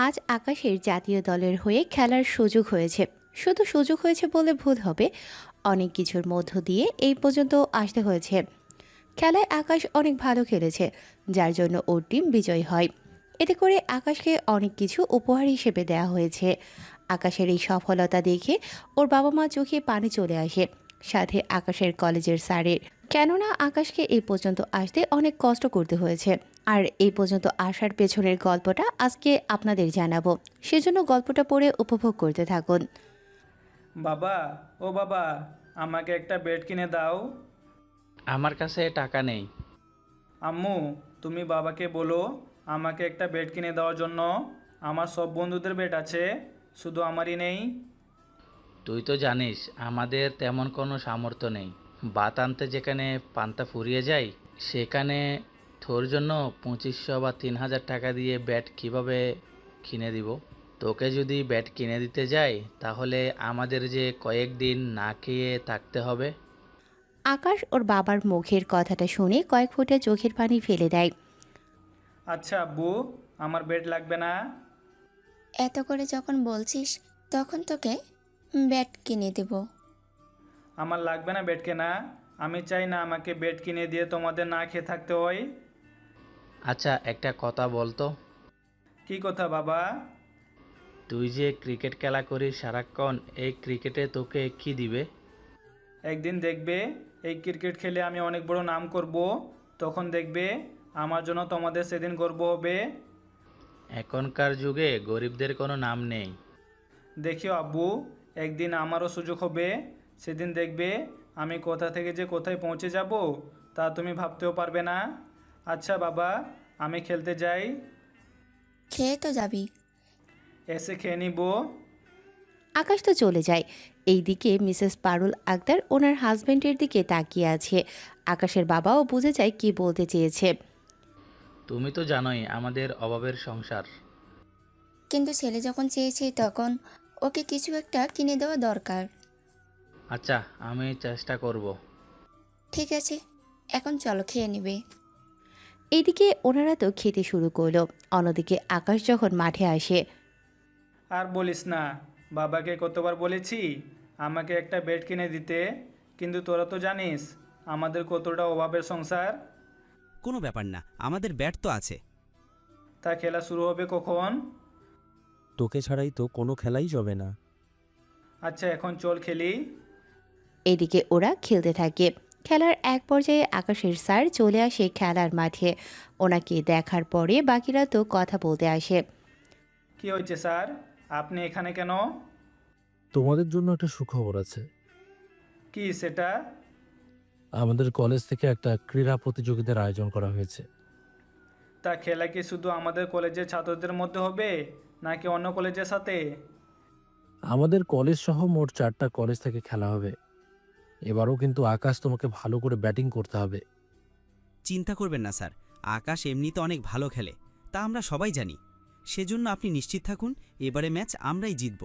আজ আকাশের জাতীয় দলের হয়ে খেলার সুযোগ হয়েছে। শুধু সুযোগ হয়েছে বলে ভুল হবে, অনেক কিছুর মধ্য দিয়ে এই পর্যন্ত আসতে হয়েছে। খেলায় আকাশ অনেক ভালো খেলেছে, যার জন্য ওর টিম বিজয়ী হয়। এতে করে আকাশকে অনেক কিছু উপহার হিসেবে দেওয়া হয়েছে। আকাশের এই সফলতা দেখে ওর বাবা মা চোখে পানি চলে আসে, সাথে আকাশের কলেজের স্যারের। কেননা আকাশকে এই পর্যন্ত আসতে অনেক কষ্ট করতে হয়েছে। আর এই পর্যন্ত আসার পেছনের গল্পটা আজকে আপনাদের জানাবো, সেজন্য গল্পটা পড়ে উপভোগ করতে থাকুন। বাবা, ও বাবা, আমাকে একটা বেড কিনে দাও। আমার কাছে টাকা নেই। আম্মু, তুমি বাবাকে বলো আমাকে একটা বেড কিনে দেওয়ার জন্য। আমার সব বন্ধুদের বেড আছে, শুধু আমারই নেই। তুই তো জানিস আমাদের তেমন কোনো সামর্থ্য নেই। ভাত আনতে যেখানে পান্তা ফুরিয়ে যায়, সেখানে তোর জন্য 2500 বা 3000 টাকা দিয়ে ব্যাট কিভাবে কিনে দিব? তোকে যদি ব্যাট কিনে দিতে যাই তাহলে আমাদের যে কয়েকদিন না খেয়ে থাকতে হবে। আকাশ ওর বাবার মুখের কথাটা শুনে কয়েক ফোঁটা চোখের পানি ফেলে দেয়। আচ্ছা আব্বু, আমার বেড লাগবে না। এত করে যখন বলছিস তখন তোকে ব্যাট কিনে দেব। আমার লাগবে না বেড কেনা। আমি চাই না আমাকে বেড কিনে দিয়ে তোমাদের না খেয়ে থাকতে হয়। আচ্ছা, একটা কথা বলতো, কি কথা বাবা? তুই যে ক্রিকেট খেলা করিস সারাক্ষণ, এই ক্রিকেটে তোকে কি দিবে? একদিন দেখবে এই ক্রিকেট খেলে আমি অনেক বড় নাম করব। তখন দেখবে আমার জন্য তোমাদের সেদিন গর্ব হবে। এখনকার যুগে গরিবদের কোনো নাম নেই। দেখিও আব্বু, একদিন আমারও সুযোগ হবে। সেদিন দেখবে আমি কোথা থেকে যে কোথায় পৌঁছে যাব তা তুমি ভাবতেও পারবে না। আচ্ছা বাবা, আমি খেলতে যাই। খেয়ে তো যাবি। এসে খেয়ে নিব। আকাশ তো চলে যায়। এইদিকে মিসেস পারুল আক্তার ওনার হাজবেন্ডের দিকে তাকিয়ে আছে। আকাশের বাবাও বুঝে যায় কি বলতে চেয়েছে। তুমি তো জানোই আমাদের অভাবের সংসার। কিন্তু ছেলে যখন চেয়েছে তখন ওকে কিছু একটা কিনে দেওয়া দরকার। আচ্ছা, আমি চেষ্টা করব। ঠিক আছে, এখন চলো খেয়ে নিবে। এইদিকে ওনারা তো খেতে শুরু করলো। অন্যদিকে আকাশ যখন মাঠে আসে, আর বলিস না, বাবাকে কতবার বলেছি আমাকে একটা বেড কিনে দিতে, কিন্তু তোরা তো জানিস আমাদের কতটা অভাবের সংসার। কোনো ব্যাপার না, আমাদের ব্যাট তো আছে। তা খেলা শুরু হবে কখন? তোকে ছাড়াই তো কোনো খেলাই যাবে না। আচ্ছা, এখন চল খেলি। এদিকে ওরা খেলতে থাকে। খেলার এক পর্যায়ে আকাশের স্যার চলে আসে খেলার মাঠে। ওনাকে দেখার পরে বাকিরা তো কথা বলতে আসে। কি হয়েছে স্যার, আপনি এখানে কেন? তোমাদের জন্য একটা সুখবর আছে। কি সেটা? আমাদের কলেজ থেকে একটা ক্রীড়া প্রতিযোগিতার আয়োজন করা হয়েছে। তা খেলা কি শুধু আমাদের কলেজের ছাত্রদের মধ্যে হবে নাকি অন্য কলেজের সাথে? আমাদের কলেজ সহ মোট 4টা কলেজ থেকে খেলা হবে। এবারও কিন্তু আকাশ তোমাকে ভালো করে ব্যাটিং করতে হবে। চিন্তা করবেন না স্যার, আকাশ এমনিতে অনেক ভালো খেলে, তা আমরা সবাই জানি। সেজন্য আপনি নিশ্চিত থাকুন, এবারে ম্যাচ আমরাই জিতব।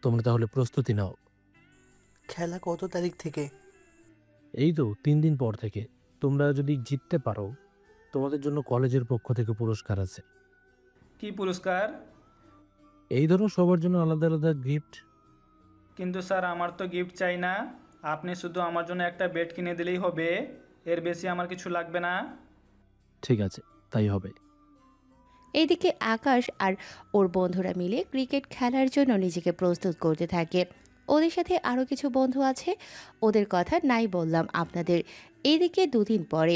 তোমরা তাহলে প্রস্তুতি নাও। খেলা কত তারিখ থেকে? এই তো 3 দিন পর থেকে। তোমরা যদি জিততে পারো, তোমাদের জন্য কলেজের পক্ষ থেকে পুরস্কার আছে। কি পুরস্কার? এই ধরো সবার জন্য আলাদা আলাদা গিফট। কিন্তু স্যার, আমার তো গিফট চাই না। আপনি শুধু আমার জন্য একটা বেড কিনে দিলেই হবে, এর বেশি আমার কিছু লাগবে না। ঠিক আছে, তাই হবে। এইদিকে আকাশ আর ওর বন্ধুরা মিলে ক্রিকেট খেলার জন্য নিজেকে প্রস্তুত করতে থাকে। ওদের সাথে আরও কিছু বন্ধু আছে, ওদের কথা নাই বললাম আপনাদের। এইদিকে 2 দিন পরে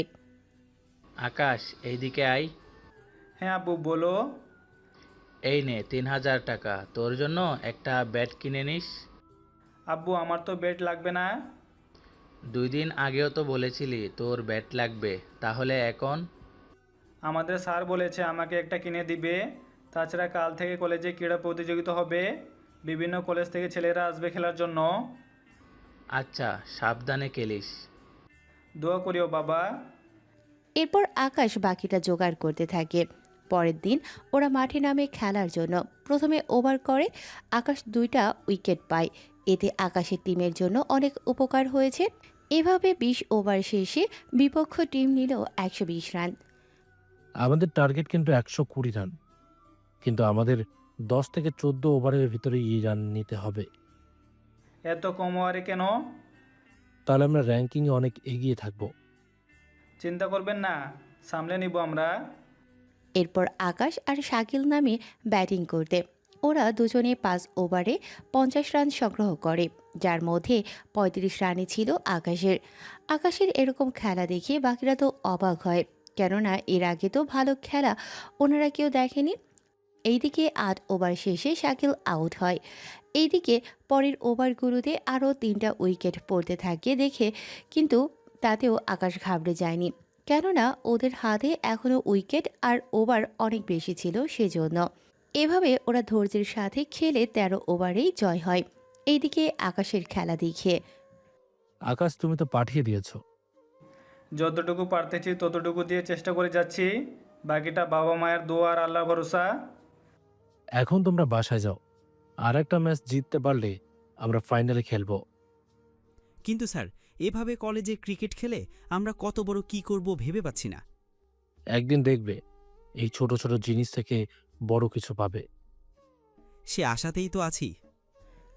আকাশ, এইদিকে আয়। হ্যাঁ আব্বু, বলো। এই নে 3000 টাকা, তোর জন্য একটা ব্যাট কিনে নিস। আব্বু, আমার তো বেড লাগবে না। 2 দিন আগেও তো বলেছিলি তোর ব্যাট লাগবে, তাহলে এখন? আমাদের স্যার বলেছে আমাকে একটা কিনে দিবে। তাছাড়া কাল থেকে কলেজে ক্রীড়া প্রতিযোগিতা হবে, বিভিন্ন কলেজ থেকে ছেলেরা আসবে খেলার জন্য। আচ্ছা, সাবধানে খেলিস। দোয়া করিও বাবা। এরপর আকাশ বাকিটা জোগাড় করতে থাকে। পরের দিন ওরা মাঠে নামে খেলার জন্য। প্রথমে ওভার করে আকাশ 2টা উইকেট পায়। এতে আকাশের টিমের জন্য অনেক উপকার হয়েছে। এভাবে 20 ওভার শেষে বিপক্ষ টিম নিল 120 রান। আমাদের টার্গেট কিন্তু 120 রান, কিন্তু আমাদের 10 থেকে 14 ওভারের ভিতরে এই রান নিতে হবে। এত কম ওভারে কেন? তাহলে আমরা র্যাঙ্কিংয়ে অনেক এগিয়ে থাকব। চিন্তা করবেন না, সামলে নিব আমরা। এরপর আকাশ আর শাকিল নামে ব্যাটিং করতে ওরা দুজনে 5 ওভারে 50 রান সংগ্রহ করে, যার মধ্যে 35 রানই ছিল আকাশের। আকাশের এরকম খেলা দেখে বাকিরা তো অবাক হয়, কেননা এর আগে তো ভালো খেলা ওনারা কেউ দেখেনি। এইদিকে 8 ওভার শেষে শাকিল আউট হয়। এইদিকে পরের ওভারগুলোতে আরও 3টা উইকেট পড়তে থাকে দেখে কিন্তু তাতেও আকাশ ঘাবড়ে যায়নি, কেননা ওদের হাতে এখনও উইকেট আর ওভার অনেক বেশি ছিল সেজন্য। এভাবে ওরা ধৈর্যের সাথে খেলে 13 ওভারেই জয় হয়। এইদিকে আকাশের খেলা দেখে আকাশ, তুমি তো পাঠিয়ে দিয়েছো। যতটুকু পারতেছি ততটুকু দিয়ে চেষ্টা করে যাচ্ছি, বাকিটা বাবা মায়ের দোয়া আর আল্লাহ ভরসা। এখন তোমরা বাসায় যাও, আর একটা ম্যাচ জিততে পারলে আমরা ফাইনালে খেলবো। কিন্তু স্যার, এভাবে কলেজে ক্রিকেট খেলে আমরা কত বড় কি করব ভেবে পাচ্ছি না। একদিন দেখবে এই ছোট ছোট জিনিস থেকে বড় কিছু পাবে। সে আশাতেই তো আছি।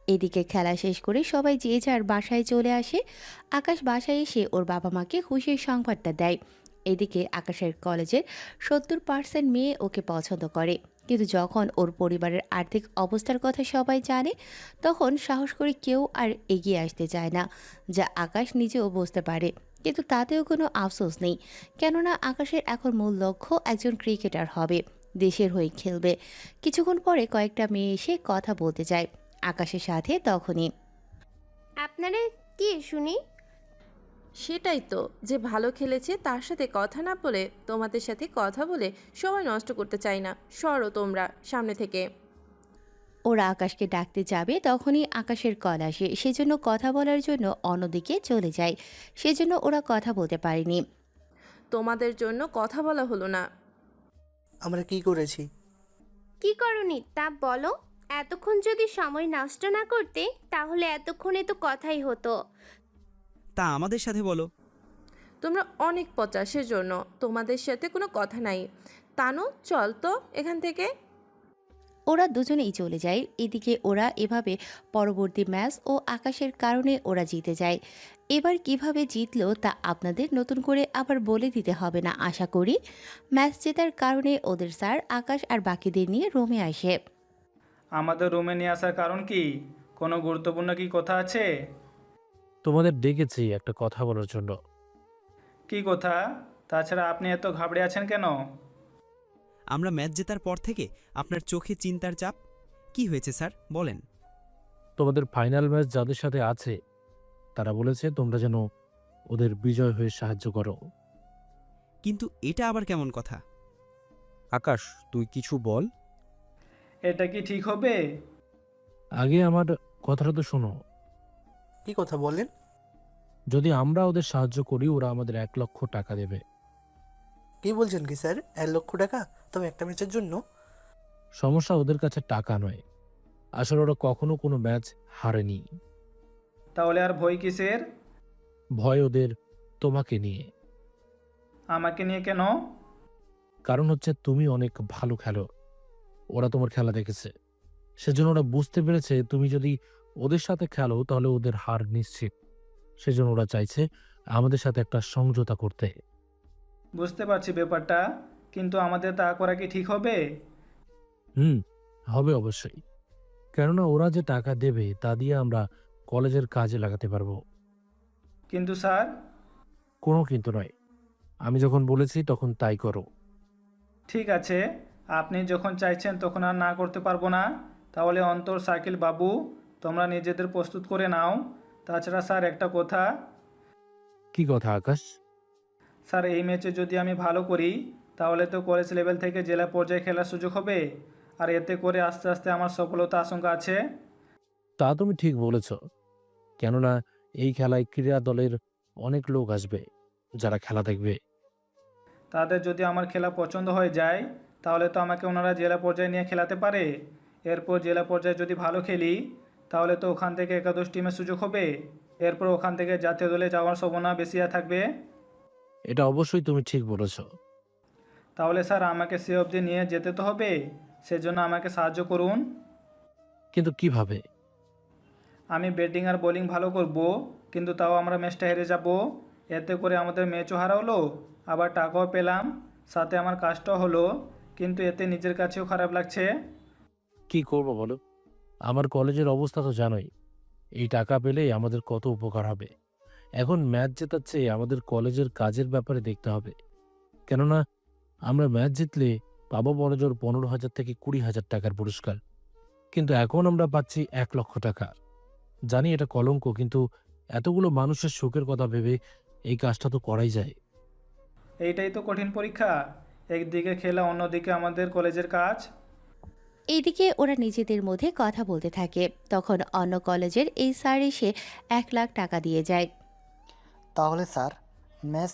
এদিকে খেলা শেষ করে সবাই যে যার বাসায় চলে আসে। আকাশ বাসায় এসে ওর বাবা মাকে খুশির সংবাদটা দেয়। এদিকে আকাশের কলেজের 70% মেয়ে ওকে পছন্দ করে, কিন্তু যখন ওর পরিবারের আর্থিক অবস্থার কথা সবাই জানে তখন সাহস করে কেউ আর এগিয়ে আসতে চায় না, যা আকাশ নিজেও বুঝতে পারে। কিন্তু তাতেও কোনো আফসোস নেই, কেননা আকাশের এখন মূল লক্ষ্য একজন ক্রিকেটার হবে, দেশের হয়ে খেলবে। কিছুক্ষণ পরে কয়েকটা মেয়ে এসে কথা বলতে চায় আকাশের সাথে। তখনই আপনারা কি শুনি? সেটাই তো, যে ভালো খেলেছে তার সাথে কথা না বলে তোমাদের সাথে কথা বলে সময় নষ্ট করতে চাই না। সরো তোমরা সামনে থেকে। ওরা আকাশকে ডাকতে যাবে তখনই আকাশের কল আসে, সেজন্য কথা বলার জন্য অন্যদিকে চলে যায়। সেজন্য ওরা কথা বলতে পারেনি। তোমাদের জন্য কথা বলা হলো না। আমরা কি করেছি? কি করনি তা বলো। এতক্ষণ যদি সময় নষ্ট না করতে তাহলে এতক্ষণে তো কথাই হতো। তা আমাদের সাথে বলো। তোমরা অনেক পচা, সেজন্য তোমাদের সাথে কোনো কথা নাই। তানু, চল তো এখান থেকে। ওরা দুজনেই চলে যায়। এদিকে ওরা এভাবে পরবর্তী ম্যাচ ও আকাশের কারণে ওরা জিতে যায়। এবার কিভাবে জিতলো তা আপনাদের নতুন করে আবার বলে দিতে হবে না আশা করি। ম্যাচ জেতার কারণে ওদের স্যার আকাশ আর বাকিদের নিয়ে রুমে আসে। আমাদের রুমে নিয়ে আসার কারণ কি? কোনো গুরুত্বপূর্ণ কি কথা আছে? তোমাদের ডেকেছি একটা কথা বলার জন্য। কি কথা? তাছাড়া আপনি এত ঘাবড়ে আছেন কেন? আমরা ম্যাচ জেতার পর থেকে আপনার চোখে চিন্তার চাপ। কি হয়েছে স্যার, বলেন। তোমাদের ফাইনাল ম্যাচ যাদের সাথে আছে তারা বলেছে তোমরা যেন ওদের বিজয় হয়ে সাহায্য করো। কিন্তু এটা আবার কেমন কথা? আকাশ, তুই কিছু বল। এটা কি ঠিক হবে? আগে আমার কথাটা তো শোনো। কি কথা বলেন? যদি আমরা ওদের সাহায্য করি ওরা আমাদের 1 লক্ষ টাকা দেবে। কি বলছেন কি স্যার? 1 লক্ষ টাকা? তবে একটা ম্যাচের জন্য? সমস্যা ওদের কাছে টাকা নয়, আসলে ওরা কখনো কোনো ম্যাচ হারেনি। তাহলে আর ভয় কিসের? ভয় ওদের তোমাকে নিয়ে। আমাকে নিয়ে কেন? কারণ হচ্ছে তুমি অনেক ভালো খেলো, ওরা তোমার খেলা দেখেছে, সেজন্য ওরা বুঝতে পেরেছে তুমি যদি ওদের সাথে খেলো তাহলে ওদের হার নিশ্চিত। সেজন্য ওরা চাইছে আমাদের সাথে একটা সমঝোতা করতে। বুঝতে পারছি ব্যাপারটা, কিন্তু আমাদের তা করা কি ঠিক হবে? হবে অবশ্যই, কেননা ওরা যে টাকা দেবে তা দিয়ে আমরা কলেজের কাজে লাগাতে পারবো। কিন্তু স্যার। কোনো কিন্তু নয়, আমি যখন বলেছি তখন তাই করো। ঠিক আছে, আপনি যখন চাইছেন তখন আর না করতে পারবো না। তাহলে অন্তর, শাকিল বাবু, তোমরা নিজেদের প্রস্তুত করে নাও। তাছাড়া স্যার একটা কথা। কি কথা আকাশ? স্যার, এই ম্যাচে যদি আমি ভালো করি তাহলে তো কলেজ লেভেল থেকে জেলা পর্যায়ে খেলার সুযোগ হবে, আর এতে করে আস্তে আস্তে আমার সফলতা আশঙ্কা আছে। তা তুমি ঠিক বলেছ, কেননা এই খেলায় ক্রীড়া দলের অনেক লোক আসবে যারা খেলা দেখবে। তাদের যদি আমার খেলা পছন্দ হয়ে যায় তাহলে তো আমাকে ওনারা জেলা পর্যায়ে নিয়ে খেলাতে পারে। এরপর জেলা পর্যায়ে যদি ভালো খেলি তাহলে তো ওখান থেকে একাদশ টিমের সুযোগ হবে। এরপর ওখান থেকে জাতীয় দলে যাওয়ার সম্ভাবনা বেশি থাকবে। এটা অবশ্যই তুমি ঠিক বলেছ। তাহলে স্যার আমাকে সে অবধি নিয়ে যেতে তো হবে, সেজন্য আমাকে সাহায্য করুন। কিন্তু কিভাবে? আমি ব্যাটিং আর বোলিং ভালো করব, কিন্তু তাও আমরা ম্যাচটা হেরে যাব। এতে করে আমাদের ম্যাচও হারা হলো, আবার টাকাও পেলাম, সাথে আমার কাজটাও হলো, কিন্তু এতে নিজের কাছেও খারাপ লাগছে। কি করব বলো? আমার কলেজের অবস্থা তো জানোই। এই টাকা পেলেই আমাদের কত উপকার হবে। এখন ম্যাচ জেতার চেয়ে আমাদের কলেজের কাজের ব্যাপারে দেখতে হবে। কেননা আমরা ম্যাচ জিতলে পাবো বড়জোর 15,000 থেকে 20,000 টাকার পুরস্কার। কিন্তু এখন আমরা পাচ্ছি 1,00,000 টাকা। জানি এটা কলঙ্ক, কিন্তু এতগুলো মানুষের সুখের কথা ভেবে এই কাজটা তো করাই যায়। এইটাই তো কঠিন পরীক্ষা, একদিকে খেলা, অন্যদিকে আমাদের কলেজের কাজ। এইদিকে ওরা নিজেদের মধ্যে কথা বলতে থাকে। তখন অন্য কলেজের এই স্যার এসে 1,00,000 টাকা দিয়ে যায়। তাহলে স্যার, ম্যাচ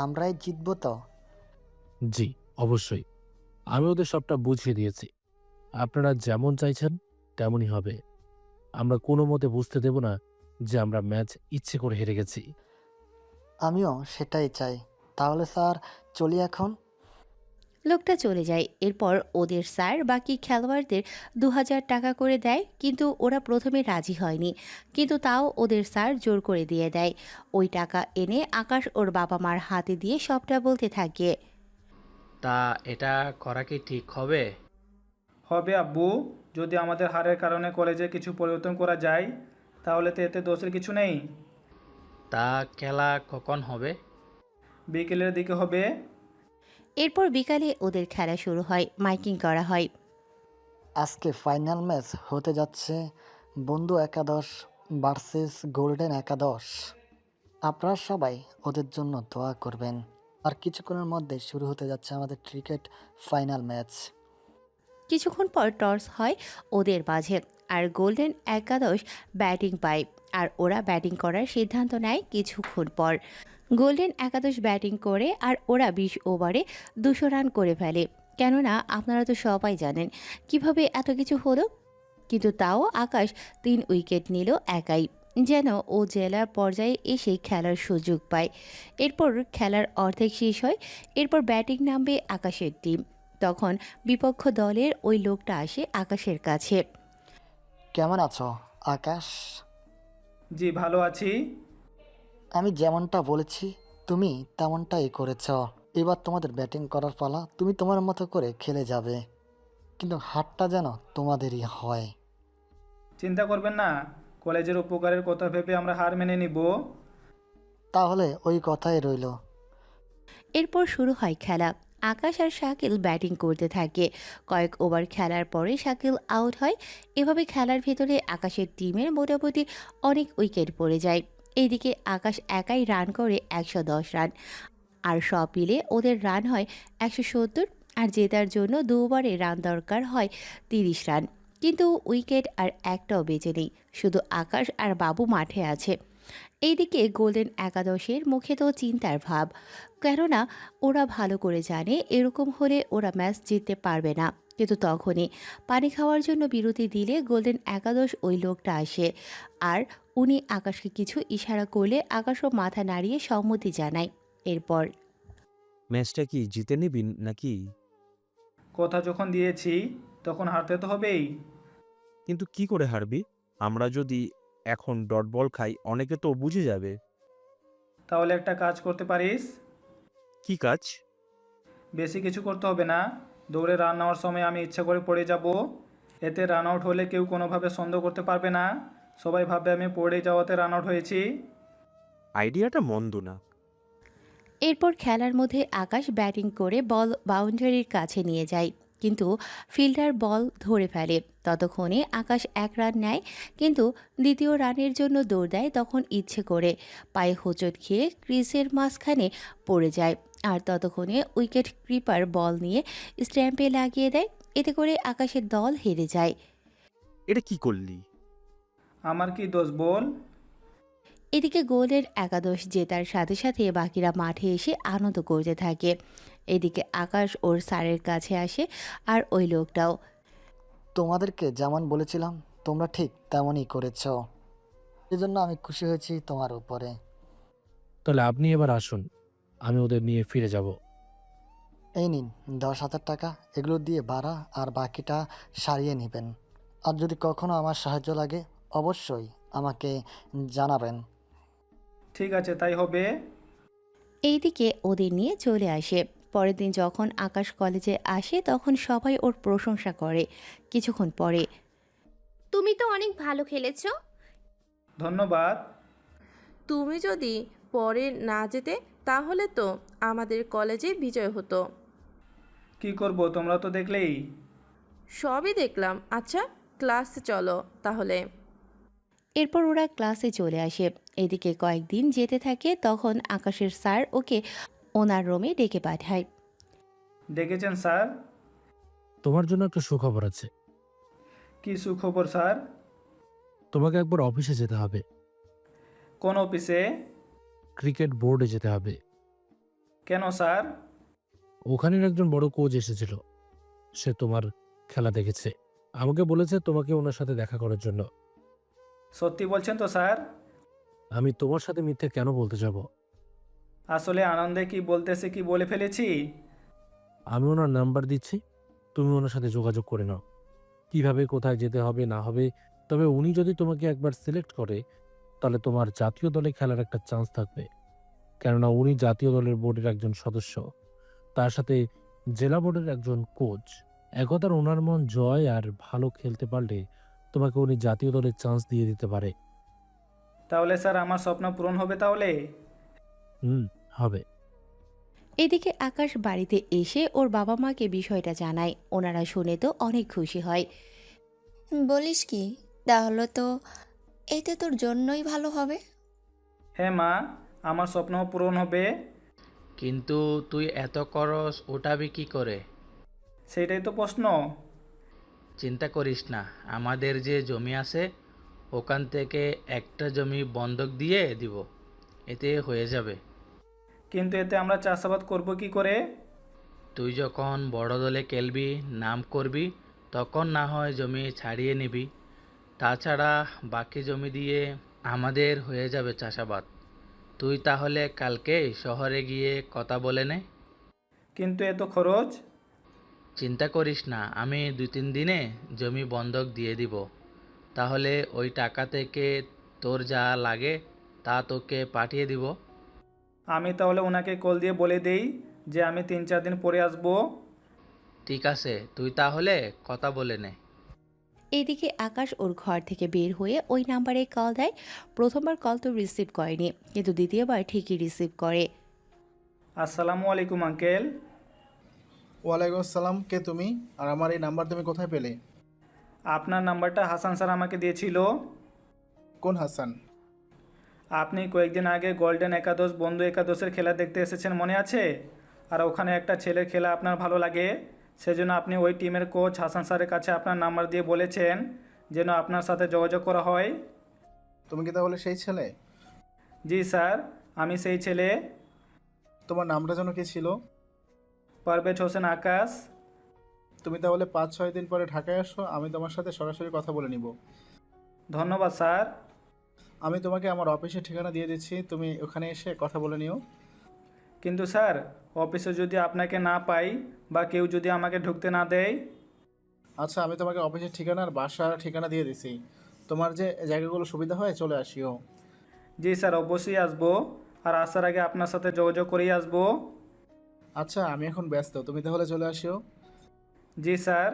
আমরাই জিতবো তো? জি, অবশ্যই। আমি ওদের সবটা বুঝিয়ে দিয়েছি। আপনারা যেমন চাইছেন তেমনই হবে। আমরা কোনো মতে বুঝতে দেব না যে আমরা ম্যাচ ইচ্ছে করে হেরে গেছি। আমিও সেটাই চাই। তাহলে স্যার, চলি এখন। লোকটা চলে যায়। এরপর ওদের স্যার বাকি খেলোয়াড়দের 2,000 টাকা করে দেয়, কিন্তু ওরা প্রথমে রাজি হয়নি। কিন্তু তাও ওদের স্যার জোর করে দিয়ে দেয়। ওই টাকা এনে আকাশ ওর বাবা মার হাতে দিয়ে সবটা বলতে থাকে। তা এটা করা কি ঠিক হবে? হবে আব্বু, যদি আমাদের হারের কারণে কলেজে কিছু পরিবর্তন করা যায়, তাহলে তো এতে দোষের কিছু নেই। তা খেলা কখন হবে? বিকেলের দিকে হবে। এরপর বিকালে ওদের খেলা শুরু হয়, মাইকিং করা হয়। আজকে ফাইনাল ম্যাচ হতে যাচ্ছে বন্ধু একাদশ ভার্সেস গোল্ডেন একাদশ। আপনারা সবাই ওদের জন্য দোয়া করবেন। আর কিছুক্ষণের মধ্যে শুরু হতে যাচ্ছে আমাদের ক্রিকেট ফাইনাল ম্যাচ। কিছুক্ষণ পর টস হয় ওদের মাঝে, আর গোল্ডেন একাদশ ব্যাটিং পায়। আর ওরা ব্যাটিং করার সিদ্ধান্ত নেয় কিছুক্ষণ পর। গোল্ডেন একাদশ ব্যাটিং করে আর ওরা 20 ওভারে 200 রান করে ফেলে। কেননা আপনারা তো সবাই জানেন কিভাবে এত কিছু হলো। কিন্তু তাও আকাশ 3 উইকেট নিল একাই, যেন ও জেলার পর্যায়ে এসে খেলার সুযোগ পায়। এরপর খেলার অর্ধেক শেষ হয়। এরপর ব্যাটিং নামবে আকাশের টিম। তখন বিপক্ষ দলের ওই লোকটা আসে আকাশের কাছে। কেমন আছো আকাশ? জি ভালো আছি। আমি যেমনটা বলেছি তুমি তেমনটাই করেছ। এবার তোমাদের ব্যাটিং করার পালা। তুমি তোমার মতো করে খেলে যাবে, কিন্তু হারটা যেন তোমাদেরই হয়। চিন্তা করবেন না, কলেজের উপকারের কথা ভেবে আমরা হার মেনে নিব। তাহলে ওই কথাই রইল। এরপর শুরু হয় খেলা। আকাশ আর শাকিল ব্যাটিং করতে থাকে। কয়েক ওভার খেলার পরে শাকিল আউট হয়। এভাবে খেলার ভেতরে আকাশের টিমের মোটামুটি অনেক উইকেট পড়ে যায়। এইদিকে আকাশ একাই রান করে 110 রান, আর সব মিলে ওদের রান হয় 170। আর জেতার জন্য 2 ওভারে রান দরকার হয় 30 রান। কিন্তু উইকেট আর একটাও বেঁচে নেই, শুধু আকাশ আর বাবু মাঠে আছে। এইদিকে গোল্ডেন একাদশের মুখে তো চিন্তার ভাব, কেননা ওরা ভালো করে জানে এরকম হলে ওরা ম্যাচ জিততে পারবে না। কিন্তু তখনই পানি খাওয়ার জন্য বিরতি দিলে গোল্ডেন একাদশ ওই লোকটা আসে, আর উনি আকাশকে কিছু ইশারা করলে আকাশও মাথা নাড়িয়ে সম্মতি জানায়। এরপর ম্যাচটা কি জিতে নিবি নাকি? কথা যখন দিয়েছি তখন হারতে তো হবেই। কিন্তু কি করে হারবি? আমরা যদি এখন ডট বল খাই অনেকে তো বুঝে যাবে। তাহলে একটা কাজ করতে পারিস। কি কাজ? বেশি কিছু করতে হবে না, দৌড়ে রান নেওয়ার সময় আমি ইচ্ছা করে পড়ে যাব। এতে রান আউট হলে কেউ কোনোভাবে সন্দেহ করতে পারবে না, সবাই ভাববে আমি পড়ে যাওয়াতে রান আউট হয়েছি। আইডিয়াটা মন্দ না। এরপর খেলার মধ্যে আকাশ ব্যাটিং করে বল বাউন্ডারির কাছে নিয়ে যায়, কিন্তু ফিল্ডার বল ধরে ফেলে। ততক্ষণে আকাশ 1 রান নেয়, কিন্তু দ্বিতীয় রানের জন্য দৌড় দেয়। তখন ইচ্ছে করে পায়ে হোঁচট খেয়ে ক্রিজের মাঝখানে পড়ে যায়। আর ততক্ষণে উইকেট কিপার বল নিয়ে স্ট্যাম্পে লাগিয়ে দেয়। এতে করে আকাশের দল হেরে যায়। এটা কি করলি? আমার কি দোষ বল? এদিকে গোলের একাদশ জেতার সাথে সাথে বাকিরা মাঠে এসে আনন্দ করতে থাকে। এদিকে আকাশ ওর স্যারের কাছে আসে, আর ওই লোকটাও। তোমাদেরকে যেমন বলেছিলাম তোমরা ঠিক তেমনই করেছ। এজন্য আমি খুশি হয়েছি তোমার উপরে। তাহলে আপনি এবার আসুন, আমি ওদের নিয়ে ফিরে যাব। এই নিন 10,000 টাকা, এগুলো দিয়ে ভাড়া আর বাকিটা সারিয়ে নেবেন। আর যদি কখনো আমার সাহায্য লাগে অবশ্যই আমাকে জানাবেন। ঠিক আছে, তাই হবে। এইদিকে ওদের নিয়ে চলে আসে। পরের দিন যখন আকাশ কলেজে আসে তখন সবাই ওর প্রশংসা করে। কিছুক্ষণ পরে তুমি তো অনেক ভালো খেলেছো। ধন্যবাদ। তুমি যদি পরে না যেতে তাহলে তো আমাদের কলেজে বিজয় হতো। কি করব, তোমরা তো দেখলেই। সবই দেখলাম। আচ্ছা, ক্লাসে চলো তাহলে। এরপর ওরা ক্লাসে চলে আসে। এদিকে কয়েকদিন যেতে থাকে, তখন আকাশের স্যার ওকে ওনার রুমে ডেকে পাঠায়। ডেকেছেন স্যার? তোমার জন্য একটা সুখবর আছে। কি সুখবর স্যার? তোমাকে একবার অফিসে যেতে হবে। কোন অফিসে? ক্রিকেট বোর্ডে যেতে হবে। কেন স্যার? ওখানের একজন বড় কোচ এসেছিল, সে তোমার খেলা দেখেছে, আমাকে বলেছে তোমাকে ওনার সাথে দেখা করার জন্য। সত্যি বলছেন তো স্যার? আমি তোমার সাথে মিথ্যে কেন বলতে যাব? আসলে আনন্দে কি বলতেছে কি বলে ফেলেছি। আমি ওনার নাম্বার দিচ্ছি, তুমি ওনার সাথে যোগাযোগ করে নাও কিভাবে কোথায় যেতে হবে না হবে। তবে উনি যদি তোমাকে একবার সিলেক্ট করে তাহলে তোমার জাতীয় দলে খেলার একটা চান্স থাকবে, কেননা উনি জাতীয় দলের বোর্ডের একজন সদস্য, তার সাথে জেলা বোর্ডের একজন কোচ। একতার ওনার মন জয় আর ভালো খেলতে পারলে তোমাকে উনি জাতীয় দলের চান্স দিয়ে দিতে পারে। তাহলে স্যার আমার স্বপ্ন পূরণ হবে তাহলে? হবে। এদিকে আকাশ বাড়িতে এসে ওর বাবা মাকে বিষয়টা জানায়। ওনারা শুনে তো অনেক খুশি হয়। বলিস কি? তাহলে তো এতে তোর জন্যই ভালো হবে। হ্যাঁ মা, আমার স্বপ্ন পূরণ হবে। কিন্তু তুই এত করস ওঠাবি কি করে? সেটাই তো প্রশ্ন। চিন্তা করিস না, আমাদের যে জমি আছে ওখান থেকে একটা জমি বন্ধক দিয়ে দিব, এতে হয়ে যাবে। কিন্তু এতে আমরা চাষাবাদ করব কি করে? তুই যখন বড় দলে খেলবি, নাম করবি, তখন না হয় জমি ছাড়িয়ে নিবি। তাছাড়া বাকি জমি দিয়ে আমাদের হয়ে যাবে চাষাবাদ। তুই তাহলে কালকে শহরে গিয়ে কথা বলে নে। কিন্তু এত খরচ। চিন্তা করিস না, আমি 2-3 দিনে জমি বন্ধক দিয়ে দিব। তাহলে ওই টাকা থেকে তোর যা লাগে তা তোকে পাঠিয়ে দিব। আমি তাহলে ওনাকে কল দিয়ে বলে দেই যে আমি 3-4 দিন পরে আসবো। ঠিক আছে, তুই তাহলে কথা বলে নে। এদিকে আকাশ ওর ঘর থেকে বের হয়ে ওই নাম্বারে কল দেয়। প্রথমবার কল তো রিসিভ করেনি, কিন্তু দ্বিতীয়বার ঠিকই রিসিভ করে। আসসালামু আলাইকুম আঙ্কেল। ওয়ালাইকুম আসসালাম। কে তুমি? আর আমার এই নাম্বার তুমি কোথায় পেলে? আপনার নাম্বারটা হাসান স্যার আমাকে দিয়েছিল। কোন হাসান? আপনি কয়েকদিন আগে গোল্ডেন একাদশ বন্ধু একাদশের খেলা দেখতে এসেছেন, মনে আছে? আর ওখানে একটা ছেলের খেলা আপনার ভালো লাগে, সেজন্য আপনি ওই টিমের কোচ হাসান স্যারের কাছে আপনার নাম্বার দিয়ে বলেছেন যেন আপনার সাথে যোগাযোগ করা হয়। তুমি কি তাহলে সেই ছেলে? জি স্যার, আমি সেই ছেলে। তোমার নামটা যেন কি ছিল? পারভেজ হোসেন আকাশ। তুমি তাহলে 5-6 দিন পরে ঢাকায় আসো, আমি তোমার সাথে সরাসরি কথা বলে নিব। ধন্যবাদ স্যার। আমি তোমাকে আমার অফিসের ঠিকানা দিয়ে দিচ্ছি, তুমি ওখানে এসে কথা বলে নিও। কিন্তু স্যার, অফিসে যদি আপনাকে না পাই বা কেউ যদি আমাকে ঢুকতে না দেয়? আচ্ছা, আমি তোমাকে অফিসের ঠিকানা আর বাসার ঠিকানা দিয়ে দিছি, তোমার যে জায়গাগুলো সুবিধা হয় চলে আসিও। জি স্যার, অবশ্যই আসবো। আর আসার আগে আপনার সাথে যোগাযোগ করেই আসবো। আচ্ছা, আমি এখন ব্যস্ত, তুমি তাহলে চলে আসিও। জি স্যার।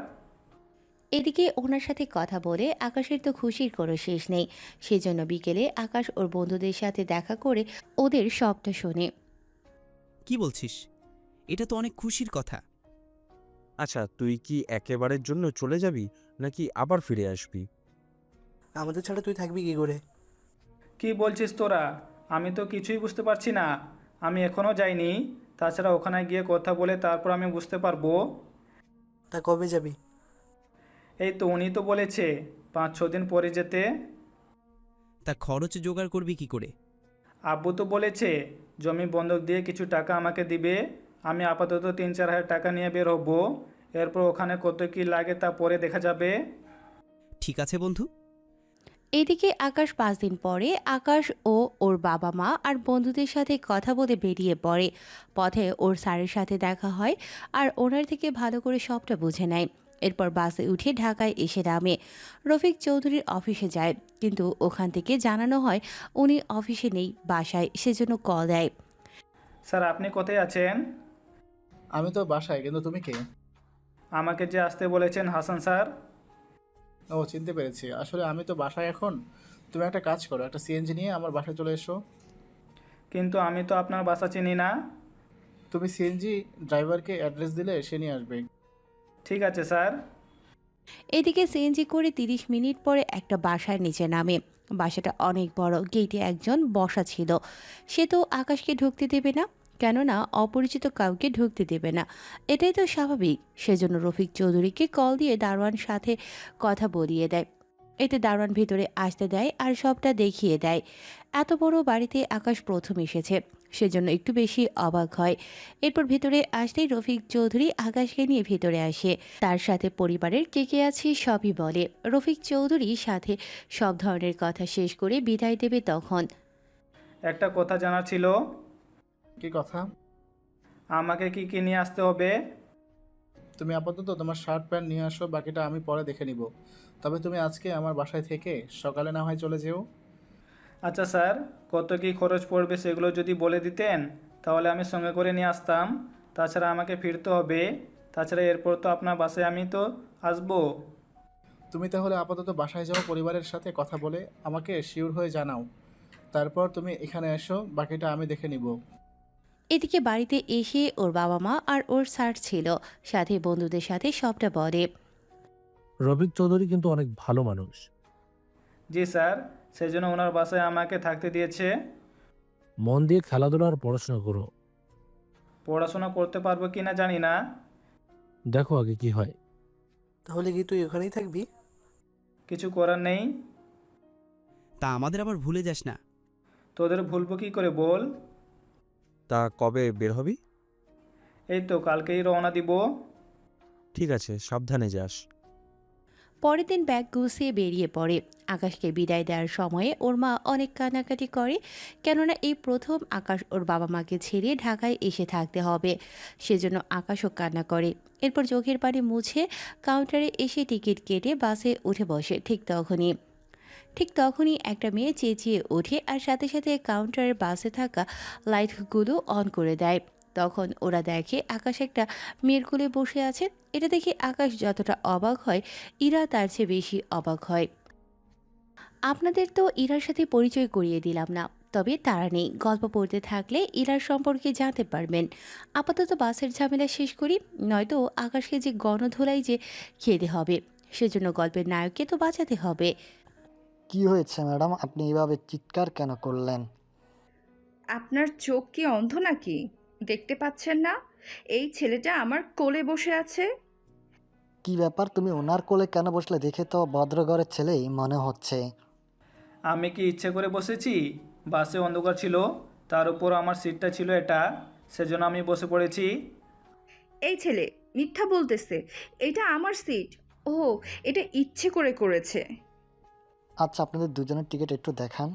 এদিকে ওনার সাথে কথা বলে আকাশের তো খুশির কোনো শেষ নেই। সেজন্য বিকেলে আকাশ ওর বন্ধুদের সাথে দেখা করে ওদের সবটা শোনে। কি বলছিস? এটা তো অনেক খুশির কথা। আচ্ছা, তুই কি একেবারের জন্য চলে যাবি নাকি আবার ফিরে আসবি? আমাদের ছাড়া তুই থাকবি কি করে? কি বলছিস তোরা? আমি তো কিছুই বুঝতে পারছি না। আমি এখনও যাইনি। তাছাড়া ওখানে গিয়ে কথা বলে তারপর আমি বুঝতে পারবো। তা কবে যাবি? এই তো উনি তো বলেছে 5-6 দিন পরে যেতে। তা খরচ জোগাড় করবি কি করে? আব্বু তো বলেছে জমি বন্ধক দিয়ে কিছু টাকা আমাকে দিবে। আমি আপাতত 3-4 হাজার টাকা নিয়ে বের হবো। এরপর ওখানে কত কি লাগে তা পরে দেখা যাবে। ঠিক আছে বন্ধু। এদিকে আকাশ 5 দিন পরে আকাশ ও ওর বাবা মা আর বন্ধুদের সাথে কথা বলে বেরিয়ে পড়ে। পথে ওর স্যারের সাথে দেখা হয় আর ওনার থেকে ভালো করে সবটা বুঝে নেয়। এরপর বাসে উঠে ঢাকায় এসে নামে। রফিক চৌধুরীর অফিসে যায়, কিন্তু ওখান থেকে জানানো হয় উনি অফিসে নেই, বাসায়, সেজন্য কল দেয়। স্যার আপনি কোথায় আছেন? আমি তো বাসায়, কিন্তু তুমি কে? আমাকে যে আসতে বলেছেন হাসান স্যার। ও, চিনতে পেরেছি। আসলে আমি তো বাসায় এখন। তুমি একটা কাজ করো, একটা সিএনজি নিয়ে আমার বাসায় চলে এসো। কিন্তু আমি তো আপনার বাসা চিনি না। তুমি সিএনজি ড্রাইভারকে অ্যাড্রেস দিলে সে নিয়ে আসবে। ঠিক আছে স্যার। এদিকে সিএনজি করে 30 মিনিট পরে একটা বাসার নিচে নামে। বাসাটা অনেক বড়, গেটে একজন বসা ছিল। সে তো আকাশকে ঢুকতে দেবে না, কেননা অপরিচিত কাউকে ঢুকতে দেবে না, এটাই তো স্বাভাবিক। সেজন্য রফিক চৌধুরীকে কল দিয়ে দারোয়ান সাথে কথা বলিয়ে দেয়। এতে দারোয়ান ভিতরে আসতে দেয় আর সবটা দেখিয়ে দেয়। এত বড় বাড়িতে আকাশ প্রথম এসেছে, সেজন্য একটু বেশি অবাক হয়। এরপর ভেতরে আসতেই রফিক চৌধুরী আকাশকে নিয়ে ভেতরে আসে। তার সাথে পরিবারের কে কে আছে সবই বলে। রফিক চৌধুরী সাথে সব ধরনের কথা শেষ করে বিদায় দেবে তখন। একটা কথা জানার ছিল। কি কথা? আমাকে কি কি নিয়ে আসতে হবে? তুমি আপাতত তোমার শার্ট প্যান্ট নিয়ে আসো, বাকিটা আমি পরে দেখে নিব। তবে তুমি আজকে আমার বাসায় থেকে সকালে না হয় চলে যেও। আচ্ছা স্যার, কত কি খরচ পড়বে সেগুলো যদি বলে দিতেন তাহলে আমি সঙ্গে করে নিয়ে আসতাম। তাছাড়া আমাকে ফিরতে হবে, তাছাড়া এরপর তো আপনার বাসায় আমি তো আসবো। তুমি তাহলে আপাতত বাসায় যাও, পরিবারের সাথে কথা বলে আমাকে শিওর হয়ে জানাও। তারপর তুমি এখানে এসো, বাকিটা আমি দেখে নিব। এদিকে বাড়িতে এসে ওর বাবা মা আর ওর স্যার ছিল, সাথে বন্ধুদের সাথে সবটা বলে। রফিক চৌধুরী কিন্তু অনেক ভালো মানুষ। জি স্যার, সেজন্য ওনার বাসায় আমাকে থাকতে দিয়েছে। মন দিয়ে খেলাধুলা আর পড়াশোনা করো। পড়াশোনা করতে পারবো কি না জানি না। দেখো আগে কি হয়। তাহলে কি তুই ওখানেই থাকবি? কিছু করার নেই। তা আমাদের আবার ভুলে যাস না। তোদের ভুলবো কি করে বল? তা কবে বের হবি? এই তো কালকেই রওনা দিব। ঠিক আছে, সাবধানে যাস। পরের দিন ব্যাগ গুছিয়ে বেরিয়ে পড়ে। আকাশকে বিদায় দেওয়ার সময়ে ওর মা অনেক কান্নাকাটি করে, কেননা এই প্রথম আকাশ ওর বাবা মাকে ছেড়ে ঢাকায় এসে থাকতে হবে। সেজন্য আকাশও কান্না করে। এরপর চোখের পানি মুছে কাউন্টারে এসে টিকিট কেটে বাসে উঠে বসে। ঠিক তখনই একটা মেয়ে চেঁচিয়ে ওঠে আর সাথে সাথে কাউন্টারের বাসে থাকা লাইটগুলো অন করে দেয়। তখন ওরা দেখে আকাশ একটা মেয়ের কোলে বসে আছে। এটা দেখে আকাশ যতটা অবাক হয়, ইরা তার চেয়ে বেশি অবাক হয়। আপনাদের তো ইরার সাথে পরিচয় করিয়ে দিলাম না, তবে তারা নেই। গল্প পড়তে থাকলে ইরার সম্পর্কে জানতে পারবেন। আপাতত বাসের ঝামেলা শেষ করি, নয়তো আকাশকে যে গণধোলাই যে খেতে হবে, সেজন্য গল্পের নায়ককে তো বাঁচাতে হবে। কি হয়েছে ম্যাডাম, আপনি এভাবে চিৎকার কেন করলেন? আপনার চোখ কি অন্ধ নাকি? দেখতে পাচ্ছেন না এই ছেলেটা আমার কোলে বসে আছে? কি ব্যাপার, তুমি ওনার কোলে কেন বসলে? দেখে তো ভদ্রঘরের ছেলেই মনে হচ্ছে। আমি কি ইচ্ছে করে বসেছি? বাসে অন্ধকার ছিল, তার উপর আমার সিটটা ছিল এটা, সেজন্য আমি বসে পড়েছি। এই ছেলে মিথ্যা বলতেছে। এটা আমার সিট। ও, এটা ইচ্ছে করে করেছে। আচ্ছা, আপনাদের দুজনের টিকিট একটু দেখান।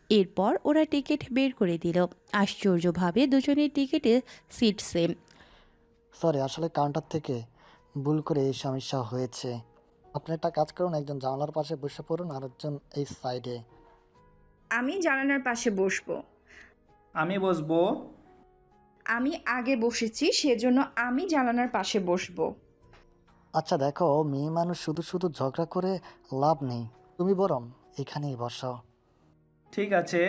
এরপর ওরা টিকিট বের করে দিল। আশ্চর্যভাবে দুজনের টিকিটে সিট সেম। সরি, আসলে কাউন্টার থেকে ভুল করে এই সমস্যা হয়েছে। আপনি একটা কাজ করুন, একজন জানলার পাশে বসে পড়ুন আর একজন এই সাইডে। আমি জানালার পাশে বসবো। আমি বসবো। আমি আগে বসেছি, সেজন্য আমি জানালার পাশে বসবো। আচ্ছা দেখো, মেয়ে মানুষ শুধু শুধু ঝগড়া করে লাভ নেই, তুমি বরং এখানেই বসো। ঠিক আছে,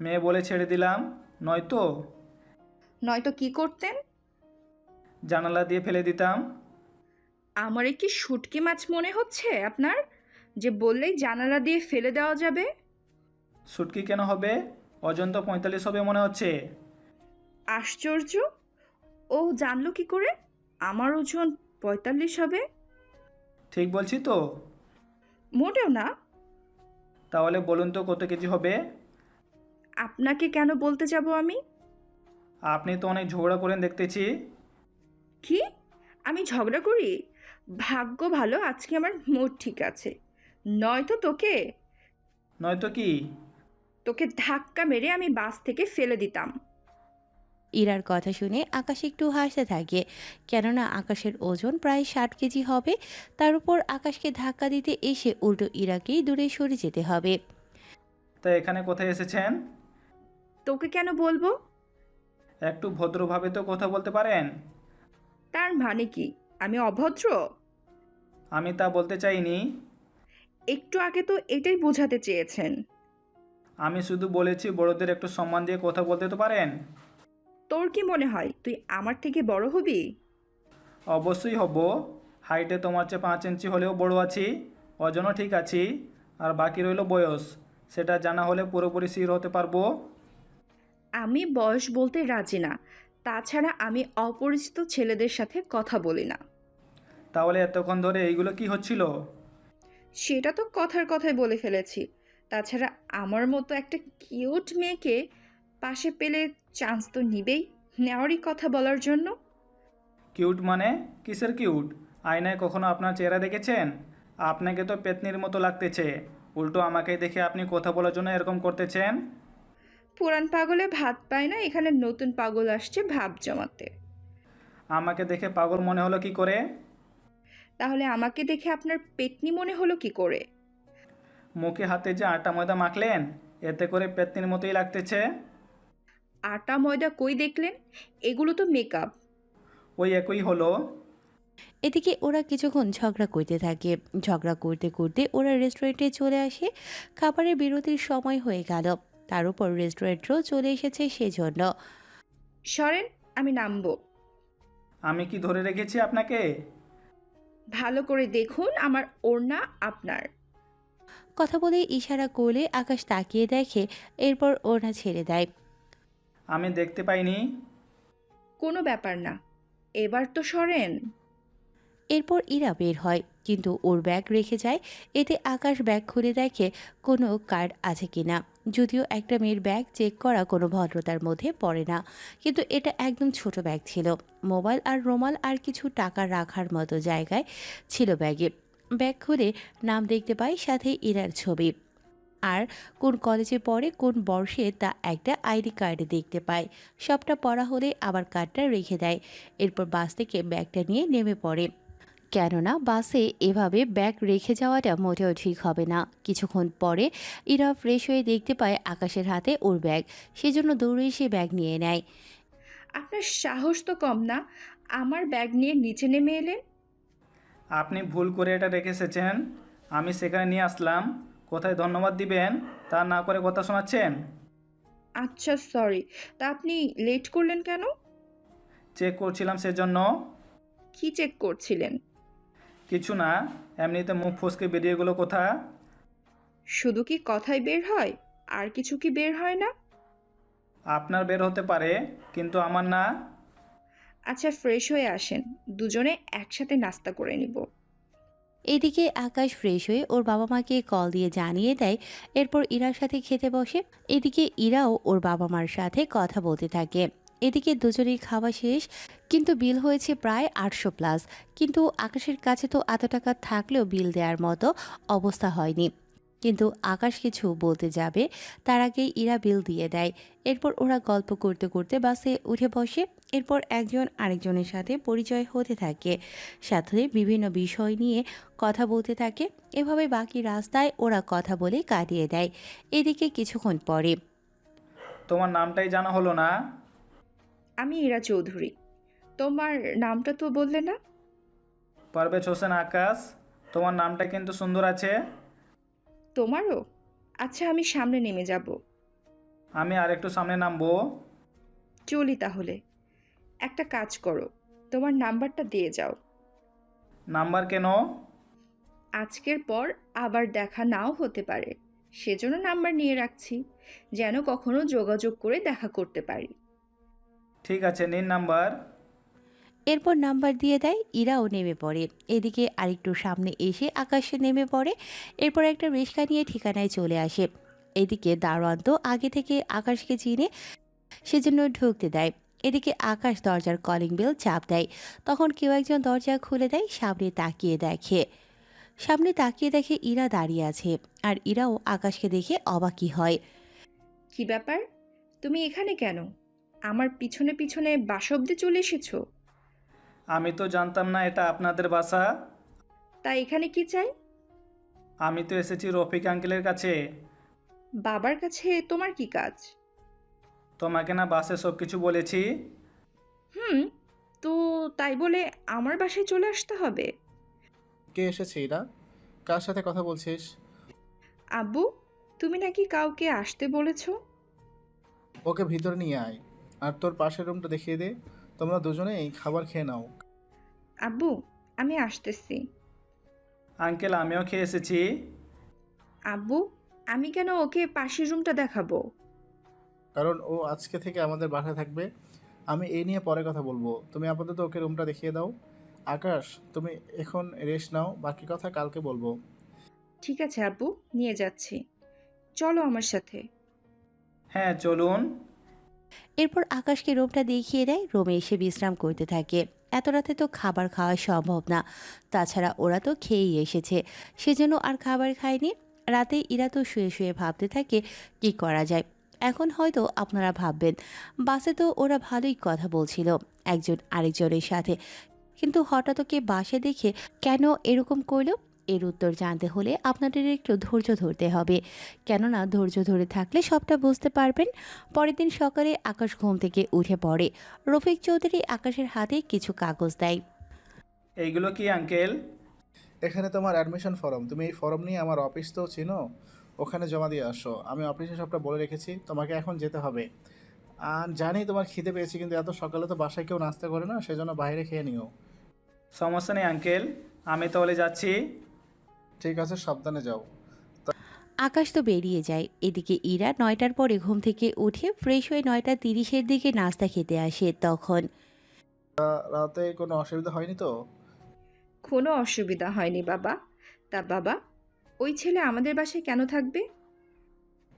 মেয়ে বলে ছেড়ে দিলাম, নয়তো নয়তো কি করতেন? জানালা দিয়ে ফেলে দিতাম। আমারে কি শুটকি মাছ মনে হচ্ছে আপনার, যে বললেই জানালা দিয়ে ফেলে দেওয়া যাবে? ছুটকি কেন হবে? ওজন তো 45 হবে মনে হচ্ছে। আশ্চর্য, ও জানলো কি করে আমার ওজন 45 হবে? ঠিক বলছি তো? মোটেও না। তাহলে বলুন তো কত কেজি হবে? আপনাকে কেন বলতে যাব আমি? আপনি তো অনেক ঝগড়া করেন দেখতেছি। কি? আমি ঝগড়া করি? ভাগ্য ভালো আজকে আমার মুড ঠিক আছে, নয়তো তোকে নয়তো কি? তোকে ধাক্কা মেরে আমি বাস থেকে ফেলে দিতাম। ইরার কথা শুনে আকাশ একটু হাসতে থাকে, কেননা আকাশের ওজন প্রায় 60 কেজি হবে। তার উপর আকাশকে ধাক্কা দিতে এসে উল্টো ইরাকেই দূরে সরে যেতে হবে। তা এখানে কোথায় এসেছেন? তোকে কেন বলবো? একটু ভদ্রভাবে তো কথা বলতে পারেন। তার মানে কি আমি অভদ্র? আমি তা বলতে চাইনি। একটু আগে তো এটাই বোঝাতে চেয়েছেন। আমি শুধু বলেছি বড়দের একটু সম্মান দিয়ে কথা বলতে তো পারেন। তোর কি মনে হয় তুই আমার থেকে বড় হবি? অবশ্যই হব। হাইটে তোমার চেয়ে 5 ইঞ্চি হলেও বড় আছি, ওজনও ঠিক আছি। আর বাকি রইল বয়স, সেটা জানা হলে পুরোপুরি শির হতে পারবো। আমি বয়স বলতে রাজি না। তাছাড়া আমি অপরিচিত ছেলেদের সাথে কথা বলি না। তাহলে এতক্ষণ ধরে এইগুলো কি হচ্ছিল? সেটা তো কথার কথায় বলে ফেলেছি। তাছাড়া আমার মতো একটা কিউট মেয়েকে পাশে পেলে চান্স তো নিবেই, নেওয়ারই কথা বলার জন্য। কিউট মানে? কিসের কিউট? আয়নায় কখনো আপনার চেহারা দেখেছেন? আপনাকে তো পেতনির মতো লাগতেছে। উল্টো আমাকে দেখে আপনি কথা বলার জন্য এরকম করতেছেন। পুরান পাগলে ভাত পায় না, এখানে নতুন পাগল আসছে ভাব জমাতে। আমাকে দেখে পাগল মনে হলো কি করে? তাহলে আমাকে দেখে আপনার পেতনি মনে হলো কি করে? মুখে হাতে যে আটা ময়দা মাখলেন, এতে করে পেতনির মতোই লাগতেছে। আটা ময়দা কই দেখলেন? এগুলো তো মেকআপ। ওই একই হলো। এদিকে ওরা কিছুক্ষণ ঝগড়া করতে থাকে। ঝগড়া করতে করতে ওরা রেস্টুরেন্টে চলে আসে। খাবারের বিরতির সময় হয়ে গেল, তার উপর রেস্টুরেন্টও চলে এসেছে সেজন্য। সরেন, আমি নামবো। আমি কি ধরে রেখেছি আপনাকে? ভালো করে দেখুন, আমার ওড়না আপনার। কথা বলে ইশারা করলে আকাশ তাকিয়ে দেখে, এরপর ওড়না ছেড়ে দেয়। আমি দেখতে পাইনি। কোনো ব্যাপার না, এবার তো সরেন। এরপর ইরা বের হয়, কিন্তু ওর ব্যাগ রেখে যায়। এতে আকাশ ব্যাগ খুলে দেখে কোনো কার্ড আছে কিনা। যদিও একটা মেয়ের ব্যাগ চেক করা কোনো ভদ্রতার মধ্যে পড়ে না, কিন্তু এটা একদম ছোট ব্যাগ ছিল। মোবাইল আর রুমাল আর কিছু টাকা রাখার মতো জায়গায় ছিল ব্যাগে। ব্যাগ খুলে নাম দেখতে পাই, সাথে ইরার ছবি। আর কোন কলেজে পড়ে, কোন বর্ষে, তা একটা আইডি কার্ডে দেখতে পায়। সবটা পড়া হলে আবার কার্ডটা রেখে দেয়। এরপর বাস থেকে ব্যাগটা নিয়ে নেমে পড়ে, কেননা বাসে এভাবে ব্যাগ রেখে যাওয়াটা মোটেও ঠিক হবে না। কিছুক্ষণ পরে ইরা ফ্রেশ হয়ে দেখতে পায় আকাশের হাতে ওর ব্যাগ, সেজন্য দৌড়ে সে ব্যাগ নিয়ে নেয়। আপনার সাহস তো কম না, আমার ব্যাগ নিয়ে নিচে নেমে এলেন। আপনি ভুল করে এটা রেখে এসেছেন, আমি সেখানে নিয়ে আসলাম। কোথায় ধন্যবাদ দিবেন তা না করে কথা শোনাচ্ছেন। আচ্ছা সরি, তা আপনি লেট করলেন কেন? চেক করছিলাম সেজন্য। কি চেক করছিলেন? কিছু না, এমনিতে মুখ ফসকে বেরিয়ে গেলো কথা। শুধু কি কথাই বের হয়, আর কিছু কি বের হয় না? আপনার বের হতে পারে, কিন্তু আমার না। আচ্ছা ফ্রেশ হয়ে আসেন, দুজনে একসাথে নাস্তা করে নিব। এদিকে আকাশ ফ্রেশ হয়ে ওর বাবা মাকে কল দিয়ে জানিয়ে দেয়। এরপর ইরার সাথে খেতে বসে। এদিকে ইরাও ওর বাবা মার সাথে কথা বলতে থাকে। এদিকে দুজনেই খাওয়া শেষ, কিন্তু বিল হয়েছে প্রায় 800+। কিন্তু আকাশের কাছে তো এত টাকা থাকলেও বিল দেওয়ার মতো অবস্থা হয়নি। কিন্তু আকাশ কিছু বলতে যাবে তার আগেই ইরা বিল দিয়ে দেয়। এরপর ওরা গল্প করতে করতে বাসে উঠে বসে। এরপর একজন আরেকজনের সাথে পরিচয় হতে থাকে, সাথে বিভিন্ন বিষয় নিয়ে কথা বলতে থাকে। এভাবে বাকি রাস্তায় ওরা কথা বলে কাটিয়ে দেয়। এদিকে কিছুক্ষণ পরে, তোমার নামটাই জানা হলো না। আমি ইরা চৌধুরী। তোমার নামটা তো বললে না? পারভেজ হোসেন আকাশ। তোমার নামটা কিন্তু সুন্দর আছে। তোমারও? আচ্ছা আমি সামনে নেমে যাব। আমি আরেকটু সামনে নামবো। চলি তাহলে। একটা কাজ করো, তোমার নাম্বারটা দিয়ে যাও। নাম্বার কেন? আজকের পর আবার দেখা নাও হতে পারে, সেজন্য নাম্বার নিয়ে রাখছি, যেন কখনো যোগাযোগ করে দেখা করতে পারি। ঠিক আছে, নিন নাম্বার। এরপর নাম্বার দিয়ে দেয়। ইরাও নেমে পড়ে। এদিকে আরেকটু সামনে এসে আকাশে নেমে পড়ে। এরপর একটা রিক্সা নিয়ে ঠিকানায় চলে আসে। এদিকে দারোয়ান তো আগে থেকে আকাশকে চিনে, সেজন্য ঢুকতে দেয়। এদিকে আকাশ দরজার কলিং বেল চাপ দেয়। তখন কেউ একজন দরজা খুলে দেয়। সামনে তাকিয়ে দেখে সামনে তাকিয়ে দেখে ইরা দাঁড়িয়ে আছে, আর ইরাও আকাশকে দেখে অবাকই হয়। কি ব্যাপার? তুমি এখানে কেন? আমার পিছনে পিছনে বাসা অব্দি চলে এসেছো? আমি তো জানতাম না এটা আপনাদের বাসা। তা এখানে কি চাই? আমি তো এসেছি রফিক আঙ্কেলের কাছে। বাবার কাছে তোমার কি কাজ? তোমাকে না বাসে সব কিছু বলেছি। হুম, তো তাই বলে আমার বাসায় চলে আসতে হবে? কে এসেছে এরা? কার সাথে কথা বলছিস? আব্বু, তুমি নাকি কাউকে আসতে বলেছো? ওকে ভিতরে নিয়ে আয়, আর তোর পাশের রুমটা দেখিয়ে দে। তোমরা দুজনেই খাবার খেয়ে নাও। আব্বু, আমি আসতেছি। আঙ্কেল আমিও খেয়ে এসেছি। আব্বু, আমি কেন ওকে পাশের রুমটা দেখাবো? কারণ ও আজকে থেকে আমাদের বাসায় থাকবে। আমি এই নিয়ে পরে কথা বলবো, তুমি আপাতত ওকে রুমটা দেখিয়ে দাও। আকাশ, তুমি এখন রেস্ট নাও, বাকি কথা কালকে বলবো। ঠিক আছে আব্বু, নিয়ে যাচ্ছি। চলো আমার সাথে। হ্যাঁ চলুন। এরপর আকাশকে রুমটা দেখিয়ে দেয়। রুমে এসে বিশ্রাম করতে থাকে। এত রাতে তো খাবার খাওয়া সম্ভব না, তাছাড়া ওরা তো খেয়েই এসেছে, সেজন্য আর খাবার খায়নি। রাতে ইরা তো শুয়ে শুয়ে ভাবতে থাকে কি করা যায়। এখন হয়তো আপনারা ভাববেন, বাসে তো ওরা ভালোই কথা বলছিল একজন আরেকজনের সাথে, কিন্তু হঠাৎ ওকে বাসে দেখে কেন এরকম করলো? এর উত্তর জানতে হলে আপনাদের একটু ধৈর্য ধরতে হবে, কেননা ধৈর্য ধরে থাকলে সবটা বুঝতে পারবেন। পরের দিন সকালে আকাশ ঘুম থেকে উঠে পড়ে। রফিক চৌধুরী আকাশের হাতে কিছু কাগজ দেয়। এইগুলো কি আঙ্কেল? এখানে তোমার অ্যাডমিশন ফর্ম, তুমি এই ফর্ম নিয়ে আমার অফিস তো চিনো, ওখানে জমা দিয়ে আসো। আমি অফিসে সবটা বলে রেখেছি, তোমাকে এখন যেতে হবে। আর জানি তোমার খিদে পেয়েছি, কিন্তু এত সকালে তো বাসায় কেউ নাস্তা করে না, সেজন্য বাইরে খেয়ে নিও। সমস্যা নেই আঙ্কেল, আমি তাহলে যাচ্ছি। ঠিক আছে, সাবধানে যাও। আকাশ তো বেরিয়ে যায়। এদিকে ইরা 9টার পরে ঘুম থেকে উঠে ফ্রেশ হয়ে 9টা 30-এর দিকে নাস্তা খেতে আসে। তখন রাতে কোনো অসুবিধা হয়নি তো? কোনো অসুবিধা হয়নি বাবা। তা বাবা, ওই ছেলে আমাদের বাসায় কেন থাকবে?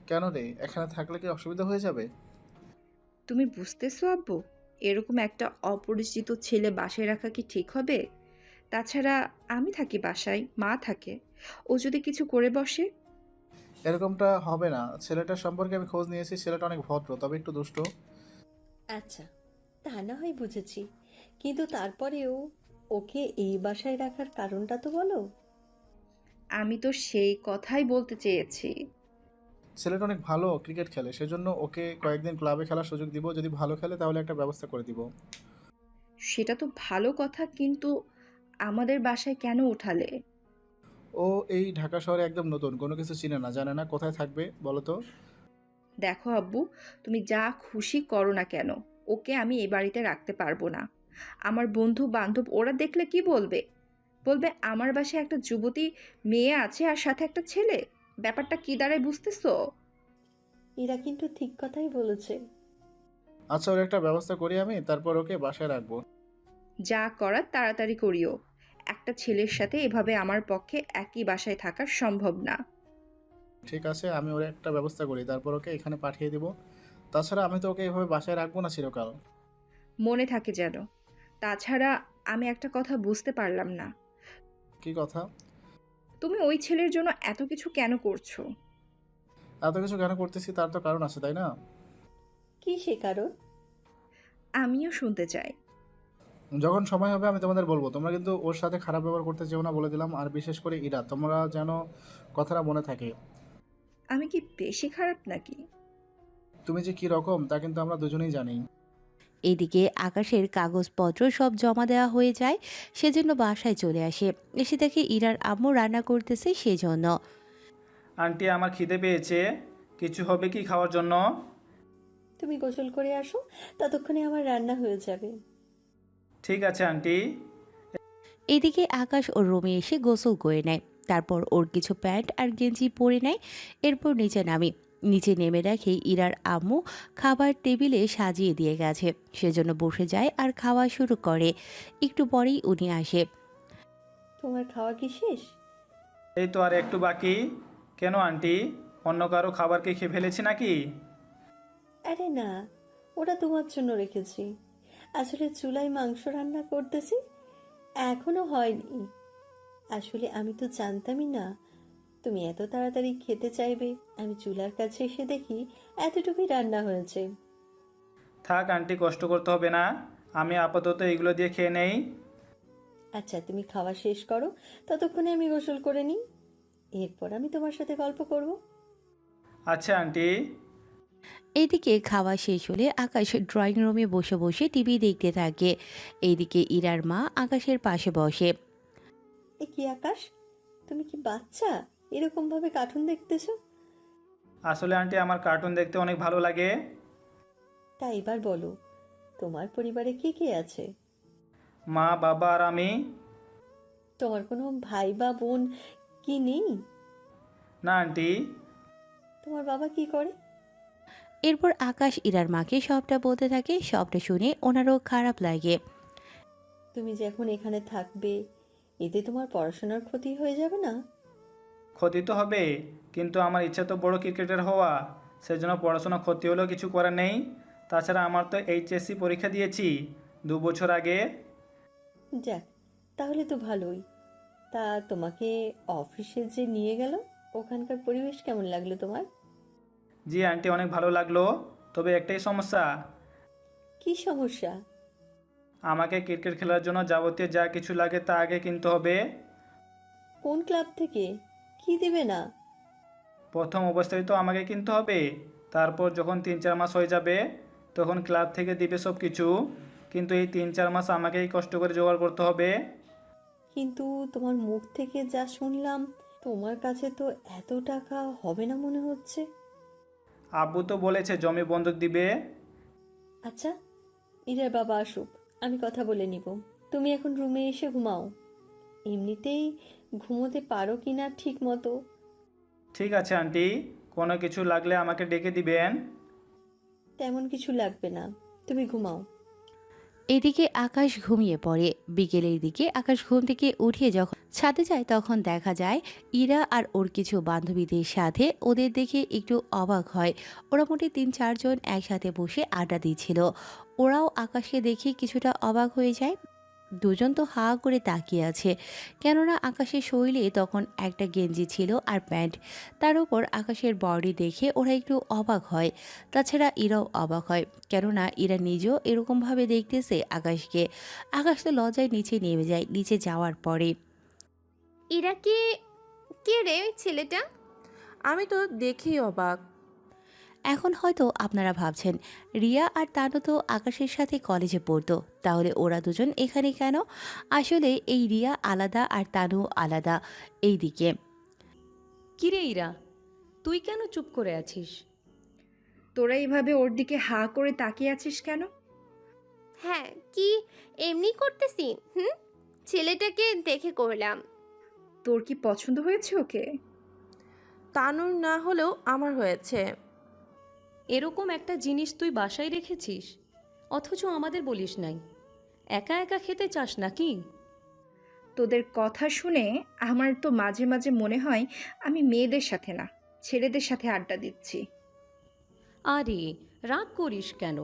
কেন রে, এখানে থাকলে কি অসুবিধা হয়ে যাবে? তুমি বুঝতেছো আব্বু? এরকম একটা অপরিচিত ছেলে বাসায় রাখা কি ঠিক হবে? তাছাড়া আমি থাকি বাসায়, মা থাকে। ও যদি কিছু করে বসে? এরকমটা হবে না, ছেলেটার সম্পর্কে আমি খোঁজ নিয়েছি, ছেলেটা অনেক ভদ্র, তবে একটু দুষ্ট। আচ্ছা, তা না হয় বুঝেছি, কিন্তু তারপরেও ওকে এই বাসায় রাখার কারণটা তো বলো। আমি তো সেই কথাই বলতে চেয়েছি। ছেলেটা অনেক ভালো ক্রিকেট খেলে, সেজন্য ওকে কয়েকদিন ক্লাবে খেলার সুযোগ দিব। যদি ভালো খেলে তাহলে একটা ব্যবস্থা করে দিব। সেটা তো ভালো কথা, কিন্তু আমাদের বাসায় কেন উঠালে? ও এই ঢাকা শহরে একদম নতুন, কোনো কিছু চিনে না, জানে না কোথায় থাকবে বলো তো। দেখো আব্বু, তুমি যা খুশি করো না কেন, ওকে আমি এ বাড়িতে রাখতে পারবো না। আমার বন্ধু বান্ধব ওরা দেখলে কি বলবে? বলবে আমার বাসায় একটা যুবতী মেয়ে আছে আর সাথে একটা ছেলে। ব্যাপারটা কি দাঁড়ায় বুঝতেছো? এরা কিন্তু ঠিক কথাই বলেছে। আচ্ছা, ওর একটা ব্যবস্থা করি আমি, তারপর ওকে বাসায় রাখবো। যা করার তাড়াতাড়ি করিও। একটা ছেলের সাথে এভাবে আমার পক্ষে একই বাসায় থাকা সম্ভব না। ঠিক আছে, আমি ওর একটা ব্যবস্থা করি, তারপর ওকে এখানে পাঠিয়ে দিব। তাছাড়া আমি তো ওকে এভাবে বাসায় রাখবো না চিরকাল। মনে থাকে যেন। তাছাড়া আমি একটা কথা বুঝতে পারলাম না, কি কথা? তুমি ওই ছেলের জন্য এত কিছু কেন করছো? এত কিছু কেন করতেছি তার তো কারণ আছে, তাই না? কি সে কারণ? আমিও শুনতে চাই। যখন সময় হবে আমি তোমাদের বলবো। তোমরা কিন্তু ওর সাথে খারাপ ব্যবহার করতে চেও না, বলে দিলাম। আর বিশেষ করে ইরা, তোমরা যেন কথাটা মনে থাকে। আমি কি বেশি খারাপ নাকি? তুমি যে কি রকম তা কিন্তু আমরা দুজনেই জানি। এদিকে আকাশের কাগজপত্র সব জমা দেওয়া হয়ে যায়, সেজন্য বাসায় চলে আসে। এসে দেখে ইরার আম্মু রান্না করতেছে, সেজন্য। আন্টি আমার খিদে পেয়েছে, কিছু হবে কি খাওয়ার জন্য? তুমি গোসল করে আসো, ততক্ষণে আমার রান্না হয়ে যাবে। ঠিক আছে আন্টি। এদিকে আকাশ ওর রুমে এসে গোসল করে নেয়। তারপর ওর কিছু প্যান্ট আর গেঞ্জি পরে নেয়। এরপর নিচে নেমে দেখে ইরার আম্মু খাবার টেবিলে সাজিয়ে দিয়ে গেছে, সেজন্য বসে যায় আর খাওয়া শুরু করে। একটু পরেই উনি আসে। তোমার খাওয়া কি শেষ? এই তো আর একটু বাকি। কেন আন্টি, অন্য কারো খাবার কি খেয়ে ফেলেছি নাকি? আরে না, ওটা তোমার জন্য রেখেছি। আসলে চুলায় মাংস রান্না করতেছি, এখনো হয়নি। আসলে আমি তো জানতামই না তুমি এত তাড়াতাড়ি খেতে চাইবে। আমি চুলার কাছে এসে দেখি এতটুকুই রান্না হয়েছে। থাক আন্টি, কষ্ট করতে হবে না, আমি আপাতত এগুলো দিয়ে খেয়ে নেই। আচ্ছা, তুমি খাওয়া শেষ করো, ততক্ষণে আমি গোসল করে নিই। এরপর আমি তোমার সাথে গল্প করব। আচ্ছা আন্টি। এদিকে খাওয়া শেষ হলে আকাশ ড্রয়িং রুমে বসে বসে টিভি দেখতে থাকে। এইদিকে ইরার মা আকাশের পাশে বসে। এ কি আকাশ, তুমি কি বাচ্চা এরকম ভাবে কার্টুন দেখতেছো? আসলে আন্টি আমার কার্টুন দেখতে অনেক ভালো লাগে। তা এবার বলো, তোমার পরিবারে কে কে আছে? মা, বাবা আর আমি। তোমার কোনো ভাই বা বোন কি নেই? না আন্টি। তোমার বাবা কি করে? এরপর আকাশ ইরার মাকে সবটা বলতে থাকে। সবটা শুনে ওনারও খারাপ লাগে। তুমি যে এখন এখানে থাকবে, এতে তোমার পড়াশোনার ক্ষতি হয়ে যাবে না? ক্ষতি তো হবে, কিন্তু আমার ইচ্ছা তো বড় ক্রিকেটার হওয়া, সেজন্য পড়াশোনা ক্ষতি হলেও কিছু করার নেই। তাছাড়া আমার তো এইচএসসি পরীক্ষা দিয়েছি 2 বছর আগে। যাক, তাহলে তো ভালোই। তা তোমাকে অফিসে যে নিয়ে গেল, ওখানকার পরিবেশ কেমন লাগলো তোমার? জি আন্টি, অনেক ভালো লাগলো, তবে একটাই সমস্যা। কি সমস্যা? আমাকে ক্রিকেট খেলার জন্য যাবতীয় যা কিছু লাগে তা আগে কিনতে হবে। কোন ক্লাব থেকে? কি দেবে না? প্রথম অবস্থায় তো আমাকে কিনতে হবে, তারপর যখন 3-4 মাস হয়ে যাবে তখন ক্লাব থেকে দিবে সব কিছু, কিন্তু এই 3-4 মাস আমাকেই কষ্ট করে জোগাড় করতে হবে। কিন্তু তোমার মুখ থেকে যা শুনলাম, তোমার কাছে তো এত টাকা হবে না মনে হচ্ছে। আব্বু তো বলেছে জমি বন্ধক দিবে। আচ্ছা, ইরার বাবা আসুক, আমি কথা বলে নিব। তুমি এখন রুমে এসে ঘুমাও। এমনিতেই ঘুমোতে পারো কিনা ঠিক মতো। ঠিক আছে আন্টি, কোনো কিছু লাগলে আমাকে ডেকে দিবেন। তেমন কিছু লাগবে না, তুমি ঘুমাও। এদিকে আকাশ ঘুমিয়ে পড়ে। বিকেলের দিকে আকাশ ঘুম থেকে উঠে যখন ছাদে যায় তখন দেখা যায় ইরা আর ওর কিছু বান্ধবীদের সাথে। ওদের দেখে একটু অবাক হয়। ওরা মোটে 3-4 জন একসাথে বসে আড্ডা দিচ্ছিল। ওরাও আকাশকে দেখে কিছুটা অবাক হয়ে যায়। দুজন তো হা করে তাকিয়ে আছে, কেননা আকাশের শরীরে তখন একটা গেঞ্জি ছিল আর প্যান্ট। তার উপর আকাশের বডি দেখে ওরা একটু অবাক হয়। তাছাড়া ইরাও অবাক হয়, কেননা ইরা নিজেও এরকমভাবে দেখতেছে আকাশকে। আকাশ তো লজ্জায় নিচে নেমে যায়। নিচে যাওয়ার পরে ইরা কে? কে রে ওই ছেলেটা? আমি তো দেখেই অবাক। এখন হয়তো আপনারা ভাবছেন রিয়া আর তানু তো আকাশের সাথে কলেজে পড়তো, তাহলে ওরা দুজন এখানে কেন? আসলে এই রিয়া আলাদা আর তানু আলাদা। এইদিকে কিরে ইরা, তুই কেন চুপ করে আছিস? তোরা এইভাবে ওর দিকে হা করে তাকিয়ে আছিস কেন? হ্যাঁ, কি এমনি করতেছি? ছেলেটাকে দেখে করলাম। তোর কি পছন্দ হয়েছে ওকে? তানুর না হলেও আমার হয়েছে। এরকম একটা জিনিস তুই বাসায় রেখেছিস, অথচ আমাদের বলিস নাই। একা একা খেতে চাস নাকি? তোদের কথা শুনে আমার তো মাঝে মাঝে মনে হয় আমি মেয়েদের সাথে না, ছেলেদের সাথে আড্ডা দিচ্ছি। আরে রাগ করিস কেন?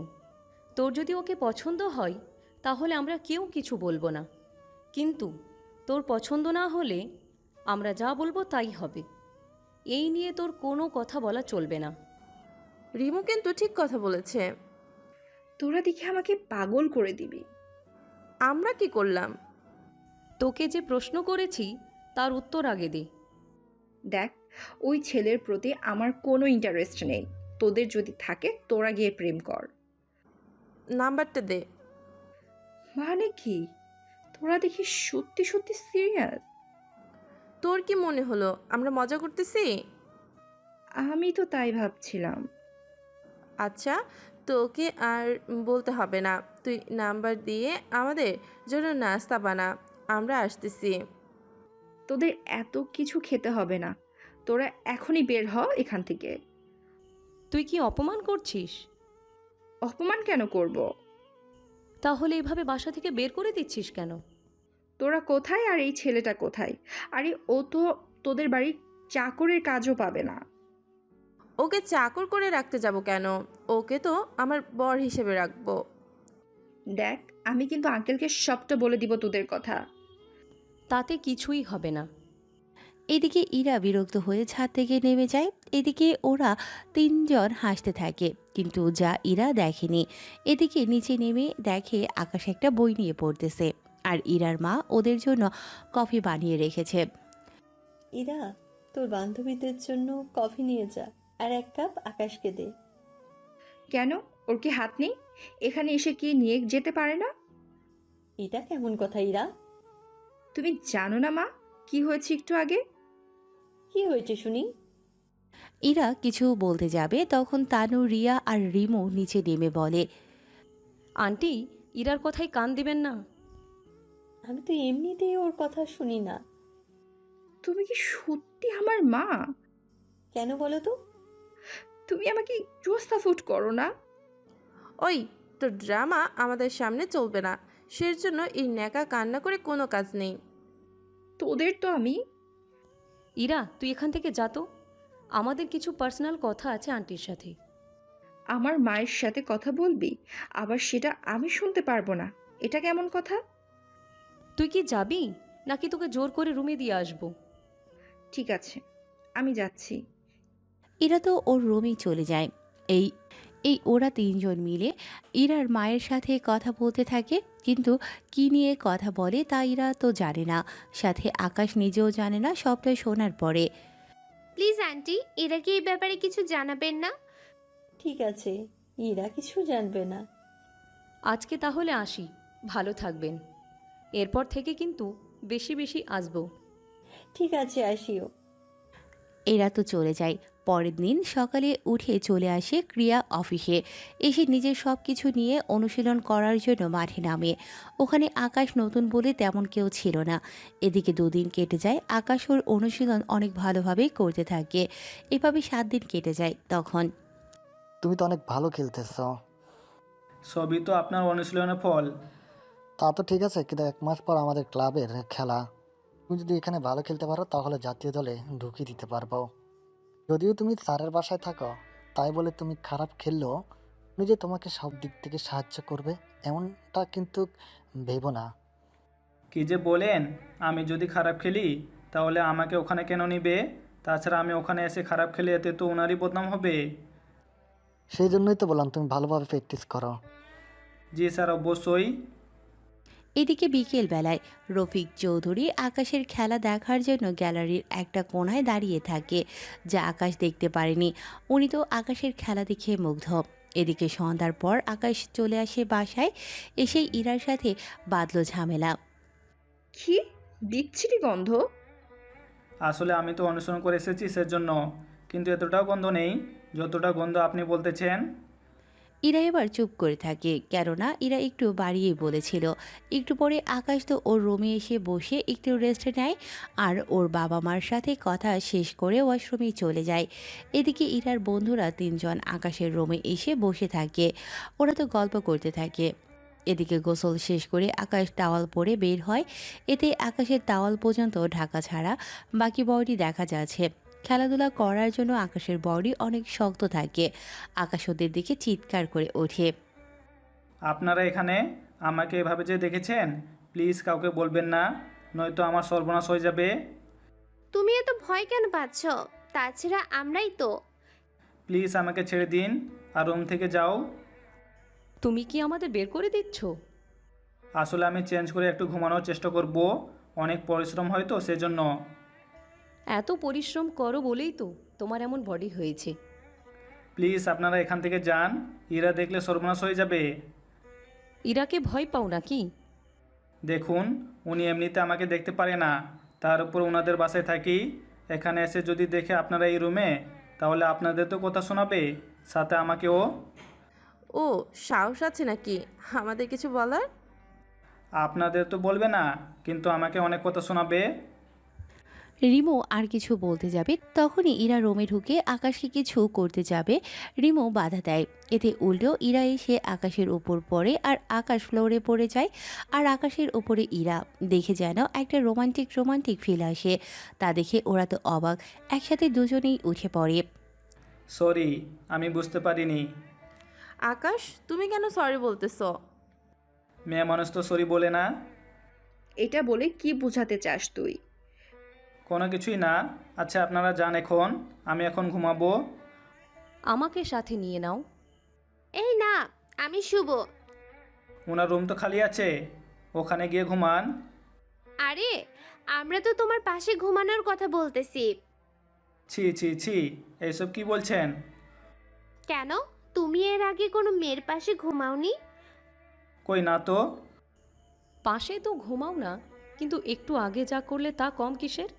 তোর যদি ওকে পছন্দ হয় তাহলে আমরা কেউ কিছু বলবো না, কিন্তু তোর পছন্দ না হলে আমরা যা বলবো তাই হবে। এই নিয়ে তোর কোনো কথা বলা চলবে না। রিমু কিন্তু ঠিক কথা বলেছে। তোরা দেখে আমাকে পাগল করে দিবি। আমরা কি করলাম? তোকে যে প্রশ্ন করেছি তার উত্তর আগে দে। দেখ, ওই ছেলের প্রতি আমার কোনো ইন্টারেস্ট নেই। তোদের যদি থাকে তোরা গিয়ে প্রেম কর। নাম্বারটা দে। মানে কি? তোরা দেখি সত্যি সত্যি সিরিয়াস? তোর কি মনে হলো আমরা মজা করতেছি? আমি তো তাই ভাবছিলাম। আচ্ছা, তোকে আর বলতে হবে না। তুই নাম্বার দিয়ে আমাদের জন্য নাস্তা বানা, আমরা আসতেছি। তোদের এত কিছু খেতে হবে না, তোরা এখনই বের হ এখান থেকে। তুই কি অপমান করছিস? অপমান কেন করব? তাহলে এভাবে বাসা থেকে বের করে দিচ্ছিস কেন? তোরা কোথায় আর এই ছেলেটা কোথায়? আরে ও তো তোদের বাড়ির চাকরের কাজও পাবে না। ওকে চাকর করে রাখতে যাব কেন? ওকে তো আমার বর হিসেবে রাখবো। দেখ, আমি কিন্তু আঙ্কেলকে সবটা বলে দিব তোদের কথা। তাতে কিছুই হবে না। এদিকে ইরা বিরক্ত হয়ে ছাদ থেকে নেমে যায়। এদিকে ওরা তিনজন হাসতে থাকে, কিন্তু যা ইরা দেখেনি। এদিকে নিচে নেমে দেখে আকাশ একটা বই নিয়ে পড়তেছে, আর ইরার মা ওদের জন্য কফি বানিয়ে রেখেছে। ইরা, তোর বান্ধবীদের জন্য কফি নিয়ে যা, আর এক কাপ আকাশকে দে। কেন, ওর কি হাত নেই? এখানে এসে কি নিয়ে যেতে পারে না? এটা কেমন কথা ইরা? তুমি জানো না মা, কি হয়েছে একটু আগে? কি হয়েছে শুনি? ইরা কিছু বলতে যাবে, তখন তানু, রিয়া আর রিমু নিচে নেমে বলে, আন্টি, ইরার কথায় কান দিবেন না। আমি তো এমনিতেই ওর কথা শুনি না। তুমি কি সত্যি আমার মা? কেন বলো তো? তুমি আমাকে একটু সাপোর্ট করো না? ওই, তোর ড্রামা আমাদের সামনে চলবে না। সেজন্য এই ন্যাকা কান্না করে কোনো কাজ নেই। তোদের তো আমি। ইরা, তুই এখান থেকে যা তো। আমাদের কিছু পার্সোনাল কথা আছে আন্টির সাথে। আমার মায়ের সাথে কথা বলবি, আবার সেটা আমি শুনতে পারবো না? এটা কেমন কথা? তুই কি যাবি, নাকি তোকে জোর করে রুমে দিয়ে আসবো? ঠিক আছে, আমি যাচ্ছি। ইরা তো ওর রুমেই চলে যায়। এই এই ওরা তিনজন মিলে ইরার মায়ের সাথে কথা বলতে থাকে, কিন্তু কি নিয়ে কথা বলে তা ইরা তো জানে না, সাথে আকাশ নিজেও জানে না। সবটাই শোনার পরে, প্লিজ আন্টি, এরা কি এই ব্যাপারে কিছু জানাবেন না? ঠিক আছে, ইরা কিছু জানবে না। আজকে তাহলে আসি, ভালো থাকবেন। এরপর থেকে কিন্তু বেশি বেশি আসবো। ঠিক আছে, আসিও। এরা তো চলে যায়। পরের দিন সকালে উঠে চলে আসে ক্রিয়া অফিসে। এসে নিজের সব কিছু নিয়ে অনুশীলন করার জন্য মাঠে নামে। ওখানে আকাশ নতুন বলে তেমন কেউ ছিল না। এদিকে 2 দিন কেটে যায়। আকাশ ওর অনুশীলন অনেক ভালোভাবেই করতে থাকে। এভাবে 7 দিন কেটে যায়। তখন, তুমি তো অনেক ভালো খেলতেছ। সবই তো আপনার অনুশীলনের ফল। তা তো ঠিক আছে, কিন্তু 1 মাস পর আমাদের ক্লাবের খেলা। তুমি যদি এখানে ভালো খেলতে পারো তাহলে জাতীয় দলে ঢুকিয়ে দিতে পারবো। যদিও তুমি স্যারের বাসায় থাকো, তাই বলে তুমি খারাপ খেললেও উনি যে তোমাকে সব দিক থেকে সাহায্য করবে এমনটা কিন্তু ভেবো না। কি যে বলেন, আমি যদি খারাপ খেলি তাহলে আমাকে ওখানে কেন নিবে? তাছাড়া আমি ওখানে এসে খারাপ খেলে এতে তো ওনারই বদনাম হবে। সেই জন্যই তো বললাম তুমি ভালোভাবে প্র্যাকটিস করো। জি স্যার, অবশ্যই। এদিকে বিকেল বেলায় রফিক চৌধুরী আকাশের খেলা দেখার জন্য গ্যালারির একটা কোণায় দাঁড়িয়ে থাকে, যা আকাশ দেখতে পারেনি। উনি তো আকাশের খেলা দেখে মুগ্ধ। এদিকে সন্ধ্যার পর আকাশ চলে আসে বাসায়। এসেই ইরার সাথে বাঁধল ঝামেলা। কি বিচ্ছিরি গন্ধ! আসলে আমি তো অনুসরণ করে এসেছি সেজন্য, কিন্তু এতটাও গন্ধ নেই যতটা গন্ধ আপনি বলতেছেন। ইরা এবার চুপ করে থাকে, কেননা ইরা একটু বাড়িয়েই বলেছিল। একটু পরে আকাশ তো ওর রুমে এসে বসে একটু রেস্ট নেয়, আর ওর বাবা মার সাথে কথা শেষ করে ওয়াশরুমে চলে যায়। এদিকে ইরার বন্ধুরা 3 জন আকাশের রুমে এসে বসে থাকে। ওরা তো গল্প করতে থাকে। এদিকে গোসল শেষ করে আকাশ টাওয়াল পরে বের হয়। এতে আকাশের টাওয়াল পর্যন্ত ঢাকা ছাড়া বাকি বডি দেখা যাচ্ছে। খেলাধুলা করার জন্য আকাশের বডি অনেক শক্ত থাকে। আকাশ ওদের দিকে চিৎকার করে ওঠে, আপনারা এখানে আমাকে এভাবে যে দেখেছেন, প্লিজ কাউকে বলবেন না, নয়তো আমার সর্বনাশ হয়ে যাবে। তুমি এত ভয় কেন পাচ্ছ? তাছাড়া আমরাই তো। প্লিজ আমাকে ছেড়ে দিন আর রুম থেকে যাও। তুমি কি আমাদের বের করে দিচ্ছ? আসলে আমি চেঞ্জ করে একটু ঘুমানোর চেষ্টা করব, অনেক পরিশ্রম হয় তো সেজন্য। এত পরিশ্রম করো বলেই তো তোমার এমন বডি হয়েছে। প্লিজ আপনারা এখান থেকে যান, ইরা দেখলে সর্বনাশ হয়ে যাবে। ইরাকে ভয় পাও নাকি? দেখুন, উনি এমনিতে আমাকে দেখতে পারে না, তার উপর ওনাদের বাসায় থাকি। এখানে এসে যদি দেখে আপনারা এই রুমে, তাহলে আপনাদের তো কথা শোনাবে, সাথে আমাকেও। ও, সাহস আছে নাকি আমাদের কিছু বলার? আপনাদের তো বলবে না, কিন্তু আমাকে অনেক কথা শোনাবে। রিমো আর কিছু বলতে যাবে, তখনই ইরা রুমে ঢুকে আকাশকে কিছু করতে যাবে। রিমো বাধা দেয়। এতে উল্টো ইরা এসে আকাশের উপর পড়ে, আর আকাশ ফ্লোরে পড়ে যায়। আর আকাশের উপরে ইরা দেখে যেন একটা রোমান্টিক ফিল আসে। তা দেখে ওরা তো অবাক। একসাথে দুজনেই উঠে পড়ে। সরি, আমি বুঝতে পারিনি। আকাশ, তুমি কেন সরি বলতেছ? মেয়ে মানুষ তো সরি বলে না। এটা বলে কি বোঝাতে চাস তুই? কোনো কিছুই না। আচ্ছা আপনারা যান এখন, আমি এখন ঘুমাবো। আমাকে সাথে নিয়ে নাও। এই না, আমি শুভ। ওনার রুম তো খালি আছে, ওখানে গিয়ে ঘুমান। আরে আমরা তো তোমার পাশে ঘুমানোর কথা বলতেছি। ছি ছি ছি, এইসব কি বলছেন? কেন, তুমি এর আগে কোনো মেয়ের পাশে ঘুমাওনি? কই না তো। পাশে তো ঘুমাও না, কিন্তু একটু আগে যা করলে তা কম কিসের?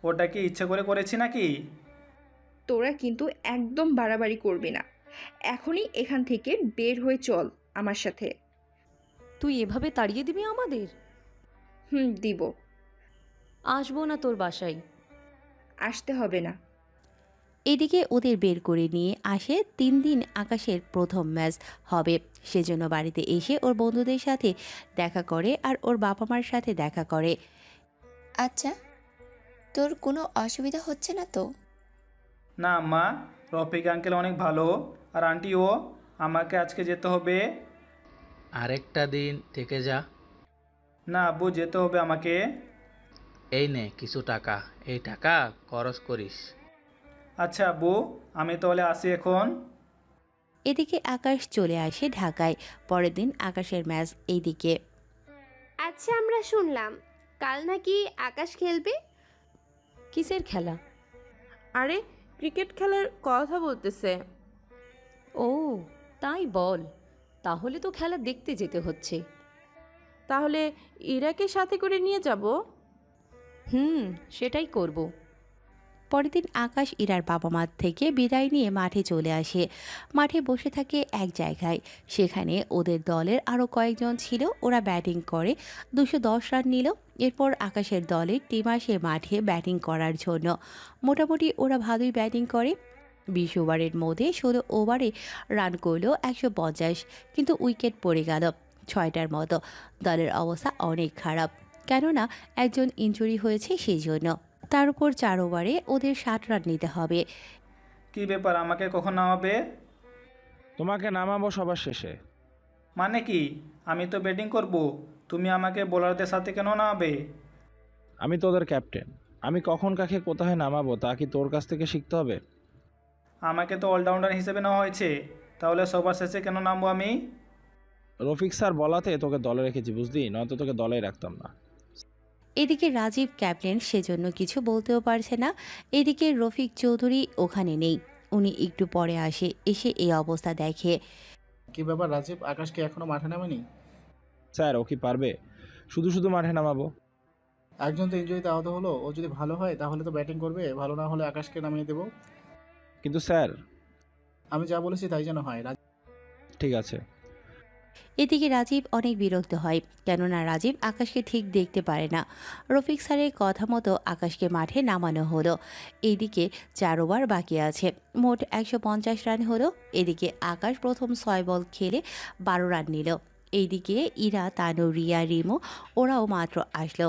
ওটা কি ইচ্ছে করে করেছি নাকি? তোরা কিন্তু একদম বাড়াবাড়ি করবি না। এখনই এখান থেকে বের হয়ে চল আমার সাথে। তুই এভাবে তাড়িয়ে দিবি আমাদের? দিব। আসবো না তোর বাসায়। আসতে হবে না। এদিকে ওদের বের করে নিয়ে আসে 3 দিন আকাশের প্রথম ম্যাচ হবে, সেজন্য বাড়িতে এসে ওর বন্ধুদের সাথে দেখা করে আর ওর বাবা মার সাথে দেখা করে। আচ্ছা, তোর কোনো অসুবিধা হচ্ছে না তো? না আম্মা, রফিক আঙ্কেল অনেক ভালো, আর আন্টিও। আমাকে আজকে যেতে হবে। আরেকটা দিন থেকে যা। না আব্বু, যেতে হবে আমাকে। এই নে কিছু টাকা, এই টাকা খরচ করিস। আচ্ছা আব্বু, আমি তাহলে আসি এখন। এদিকে আকাশ চলে আসে ঢাকায়। পরের দিন আকাশের ম্যাচ এইদিকে। আচ্ছা আমরা শুনলাম কাল নাকি আকাশ খেলবে। কিসের খেলা? আরে ক্রিকেট খেলার কথা বলতেছে। ও তাই বল, তাহলে তো খেলা দেখতে যেতে হচ্ছে। তাহলে ইরাকে সাথে করে নিয়ে যাব। সেটাই করব। পরের দিন আকাশ ইরার বাবা মার থেকে বিদায় নিয়ে মাঠে চলে আসে। মাঠে বসে থাকে এক জায়গায়। সেখানে ওদের দলের আরও কয়েকজন ছিল, ওরা ব্যাটিং করে 210 রান নিল। এরপর আকাশের দলের টিম আসে মাঠে ব্যাটিং করার জন্য। মোটামুটি ওরা ভালোই ব্যাটিং করে। 20 ওভারের মধ্যে 16 ওভারে রান করলো 150, কিন্তু উইকেট পড়ে গেল 6টার মতো। দলের অবস্থা অনেক খারাপ, কেননা একজন ইনজুরি হয়েছে সেই জন্য। তার উপর 4 ওভারে ওদের 60 রান নিতে হবে। কি ব্যাপার, আমাকে কখন নামাবে? তোমাকে নামাবো সবার শেষে। মানে কি? আমি তো ব্যাটিং করব, তুমি আমাকে বোলারদের সাথে কেন নামাবে? আমি তোদের ক্যাপ্টেন, আমি কখন কাকে কোথায় নামাবো তা কি তোর কাছ থেকে শিখতে হবে? আমাকে তো অলরাউন্ডার হিসেবে নেওয়া হয়েছে, তাহলে সবার শেষে কেন নামবো আমি? রফিক স্যার বলাতে তোকে দলে রেখেছি, বুঝলি, নয়তো তোকে দলেই রাখতাম না। এদিকে রাজীব ক্যাপ্টেন, সেজন্য কিছু বলতেও পারছে না। এদিকে রফিক চৌধুরী ওখানে নেই, উনি একটু পরে আসে, এসে এই অবস্থা দেখে। কি ব্যাপার রাজীব, আকাশকে এখনো মাঠে নামেনি? স্যার ও কি পারবে শুধু শুধু মাঠে নামাবো? একজন তো ইনজুরিতে আহত হলো, ও যদি ভালো হয় তাহলে তো ব্যাটিং করবে, ভালো না হলে আকাশকে নামিয়ে দেবো। কিন্তু স্যার। আমি যা বলেছি তাই যেন হয়। ঠিক আছে। এদিকে রাজীব অনেক বিরক্ত হয়, কেননা রাজীব আকাশকে ঠিক দেখতে পারে না। রফিক স্যারের কথা মতো আকাশকে মাঠে নামানো হলো। এইদিকে 4 ওভার বাকি আছে, মোট 150 রান হলো। এদিকে আকাশ প্রথম 6 বল খেলে 12 রান নিল। এইদিকে ইরা, তানু, রিয়া, রিমো ওরাও মাত্র আসলো।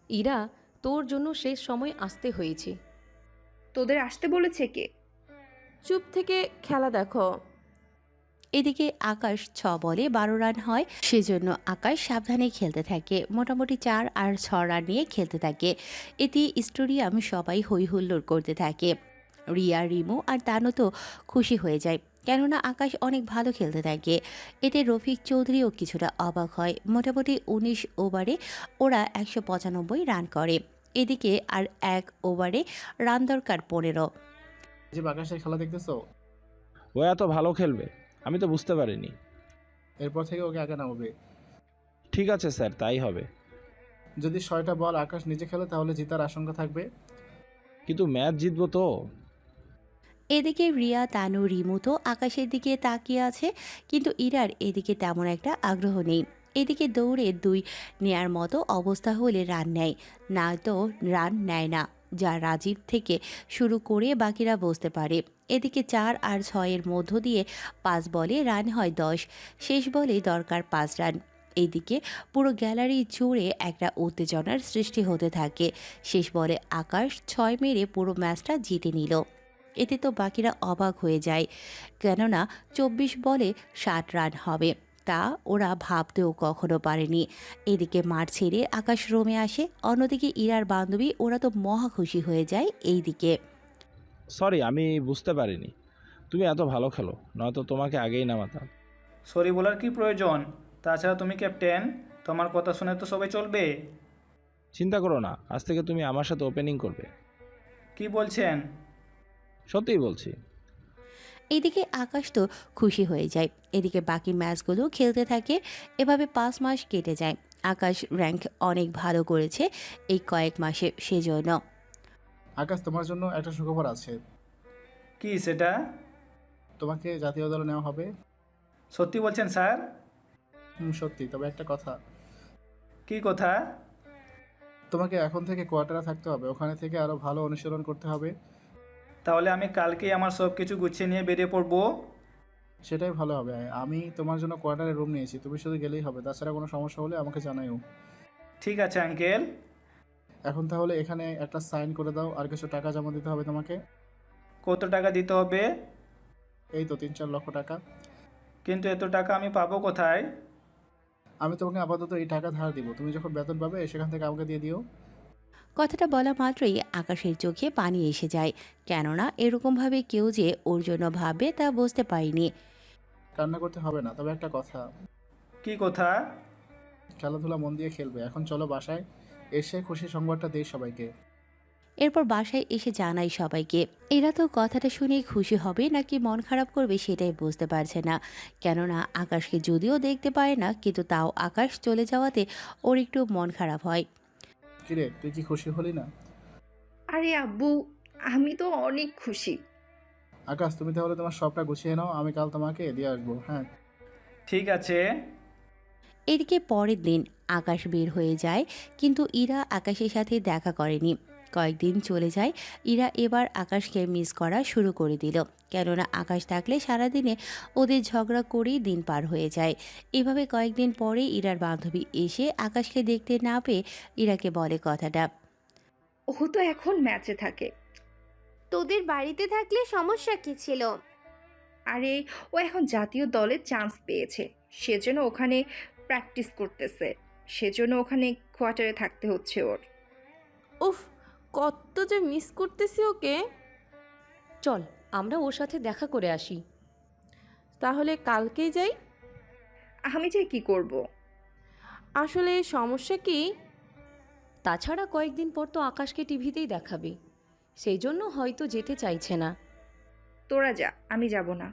ইরা, তোর জন্য শেষ সময় আসতে হয়েছে। তোদের আসতে বলেছে কে? চুপ থেকে খেলা দেখো। এদিকে আকাশ 6 বলে 12 রান হয়, সেজন্য আকাশ সাবধানে খেলতে থাকে। মোটামুটি 4 আর 6 রান নিয়ে খেলতে থাকে। এতে স্টেডিয়াম সবাই হই হুল্লোড় করতে থাকে। রিয়া, রিমু আর তানু তো খুশি হয়ে যায়, কেননা আকাশ অনেক ভালো খেলতে থাকে। এতে রফিক চৌধুরীও কিছুটা অবাক হয়। মোটামুটি 19 ওভারে ওরা 195 রান করে। এদিকে আর 1 ওভারে রান দরকার 15। রাজীব, আকাশের খেলা দেখতেছো? ও এত ভালো খেলবে আমি তো বুঝতে পারিনি। এরপর থেকে ওকে আগে নামাবে। ঠিক আছে স্যার, তাই হবে। যদি 6টা বল আকাশ নিজে খেলে তাহলে জেতার আশঙ্কা থাকবে। কিন্তু ম্যাচ জিতবো তো। এদিকে রিয়া, তানু, রিমু তো আকাশের দিকে তাকিয়ে আছে, কিন্তু ইরার এদিকে তেমন একটা আগ্রহ নেই। এদিকে দৌড়ে 2 নেয়ার মতো অবস্থা হলে রান নেয়, না তো রান নেয় না, যা রাজীব থেকে শুরু করে বাকিরা বুঝতে পারে। এদিকে 4 আর 6-এর মধ্য দিয়ে 5 বলে রান হয় 10, শেষ বলে দরকার 5 রান। এইদিকে পুরো গ্যালারি জুড়ে একটা উত্তেজনার সৃষ্টি হতে থাকে। শেষ বলে আকাশ 6 মেরে পুরো ম্যাচটা জিতে নিল। এতে তো বাকিরা অবাক হয়ে যায়, কেননা 24 বলে 60 রান হবে, তা ওরা ভাবতেও কখনো পারেনি। এদিকে মাঠ ছেড়ে আকাশ রুমে আসে, অন্যদিকে ইরার বান্ধবী ওরা তো মহা খুশি হয়ে যায়। এইদিকে সরি, আমি বুঝতে পারিনি তুমি এত ভালো খেলো, নয়তো তোমাকে আগেই নামাতাম। সরি বলার কি প্রয়োজন? তাছাড়া তুমি ক্যাপ্টেন, তোমার কথা শুনে তো সবাই চলবে। চিন্তা করো না, আজ থেকে তুমি আমার সাথে ওপেনিং করবে। কি বলছেন? সত্যিই বলছি। এদিকে আকাশ তো খুশি হয়ে যায়। এদিকে বাকি ম্যাচগুলো খেলতে থাকে। এভাবে 5 মাস কেটে যায়। আকাশ র্যাঙ্ক অনেক ভালো করেছে এই কয়েক মাসে, সেজন্য। আকাশ, তোমার জন্য একটা সুখবর আছে। কি সেটা? তোমাকে জাতীয় দলে নেওয়া হবে। সত্যি বলছেন স্যার? সত্যি, তবে একটা কথা। কি কথা? তোমাকে এখন থেকে কোয়ার্টারে থাকতে হবে, ওখানে থেকে আরও ভালো অনুশীলন করতে হবে। তাহলে আমি কালকেই আমার সব কিছু গুছিয়ে নিয়ে বেরিয়ে পড়বো। সেটাই ভালো হবে। আমি তোমার জন্য কোয়ার্টারে রুম নিয়েছি, তুমি শুধু গেলেই হবে। তাছাড়া কোনো সমস্যা হলে আমাকে জানাইও। ঠিক আছে আঙ্কেল। এখন তাহলে এখানে একটা সাইন করে দাও, আর কিছু টাকা জমা দিতে হবে তোমাকে। কত টাকা দিতে হবে? এই তো 3-4 লক্ষ টাকা। কিন্তু এত টাকা আমি পাবো কোথায়? আমি তোমাকে আপাতত এই টাকা ধার দিব, তুমি যখন বেতন পাবে সেখান থেকে আমাকে দিয়ে দিও। কথাটা বলা মাত্রই আকাশের চোখে পানি এসে যায়, কেননা এরকমভাবে কেউ যে ওর জন্য ভাবে তা বুঝতে পারিনি। কান্না করতে হবে না, তবে একটা কথা। কি কথা? খেলাধুলা মন দিয়ে খেলবে। এখন চলো বাসায়, এসে খুশি সংবাদটা দেই সবাইকে। এরপর বাসায় এসে জানাই সবাইকে। এরা তো কথাটা শুনে খুশি হবে নাকি মন খারাপ করবে সেটাই বুঝতে পারছে না, কেননা আকাশকে যদিও দেখতে পায় না, কিন্তু তাও আকাশ চলে যাওয়াতে ওর একটু মন খারাপ হয়। কিরে, তুই কি খুশি হলি না? আরে আব্বু, আমি তো অনেক খুশি। আকাশ, তুমি তাহলে তোমার সবটা গুছিয়ে নাও, আমি কাল তোমাকে দিয়ে আসবো। হ্যাঁ, ঠিক আছে। এদিকে পরের দিন আকাশ বের হয়ে যায়, কিন্তু ইরা আকাশের সাথে দেখা করেনি। কয়েকদিন চলে যায়। ইরা এবার আকাশকে মিস করা শুরু করে দিল, কেননা আকাশ থাকলে সারাদিনে ওদের ঝগড়া করেই দিন পার হয়ে যায়। এভাবে কয়েকদিন পরে ইরার বান্ধবী এসে আকাশকে দেখতে না পেয়ে ইরাকে বলে কথাটা। ও তো এখন ম্যাচে থাকে। তোদের বাড়িতে থাকলে সমস্যা কি ছিল? আরে ও এখন জাতীয় দলে চান্স পেয়েছে, সেজন্য ওখানে প্র্যাকটিস করতেছে, সেজন্য ওখানে কোয়ার্টারে থাকতে হচ্ছে ওর। উফ, কত যে মিস করতেছি ওকে। চল আমরা ওর সাথে দেখা করে আসি। তাহলে কালকেই যাই। আমি যে কি করব? আসলে সমস্যা কি? তাছাড়া কয়েকদিন পর তো আকাশকে টিভিতেই দেখাবে, সেই জন্য হয়তো যেতে চাইছে না। তোরা যা, আমি যাব না।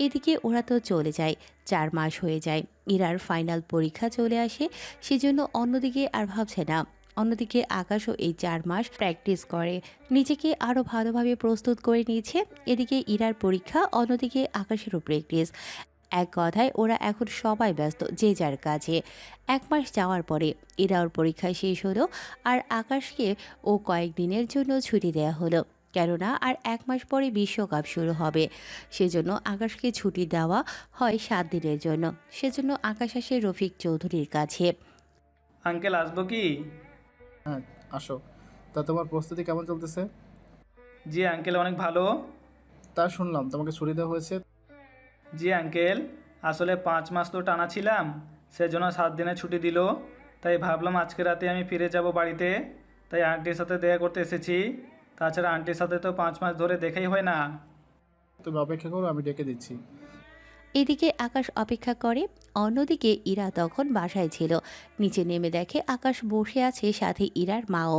এদিকে ওরা তো চলে যায়। 4 মাস হয়ে যায়। ইরার ফাইনাল পরীক্ষা চলে আসে, সেজন্য অন্যদিকে আর ভাবছে না। অন্যদিকে আকাশও এই 4 মাস প্র্যাকটিস করে, নিজেকে আরও ভালোভাবে প্রস্তুত করে নিয়েছে। এদিকে ইরার পরীক্ষা, অন্যদিকে আকাশেরও প্র্যাকটিস। এক কথায় ওরা এখন সবাই ব্যস্ত যে যার কাজে। 1 মাস যাওয়ার পরে ইরা ওর পরীক্ষা শেষ হলো, আর আকাশকে ও কয়েকদিনের জন্য ছুটি দেওয়া হলো, কেননা আর 1 মাস পরে বিশ্বকাপ শুরু হবে। সেজন্য আকাশকে ছুটি দেওয়া হয় 7 দিনের জন্য। সেজন্য আকাশ আসে রফিক চৌধুরীর কাছে। আঙ্কেল আসবো কি? হ্যাঁ, আসো। তা তোমার প্রস্তুতি কেমন চলতেছে? জি আঙ্কেল, অনেক ভালো। তা শুনলাম তোমাকে ছুটি দেওয়া হয়েছে। জি আঙ্কেল, আসলে 5 মাস তো টানা ছিলাম, সেজন্য 7 দিনের ছুটি দিল। তাই ভাবলাম আজকে রাতে আমি ফিরে যাব বাড়িতে, তাই আন্টির সাথে দেখা করতে এসেছি। তাছাড়া আন্টির সাথে তো 5 মাস ধরে দেখাই হয় না। তুমি অপেক্ষা করো, আমি ডেকে দিচ্ছি। এদিকে আকাশ অপেক্ষা করে। অন্যদিকে ইরা তখন বাসায় ছিল। নিচে নেমে দেখে আকাশ বসে আছে, সাথে ইরার মাও।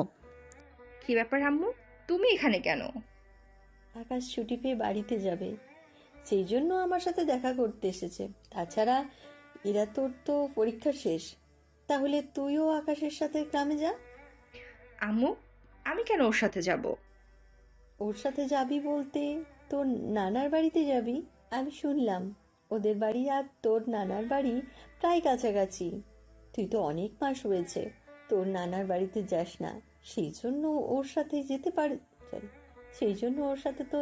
কি ব্যাপার আম্মু, তুমি এখানে কেন? আকাশ ছুটি পেয়ে বাড়িতে যাবে, সেই জন্য আমার সাথে দেখা করতে এসেছে। তাছাড়া এরা তোর তো পরীক্ষা শেষ, তাহলে তুইও আকাশের সাথে গ্রামে যা। আম্মু, আমি কেন ওর সাথে যাব? ওর সাথে যাবি বলতে তোর নানার বাড়িতে যাবি। আমি শুনলাম ওদের বাড়ি আর তোর নানার বাড়ি প্রায় কাছাকাছি। তুই তো অনেক মাস হয়েছে তোর নানার বাড়িতে যাস না, সেই জন্য ওর সাথে যেতে পার সেই জন্য ওর সাথে তো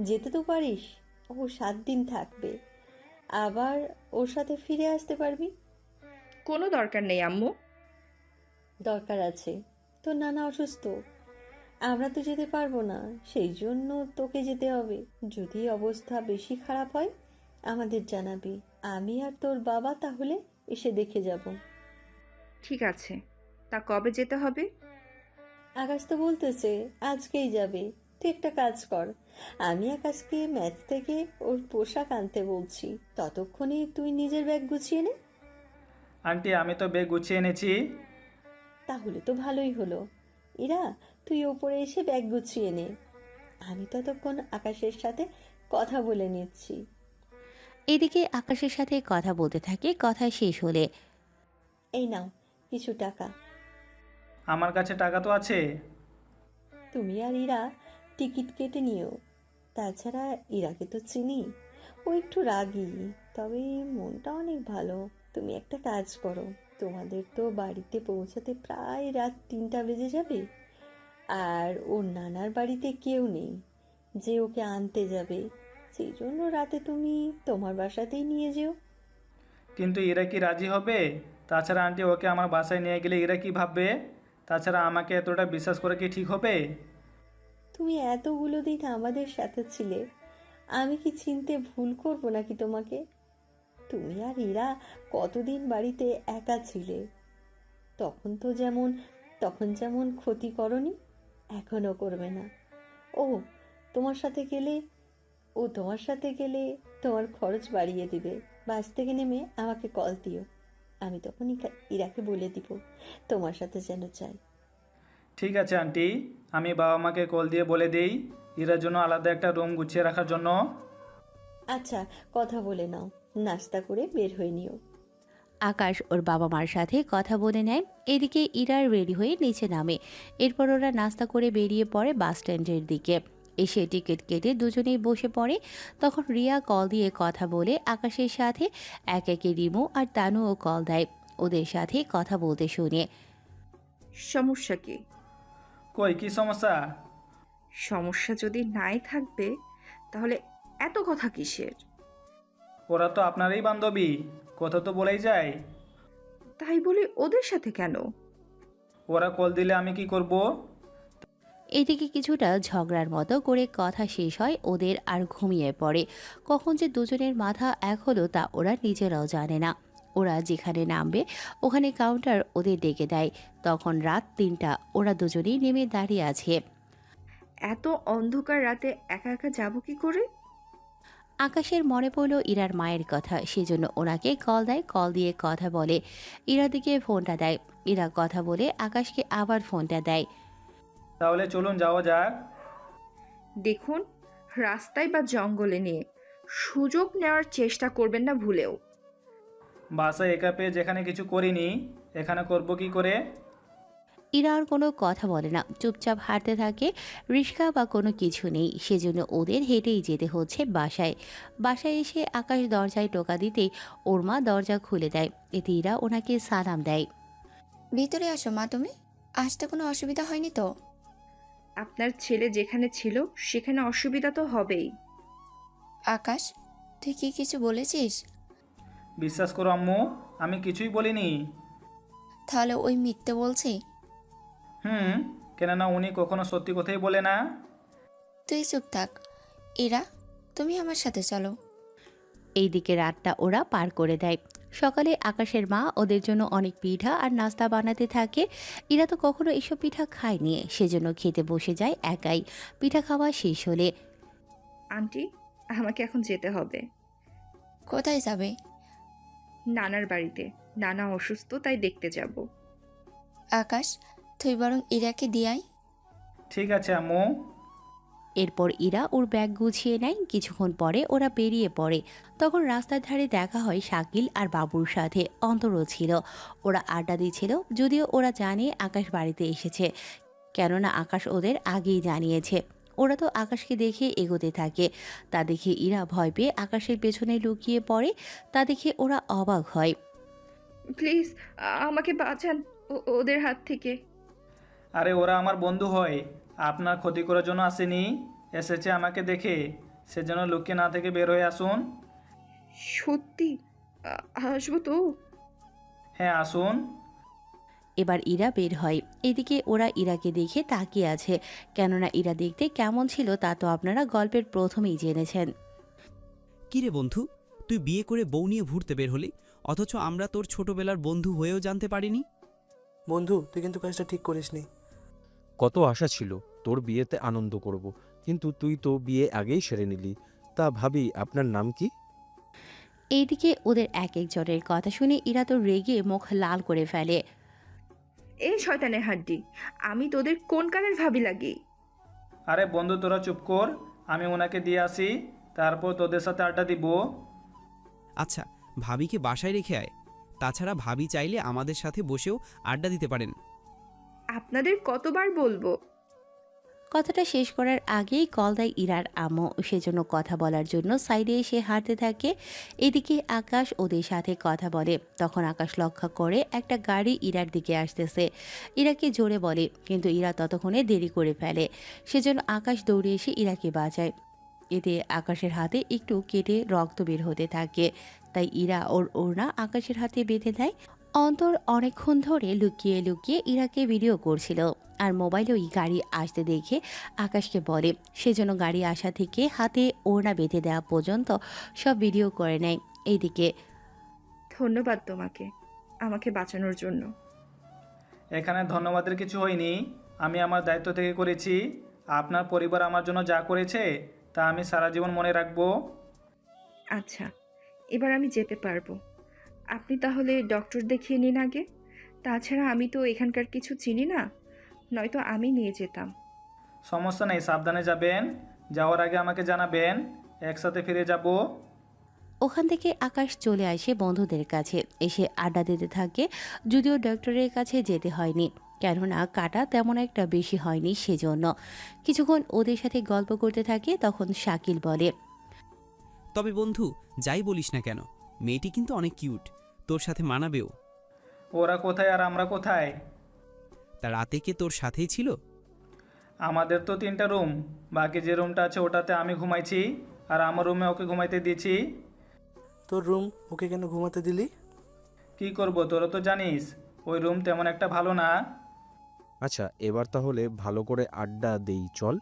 যেতে তো পারিস। ও 7 দিন থাকবে, আবার ওর সাথে ফিরে আসতে পারবি। কোনো দরকার নেই আম্মু। দরকার আছে, তোর নানা অসুস্থ, আমরা তো যেতে পারবো না, সেই জন্য তোকে যেতে হবে। যদি অবস্থা বেশি খারাপ হয় আমাদের জানাবি। আমি আর তোর বাবা তাহলে এসে দেখে যাব। ঠিক আছে, তা কবে যেতে হবে? আকাশ তো বলতেছে আজকেই যাবে। তুই একটা কাজ কর, আমি আকাশকে ম্যাচ থেকে ওর পোশাক আনতে বলছি, ততক্ষণে তুই নিজের ব্যাগ গুছিয়ে নে। আন্টি আমি তো ব্যাগ গুছিয়ে এনেছি। তাহলে তো ভালোই হলো। ইরা, তুই ওপরে এসে ব্যাগ গুছিয়ে নে, আমি ততক্ষণ আকাশের সাথে কথা বলে নিচ্ছি। এদিকে আকাশের সাথে কথা বলতে থাকে। কথা শেষ হলে এই নাও কিছু টাকা। আমার কাছে টাকা তো আছে। তুমি আর ইরা টিকিট কেটে নিও। তাছাড়া ইরাকে তো চিনি, ও একটু রাগী, তবে মনটা অনেক ভালো। তুমি একটা কাজ করো, তোমাদের তো বাড়িতে পৌঁছাতে প্রায় রাত 3টা বেজে যাবে, আর ওর নানার বাড়িতে কেউ নেই যে ওকে আনতে যাবে, সেই জন্য রাতে তুমি তোমার বাসাতেই নিয়ে যেও। কিন্তু এরা কি রাজি হবে? তাছাড়া আন্টি ওকে আমার বাসায় নিয়ে গেলে এরা কি ভাববে? তাছাড়া আমাকে এতটা বিশ্বাস করে কি ঠিক হবে? তুমি এতগুলো দিন আমাদের সাথে ছিলে, আমি কি চিনতে ভুল করব নাকি তোমাকে? তুমি আর এরা কতদিন বাড়িতে একা ছিলে, তখন যেমন ক্ষতি করনি, এখনও করবে না। ও তোমার সাথে গেলে তোমার খরচ বাড়িয়ে দিবে। বাস থেকে নেমে আমাকে কল দিও, আমি তখন ইরাকে বলে দিব তোমার সাথে যেন চাই। ঠিক আছে আন্টি, আমি বাবা মাকে কল দিয়ে বলে দিই এরার জন্য আলাদা একটা রুম গুছিয়ে রাখার জন্য। আচ্ছা, কথা বলে নাও, নাস্তা করে বের হয়ে নিও। আকাশ ওর বাবা মার সাথে কথা বলে নেয়। এদিকে ইরার রেডি হয়ে নিচে নামে। এরপর ওরা নাস্তা করে বেরিয়ে পড়ে বাস স্ট্যান্ডের দিকে। এসে টিকিট কেটে দুজনেই বসে পড়ে। তখন রিয়া কল দিয়ে কথা বলে আকাশের সাথে। এক একে রিমু আর তানুও কল দেয় ওদের সাথে কথা বলতে শুনে। সমস্যা কি? কই কি সমস্যা? সমস্যা যদি নাই থাকবে তাহলে এত কথা কিসের? ওরা তো আপনারই বান্ধবী, কথা তো বলেই যায়। তাই বলে ওদের সাথে কেন? ওরা কল দিলে আমি কি করব? এদিকে কিছুটা ঝগড়ার মতো করে কথা শেষ হয় ওদের, আর ঘুমিয়ে পড়ে। কখন যে দুজনের মাথা এক হলো তা ওরা নিজেরাও জানে না। ওরা যেখানে নামবে ওখানে কাউন্টার ওদের ডেকে দেয়। তখন রাত 3টা, ওরা দুজনেই নেমে দাঁড়িয়ে আছে। এত অন্ধকার রাতে একা একা যাব কি করে? আকাশের মনে পড়ল ইরার মায়ের কথা, সেজন্য ওনাকে কল দেয়। কল দিয়ে কথা বলে, ইরার দিকে ফোনটা দেয়। ইরা কথা বলে আকাশকে আবার ফোনটা দেয়। তাহলে চলুন যাওয়া যাক। দেখুন, রাস্তায় বা জঙ্গলে নিয়ে সুযোগ নেওয়ার চেষ্টা করবেন না ভুলেও। বাসায় একা পেয়ে যেখানে কিছু করিনি, এখানে করব কি করে? ইরা আর কোনো কথা বলে না, চুপচাপ হাঁটতে থাকে। রিস্কা বা কোনো কিছু নেই, সেজন্য ওদের হেঁটেই যেতে হচ্ছে বাসায়। বাসায় এসে আকাশ দরজায় টোকা দিতেই ওর মা দরজা খুলে দেয়। এতে ইরা ওনাকে সালাম দেয়। ভিতরে আসো মা, তুমি আসতে কোনো অসুবিধা হয়নি তো? আপনার ছেলে যেখানে ছিল সেখানে অসুবিধা তো হবেই। আকাশ, তুই কি কিছু বলেছিস? বিশ্বাস করো আম্মু, আমি কিছুই বলিনি। তাহলে ওই মিথ্যে বলছি? কেননা উনি কখনো সত্যি কথাই বলে না। তুই চুপ থাক। ইরা, তুমি আমার সাথে চলো। এইদিকে রাতটা ওরা পার করে দেয়। সকালে আকাশের মা ওদের জন্য অনেক পিঠা আর নাস্তা বানাতে থাকে। ইরা তো কখনো এসব পিঠা খায়নি, সেজন্য খেতে বসে যায় একাই। পিঠা খাওয়া শেষ হলে, আন্টি, আমাকে এখন যেতে হবে। কোথায় যাবে? নানার বাড়িতে। নানা অসুস্থ, তাই দেখতে যাব। আকাশ, তুই বরং ইরাকে দিয়াই। ঠিক আছে আম্মু। এরপর ইরা ওর ব্যাগ গুছিয়ে নেয়। কিছুক্ষণ পরে ওরা বেরিয়ে পড়ে। তখন রাস্তার ধারে দেখা হয় শাকিল আর বাবুর সাথে। অন্তরও ছিল। ওরা আড্ডা দিচ্ছিল, যদিও ওরা জানে আকাশ বাড়িতে এসেছে, কেননা আকাশ ওদের আগেই জানিয়েছে। ওরা তো আকাশকে দেখে এগোতে থাকে। তা দেখে ইরা ভয় পেয়ে আকাশের পেছনে লুকিয়ে পড়ে। তা দেখে ওরা অবাক হয়। প্লিজ আমাকে বাঁচান ওদের হাত থেকে। আরে ওরা আমার বন্ধু হয়, আপনার ক্ষতি করার জন্য আসেনি, এসেছে আমাকে দেখে। সেজন্য লুকিয়ে না থেকে বের হয়ে আসুন। সত্যি আসবো তো? হ্যাঁ আসুন। এবার ইরা বের হয়। এদিকে ওরা ইরাকে দেখে তাকিয়ে আছে, কেননা ইরা দেখতে কেমন ছিল তা তো আপনারা গল্পের প্রথমেই জেনেছেন। কিরে বন্ধু, তুই বিয়ে করে বউ নিয়ে ঘুরতে বের হলি, অথচ আমরা তোর ছোটবেলার বন্ধু হয়েও জানতে পারিনি। বন্ধু, তুই কিন্তু কাজটা ঠিক করিসনি। কত আশা ছিল তোর বিয়েতে আনন্দ করব, কিন্তু তুই তো বিয়ে আগেই সেরে নিলি। তা ভাবি, আপনার নাম কি? এইদিকে ওদের এক একজনের কথা শুনে ইরা তো রেগে মুখ লাল করে ফেলে। এই শয়তানের হাড্ডি, আমি তোদের কোন কালের ভাবি লাগি? আরে বন্ধু, তোরা চুপ কর, আমি ওনাকে দিয়ে আসি, তারপর তোদের সাথে আড্ডা দিব। আচ্ছা, ভাবিকে বাসায় রেখে আয়। তাছাড়া ভাবি চাইলে আমাদের সাথে বসেও আড্ডা দিতে পারেন। আপনাদের কতবার বলবো? কথাটা শেষ করার আগেই কল দেয় ইরার আম্মু, সেজন্য কথা বলার জন্য সাইডে এসে হাঁটতে থাকে। এদিকে আকাশ ওদের সাথে কথা বলে, তখন আকাশ লক্ষ্য করে একটা গাড়ি ইরার দিকে আসতেছে। ইরাকে জোরে বলে, কিন্তু ইরা ততক্ষণে দেরি করে ফেলে, সেজন্য আকাশ দৌড়ে এসে ইরাকে বাঁচায়। এতে আকাশের হাতে একটু কেটে রক্ত বের হতে থাকে, তাই ইরা ওর ওড়না আকাশের হাতে বেঁধে দেয়। অন্তর অনেকক্ষণ ধরে লুকিয়ে লুকিয়ে ইরাকে ভিডিও করছিল, আর মোবাইলে ওই গাড়ি আসতে দেখে আকাশকে বলে, সেজন্য গাড়ি আসা থেকে হাতে ওড়না বেঁধে দেওয়া পর্যন্ত সব ভিডিও করে নেয়। এইদিকে ধন্যবাদ তোমাকে আমাকে বাঁচানোর জন্য। এখানে ধন্যবাদের কিছু হয়নি, আমি আমার দায়িত্ব থেকে করেছি। আপনার পরিবার আমার জন্য যা করেছে তা আমি সারা জীবন মনে রাখবো। আচ্ছা, এবার আমি যেতে পারবো। আপনি তাহলে ডক্টর দেখিয়ে নিন আগে। তাছাড়া আমি তো এখানকার কিছু চিনি না, নয়তো আমি নিয়ে যেতাম। সমস্যা নেই, সাবধানে যাবেন, যাওয়ার আগে আমাকে জানাবেন, একসাথে ফিরে যাব। ওখান থেকে আকাশ চলে আসে বন্ধুদের কাছে, এসে আড্ডা দিতে থাকে। যদিও ডক্টরের কাছে যেতে হয়নি, কেননা কাটা তেমন একটা বেশি হয়নি, সেজন্য কিছুক্ষণ ওদের সাথে গল্প করতে থাকে। তখন শাকিল বলে, তবে বন্ধু, যাই বলিস না কেন, মেয়েটি কিন্তু অনেক কিউট, তোর সাথে মানাবেও। ওরা কোথায় আর আমরা কোথায়? তা রাতে কে তোর সাথেই ছিল? আমাদের তো 3টা রুম, বাকি যে রুমটা আছে ওটাতে আমি ঘুমাইছি, আর আমার রুমে ওকে ঘুমাইতে দিয়েছি। তোর রুম ওকে কেন ঘুমাতে দিলি? কি করব, তোরা তো জানিস ওই রুম তেমন একটা ভালো না। আচ্ছা, এবার তাহলে ভালো করে আড্ডা দেই, চল।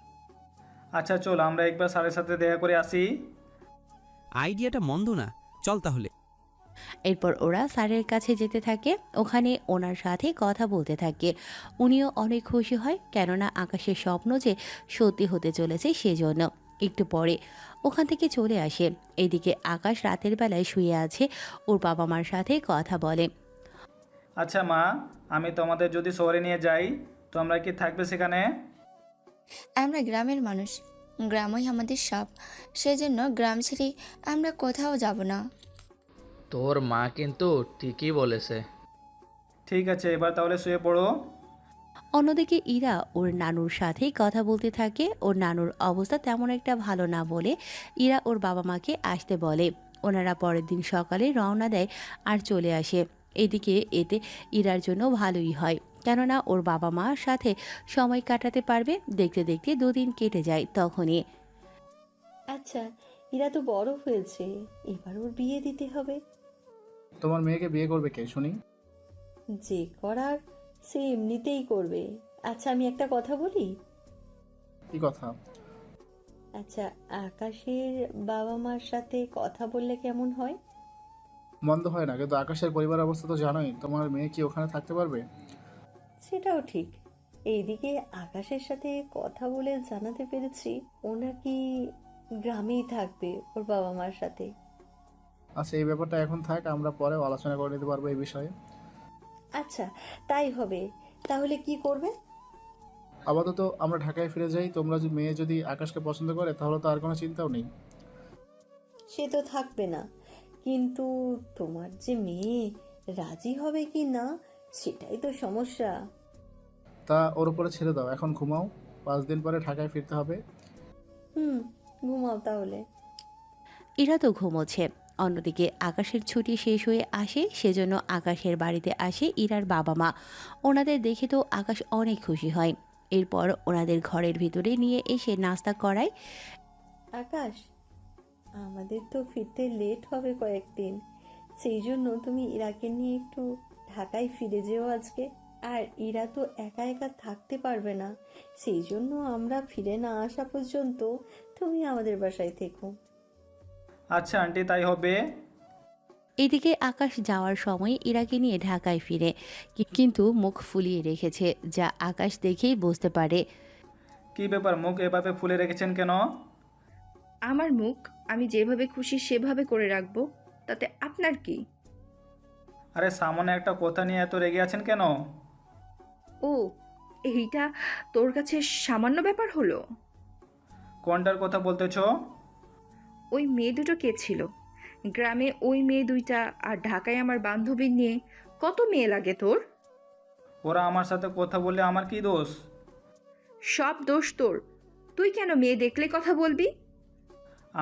আচ্ছা চল, আমরা একবার স্যারের সাথে দেখা করে আসি। আইডিয়াটা মন্দ না, চল তাহলে। এরপর ওরা স্যারের কাছে যেতে থাকে, ওখানে ওনার সাথে কথা বলতে থাকে। উনিও অনেক খুশি হয়, কেননা আকাশের স্বপ্ন যে সত্যি হতে চলেছে, সেজন্য। একটু পরে ওখান থেকে চলে আসে। এদিকে আকাশ রাতের বেলায় শুয়ে আছে, ওর বাবা মার সাথে কথা বলে। আচ্ছা মা, আমি তোমাদের যদি শহরে নিয়ে যাই, তোমরা কি থাকবে সেখানে? আমরা গ্রামের মানুষ, গ্রামই আমাদের সব, সেজন্য গ্রাম ছেড়ে আমরা কোথাও যাব না। তোর মা কিন্তু ঠিকই বলেছে। ঠিক আছে, এবার তাহলে শুয়ে পড়ো। অন্যদিকে ইরা ওর নানুর সাথেই কথা বলতে থাকে। ওর নানুর অবস্থা তেমন একটা ভালো না বলে ইরা ওর বাবা মাকে আসতে বলে। ওনারা পরের দিন সকালে রওনা দেয় আর চলে আসে। এদিকে এতে ইরার জন্য ভালোই হয়, কেননা ওর বাবা মার সাথে সময় কাটাতে পারবে। দেখতে দেখতে 2 দিন কেটে যায়। তখনই আচ্ছা, এরা তো বড় হয়েছে, এবার ওর বিয়ে দিতে হবে। তোমার মেয়েকে বিয়ে করবে কে শুনি? যে করার সে এমনিতেই করবে। আচ্ছা, আমি একটা কথা বলি। কি কথা? আচ্ছা, আকাশের বাবা মার সাথে কথা বললে কেমন হয়? মন্দ হয় না, কিন্তু আকাশের পরিবার অবস্থা তো জানোই, তোমার মেয়ে কি ওখানে থাকতে পারবে? সেটাও ঠিক। এইদিকে আকাশের সাথে কথা বলে জানাতে পেরেছি ও নাকি গ্রামেই থাকবে ওর বাবা মার সাথে। আচ্ছা, এই ব্যাপারটা এখন থাক, আমরা পরেও আলোচনা করে নিতে পারবো এই বিষয়ে। আচ্ছা, তাই হবে। তাহলে কি করবে? আপাতত আমরা ঢাকায় ফিরে যাই। তোমরা মেয়ে যদি আকাশকে পছন্দ করে তাহলে তো আর কোনো চিন্তাও নেই। সে তো থাকবে না, কিন্তু তোমার যে মেয়ে রাজি হবে কি না সেটাই তো সমস্যা। তা ওর উপরে ছেড়ে দাও, এখন ঘুমাও, 5 দিন পরে ঢাকায় ফিরতে হবে। ঘুমাও তাহলে। ইরা তো ঘুমোচ্ছে। অন্যদিকে আকাশের ছুটি শেষ হয়ে আসে, সেজন্য আকাশের বাড়িতে আসে ইরার বাবা মা। ওনাদের দেখে তো আকাশ অনেক খুশি হয়। এরপর ওনাদের ঘরের ভিতরে নিয়ে এসে নাস্তা করায়। আকাশ, আমাদের তো ফিরতে লেট হবে কয়েকদিন, সেই জন্য তুমি ইরাকে নিয়ে একটু ঢাকায় ফিরে যেও আজকে। আর ইরা তো একা একা থাকতে পারবে না, সেই জন্য আমরা ফিরে না আসা পর্যন্ত তুমি আমাদের বাসায় থেকো। আচ্ছা আন্টি, তাই হবে। এদিকে আকাশ যাওয়ার সময় ইরাকে নিয়ে ঢাকায় ফিরে, কিন্তু মুখ ফুলিয়ে রেখেছে, যা আকাশ দেখেই বুঝতে পারে। কি ব্যাপার, মুখ এভাবে ফুলে রেখেছেন কেন? আমার মুখ আমি যেভাবে খুশি সেভাবে করে রাখবো, তাতে আপনার কি? আরে সামনে একটা কথা নিয়ে এত রেগে আছেন কেন? ও, এইটা তোর কাছে সামান্য ব্যাপার হলো? কোনটার কথা বলতেছো? ওই মেয়ে দুটো কে ছিল? গ্রামে ওই মেয়ে দুইটা, আর ঢাকায় আমার বান্ধবী নিয়ে কত মেয়ে লাগে তোর? ওরা আমার সাথে কথা বললে আমার কি দোষ? সব দোষ তোর। তুই কেন মেয়ে দেখলে কথা বলবি?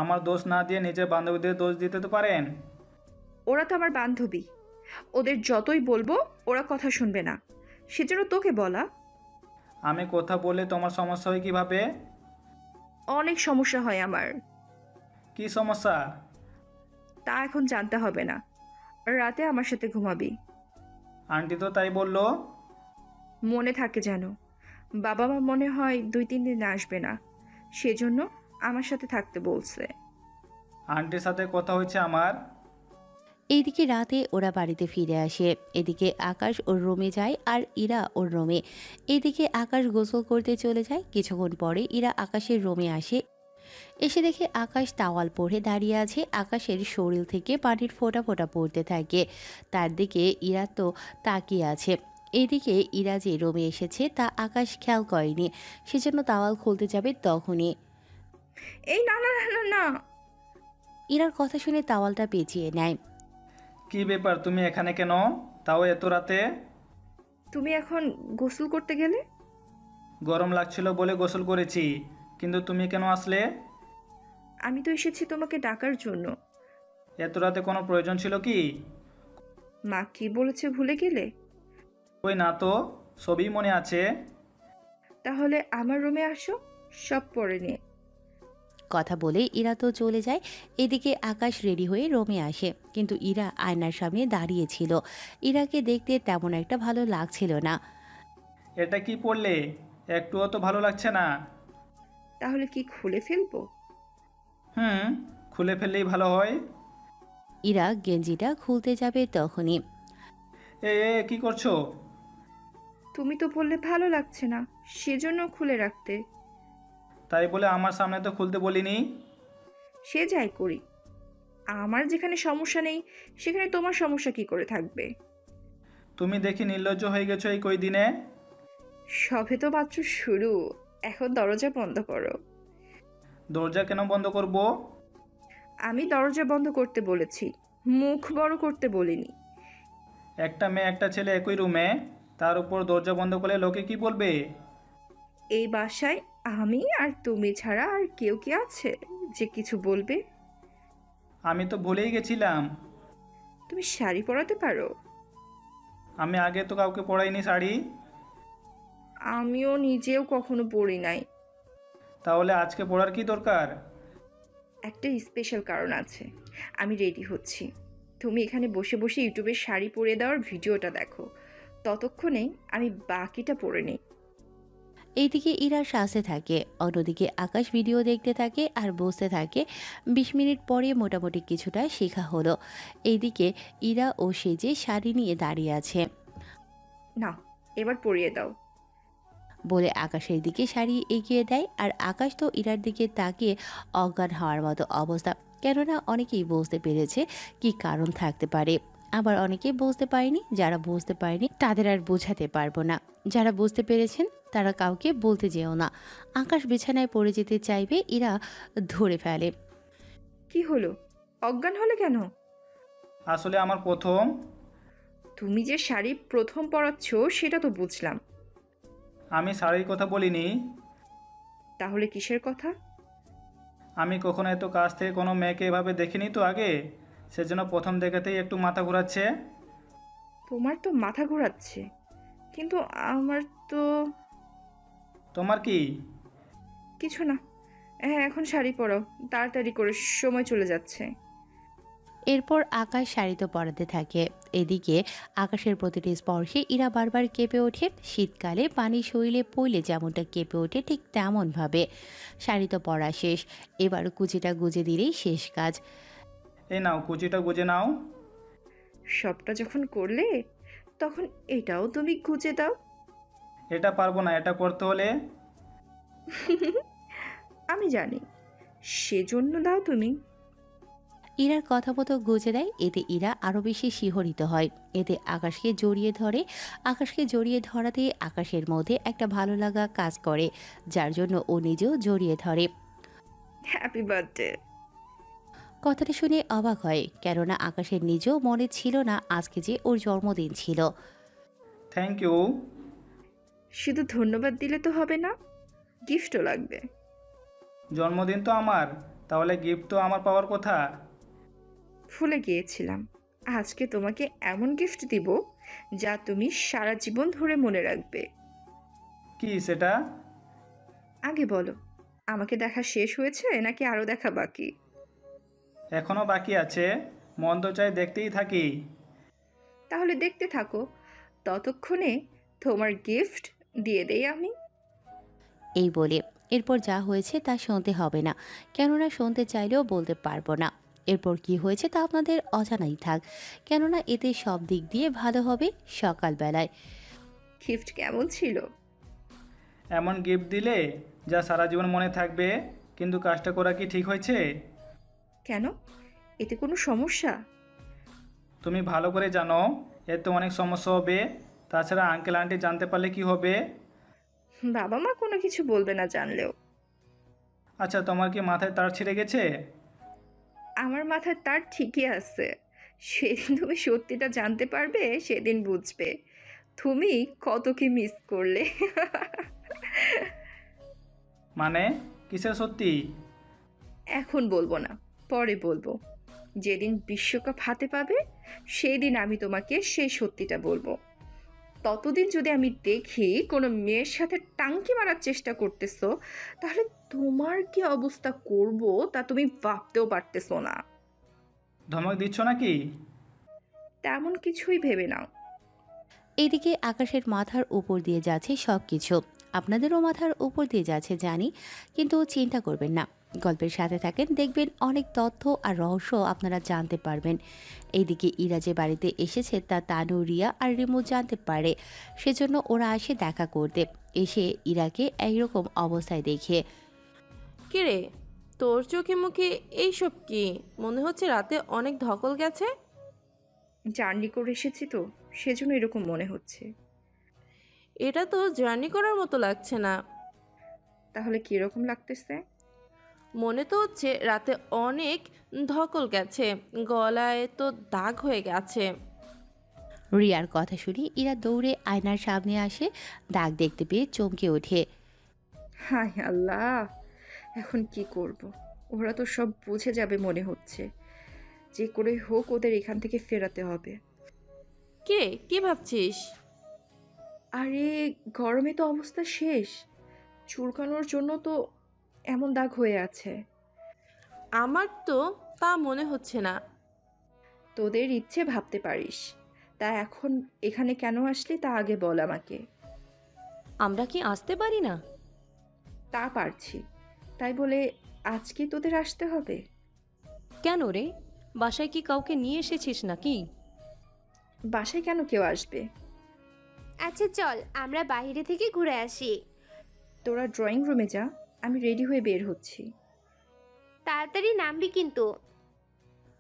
আমার দোষ না দিয়ে নিজের বান্ধবীদের দোষ দিতে তো পারেন। ওরা তো আমার বান্ধবী, ওদের যতই বলবো ওরা কথা শুনবে না, সেজন্য তোকে বলা। আমি কথা বললে তোমার সমস্যা হয় কিভাবে? অনেক সমস্যা হয় আমার। কি সমস্যা? তা এখন জানতে হবে না, রাতে আমার সাথে ঘুমাবি। আন্টি তো তাই বললো। মনে থাকে যেন। বাবা মা মনে হয় 2-3 দিন আসবে না, সেজন্য আমার সাথে থাকতে বলছে। আন্টির সাথে কথা হয়েছে আমার। এইদিকে রাতে ওরা বাড়িতে ফিরে আসে। এদিকে আকাশ ওর রুমে যায় আর ইরা ওর রুমে। এদিকে আকাশ গোসল করতে চলে যায়। কিছুক্ষণ পরে ইরা আকাশের রুমে আসে। এসে দেখে আকাশ তাওয়াল পরে দাঁড়িয়ে আছে। আকাশের শরীর থেকে পানির ফোঁটা ফোঁটা পড়তে থাকে। তার দিকে ইরা তো তাকিয়ে আছে। এদিকে ইরা যে রুমে এসেছে তা আকাশ খেয়াল করেনি, সেজন্য তাওয়াল খুলতে যাবে তখনই এই না না না না না। ইরার কথা শুনে তাওয়ালটা পেঁচিয়ে নেয়। কি ব্যাপার, তুমি এখানে কেন, তাও এত রাতে? তুমি এখন গোসল করতে গেলে? গরম লাগছিল বলে গোসল করেছি, কিন্তু তুমি কেন আসলে? আমি তো এসেছি তোমাকে ডাকার জন্য। এত রাতে কোনো প্রয়োজন ছিল কি? মা কি বলেছে ভুলে গেলে? ওই না তো, সবই মনে আছে। তাহলে আমার রুমে আসো, সব পরে নিয়ে। কথা বলে ইরা তো চলে যায়। এদিকে আকাশ রেডি হয়ে রুমে আসে, কিন্তু ইরা আয়নার সামনে দাঁড়িয়েছিল। ইরাকে দেখতে তেমন একটা ভালো লাগছিল না। এটা কি পড়লে? একটুও তো ভালো লাগছে না। তাহলে কি খুলে ফেলবো? খুলে ফেললেই ভালো হয়। ইরা গেঞ্জিটা খুলতে যাবে তখনই কি করছো? তুমি তো বললে ভালো লাগছে না, সেজন্য খুলে রাখতে। তাই বলে আমার সামনে তো খুলতে বলিনি। সে যাই করি, আমার যেখানে সমস্যা নেই সেখানে তোমার সমস্যা কি করে থাকবে? তুমি দেখি নির্লজ্জ হয়ে গেছো এই কয়দিনে। সবে তো মাত্র শুরু, এখন দরজা বন্ধ করো। দরজা কেন বন্ধ করব? আমি দরজা বন্ধ করতে বলেছি, মুখ বড় করতে বলিনি। একটা মেয়ে একটা ছেলে একই রুমে, তার উপর দরজা বন্ধ করলে লোকে কি বলবে? এই বাসায় আমি আর তুমি ছাড়া আর কেউ কি আছে যে কিছু বলবে? আমি তো ভুলেই গেছিলাম। তুমি শাড়ি পরাতে পারো? আমি আগে তো কাউকে পরাইনি শাড়ি। আমিও নিজেও কখনো পরি নাই। তাহলে আজকে পরার কি দরকার? একটা স্পেশাল কারণ আছে। আমি রেডি হচ্ছি, তুমি এখানে বসে বসে ইউটিউবে শাড়ি পরে দেওয়ার ভিডিওটা দেখো, ততক্ষণে আমি বাকিটা পরে নিই। এইদিকে ইরা সাজতে থাকে, অন্যদিকে আকাশ ভিডিও দেখতে থাকে আর বসতে থাকে। 20 মিনিট পরে মোটামুটি কিছুটা শেখা হলো। এইদিকে ইরা ও সেজে শাড়ি নিয়ে দাঁড়িয়ে আছে। না, এবার পরিয়ে দাও বলে আকাশের দিকে শাড়ি এগিয়ে দেয়। আর আকাশ তো ইরার দিকে তাকিয়ে অজ্ঞান হওয়ার মতো অবস্থা। কেননা অনেকেই বুঝতে পেরেছে কি কারণ থাকতে পারে, আবার অনেকেই বুঝতে পারেনি। যারা বুঝতে পারেনি তাদের আর বোঝাতে পারবো না। যারা বুঝতে পেরেছেন তারা কাউকে বলতে যেও না। আকাশ বিছানায় পড়ে যেতে চাইবে, ইরা ধরে ফেলে। কি হলো, অজ্ঞান হলে কেন? আসলে আমার প্রথম। তুমি যে শাড়ি প্রথম পরাচ্ছ সেটা তো বুঝলাম। আমি শাড়ির কথা বলিনি। তাহলে কিসের কথা? আমি কখনো এত কাছ থেকে কোনো মেয়েকে এভাবে দেখিনি তো আগে, সেজন্য প্রথম দেখাতেই একটু মাথা ঘোরাচ্ছে। তোমার তো মাথা ঘোরাচ্ছে, কিন্তু আমার তো। তোমার কি? কিছু না। হ্যাঁ, এখন শাড়ি পরাও তাড়াতাড়ি করে, সময় চলে যাচ্ছে। এরপর আকাশ শাড়িতে পরাতে থাকে। এদিকে আকাশের প্রতিটি স্পর্শে ইরা বারবার কেঁপে ওঠে। শীতকালে পানি শরীরে পড়লে যেমনটা কেঁপে ওঠে ঠিক তেমনভাবে। শাড়ি তো পরা শেষ, এবার কুচিটা গুজে দিলেই শেষ কাজ। এই নাও কুচিটা গুজে নাও। সবটা যখন করলে তখন এটাও তুমি গুজে দাও। এটা পারবো না, এটা করতে হলে আমি জানি, সেজন্য দাও তুমি। ইরার কথা মতো গুজে দেয়। এতে ইরা আরও বেশি শিহরিত হয়। এতে আকাশকে জড়িয়ে ধরে। আকাশকে জড়িয়ে ধরাতে আকাশের মধ্যে একটা ভালো লাগা কাজ করে, যার জন্য ও নিজেও জড়িয়ে ধরে। Happy birthday. কথাটা শুনে অবাক হয়, কেননা আকাশের নিজেও মনে ছিল না আজকে যে ওর জন্মদিন ছিল। Thank you. শুধু ধন্যবাদ দিলে তো হবে না, গিফটও লাগবে। জন্মদিন তো আমার, তাহলে গিফট তো আমার পাওয়ার কথা। ভুলে গিয়েছিলাম, আজকে তোমাকে এমন গিফট দিব যা তুমি সারা জীবন ধরে মনে রাখবে। কি সেটা? আগে বলো, আমাকে দেখা শেষ হয়েছে নাকি আরও দেখা বাকি? এখনো বাকি আছে, মন তো চাই দেখতেই থাকি। তাহলে দেখতে থাকো, ততক্ষণে তোমার গিফট দিয়ে দেই আমি। এই বলে এরপর যা হয়েছে তা শুনতে হবে না, কেননা শুনতে চাইলেও বলতে পারবো না। এরপর কি হয়েছে তা আপনাদের অজানাই থাক, কেননা এতে সব দিক দিয়ে ভালো হবে সকালবেলায়। গিফট কেমন ছিল? এমন গিফট দিলে যা সারা জীবন মনে থাকবে, কিন্তু কাজটা করা কি ঠিক হয়েছে? কেন, এতে কোনো সমস্যা? তুমি ভালো করে জানো এতে অনেক সমস্যা হবে। তাছাড়া আঙ্কেল আন্টি জানতে পারলে কি হবে? বাবা মা কোনো কিছু বলবে না জানলেও। আচ্ছা, তোমার কি মাথায় তার ছিঁড়ে গেছে? আমার মাথায় তার ঠিকই আছে। সেদিন তুমি সত্যিটা জানতে পারবে, সেদিন বুঝবে তুমি কত কি মিস করলে। মানে কিসের সত্যি? এখন বলবো না, পরে বলবো। যেদিন বিশ্বকাপ হাতে পাবে সেদিন আমি তোমাকে সেই সত্যিটা বলবো। ততদিন যদি আমি দেখি কোনো মেয়ের সাথে টাঙ্কি মারার চেষ্টা করতেছো, তাহলে তোমার কি অবস্থা করব তা তুমি ভাবতেও পারতেছো না। ধমক দিচ্ছ নাকি? তেমন কিছুই ভেবে নাও। এদিকে আকাশের মাথার উপর দিয়ে যাচ্ছে সব কিছু, আপনাদেরও মাথার উপর দিয়ে যাচ্ছে জানি, কিন্তু চিন্তা করবেন না, গল্পের সাথে থাকেন, দেখবেন অনেক তথ্য আর রহস্য আপনারা জানতে পারবেন। এইদিকে ইরা যে বাড়িতে এসেছে তা তানু, রিয়া আর রিমু জানতে পারে, সেজন্য ওরা আসে দেখা করতে। এসে ইরাকে এইরকম অবস্থায় দেখে, কিরে, তোর চোখে মুখে এইসব কি? মনে হচ্ছে রাতে অনেক ধকল গেছে। জার্নি করে এসেছি তো, সেজন্য এরকম মনে হচ্ছে। এটা তো জার্নি করার মতো লাগছে না। তাহলে কীরকম লাগতেছে? মনে তো হচ্ছে রাতে অনেক ধকল গেছে, গলায় তো দাগ হয়ে গেছে। রিয়ার কথা শুনি ইরা দৌড়ে আয়নার সামনে আসে, দাগ দেখতে পেয়ে চমকে ওঠে। হায় আল্লাহ, এখন কি করব? ওরা তো সব বুঝে যাবে মনে হচ্ছে। যে করে হোক ওদের এখান থেকে ফেরাতে হবে। কিরে, কি ভাবছিস? আরে গরমে তো অবস্থা শেষ, চুলকানোর জন্য তো এমন দাগ হয়ে আছে। আমার তো তা মনে হচ্ছে না। তোদের ইচ্ছে ভাবতে পারিস, তা এখন এখানে কেন আসলি তা আগে বল আমাকে। আমরা কি আসতে পারি না? তা পারছি, তাই বলে আজকে তোদের আসতে হবে? কেন রে, বাসায় কি কাউকে নিয়ে এসেছিস নাকি? বাসায় কেন কেউ আসবে? আচ্ছা চল আমরা বাইরে থেকে ঘুরে আসি। তোরা ড্রয়িং রুমে যা, আমি রেডি হয়ে বের হচ্ছি। তাড়াতাড়ি নামবি কিন্তু।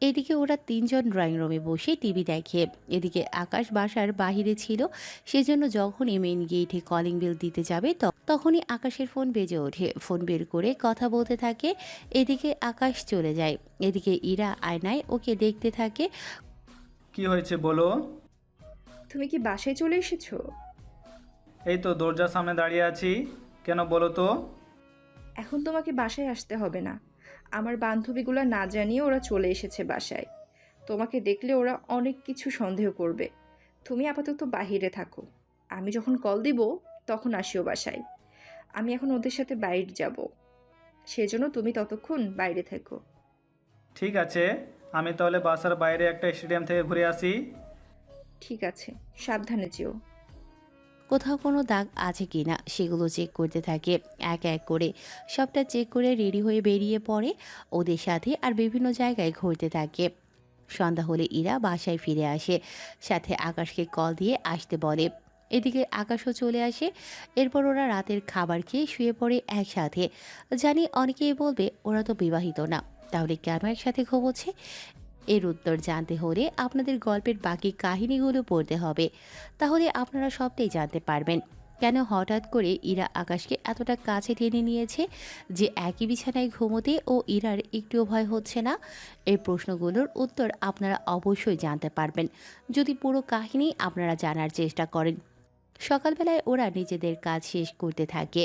এদিকে ওরা তিনজন ড্রয়িং রুমে বসে টিভি দেখে। এদিকে আকাশ বাসার বাহিরে ছিল, সেজন্য যখনই মেইন গেটে কলিং বেল দিতে যাবে তখনই আকাশের ফোন বেজে ওঠে। ফোন বের করে কথা বলতে থাকে। এদিকে আকাশ চলে যায়। এদিকে ইরা আয়নায় ওকে দেখতে থাকে। কি হয়েছে বলো? তুমি কি বাসায় চলে এসেছো? এই তো দরজার সামনে দাঁড়িয়ে আছি, কেন বলো তো? এখন তোমাকে বাসায় আসতে হবে না। আমার বান্ধবীগুলো না জানিয়ে ওরা চলে এসেছে বাসায়। তোমাকে দেখলে ওরা অনেক কিছু সন্দেহ করবে। তুমি আপাতত বাহিরে থাকো, আমি যখন কল দিব তখন আসিও বাসায়। আমি এখন ওদের সাথে বাইরে যাব, সেজন্য তুমি ততক্ষণ বাইরে থেকো। ঠিক আছে, আমি তাহলে বাসার বাইরে একটা স্টেডিয়াম থেকে ঘুরে আসি। ঠিক আছে, সাবধানে যেও। কোথাও কোনো দাগ আছে কিনা সেগুলো চেক করতে থাকে এক এক করে। সবটা চেক করে রেডি হয়ে বেরিয়ে পড়ে ওদের সাথে আর বিভিন্ন জায়গায় ঘুরতে থাকে। সন্ধ্যা হলে ইরা বাসায় ফিরে আসে, সাথে আকাশকে কল দিয়ে আসতে বলে। এদিকে আকাশও চলে আসে। এরপর ওরা রাতের খাবার খেয়ে শুয়ে পড়ে একসাথে। জানি অনেকেই বলবে ওরা তো বিবাহিত না, তাহলে কেন একসাথে ঘুমোচ্ছে? এর উত্তর জানতে হলে আপনাদের গল্পের বাকি কাহিনীগুলো পড়তে হবে, তাহলে আপনারা সবটাই জানতে পারবেন। কেন হঠাৎ করে ইরা আকাশকে এতটা কাছে টেনে নিয়েছে যে একই বিছানায় ঘুমোতে ও ইরার একটুও ভয় হচ্ছে না? এই প্রশ্নগুলোর উত্তর আপনারা অবশ্যই জানতে পারবেন যদি পুরো কাহিনী আপনারা জানার চেষ্টা করেন। সকালবেলায় ওরা নিজেদের কাজ শেষ করতে থাকে।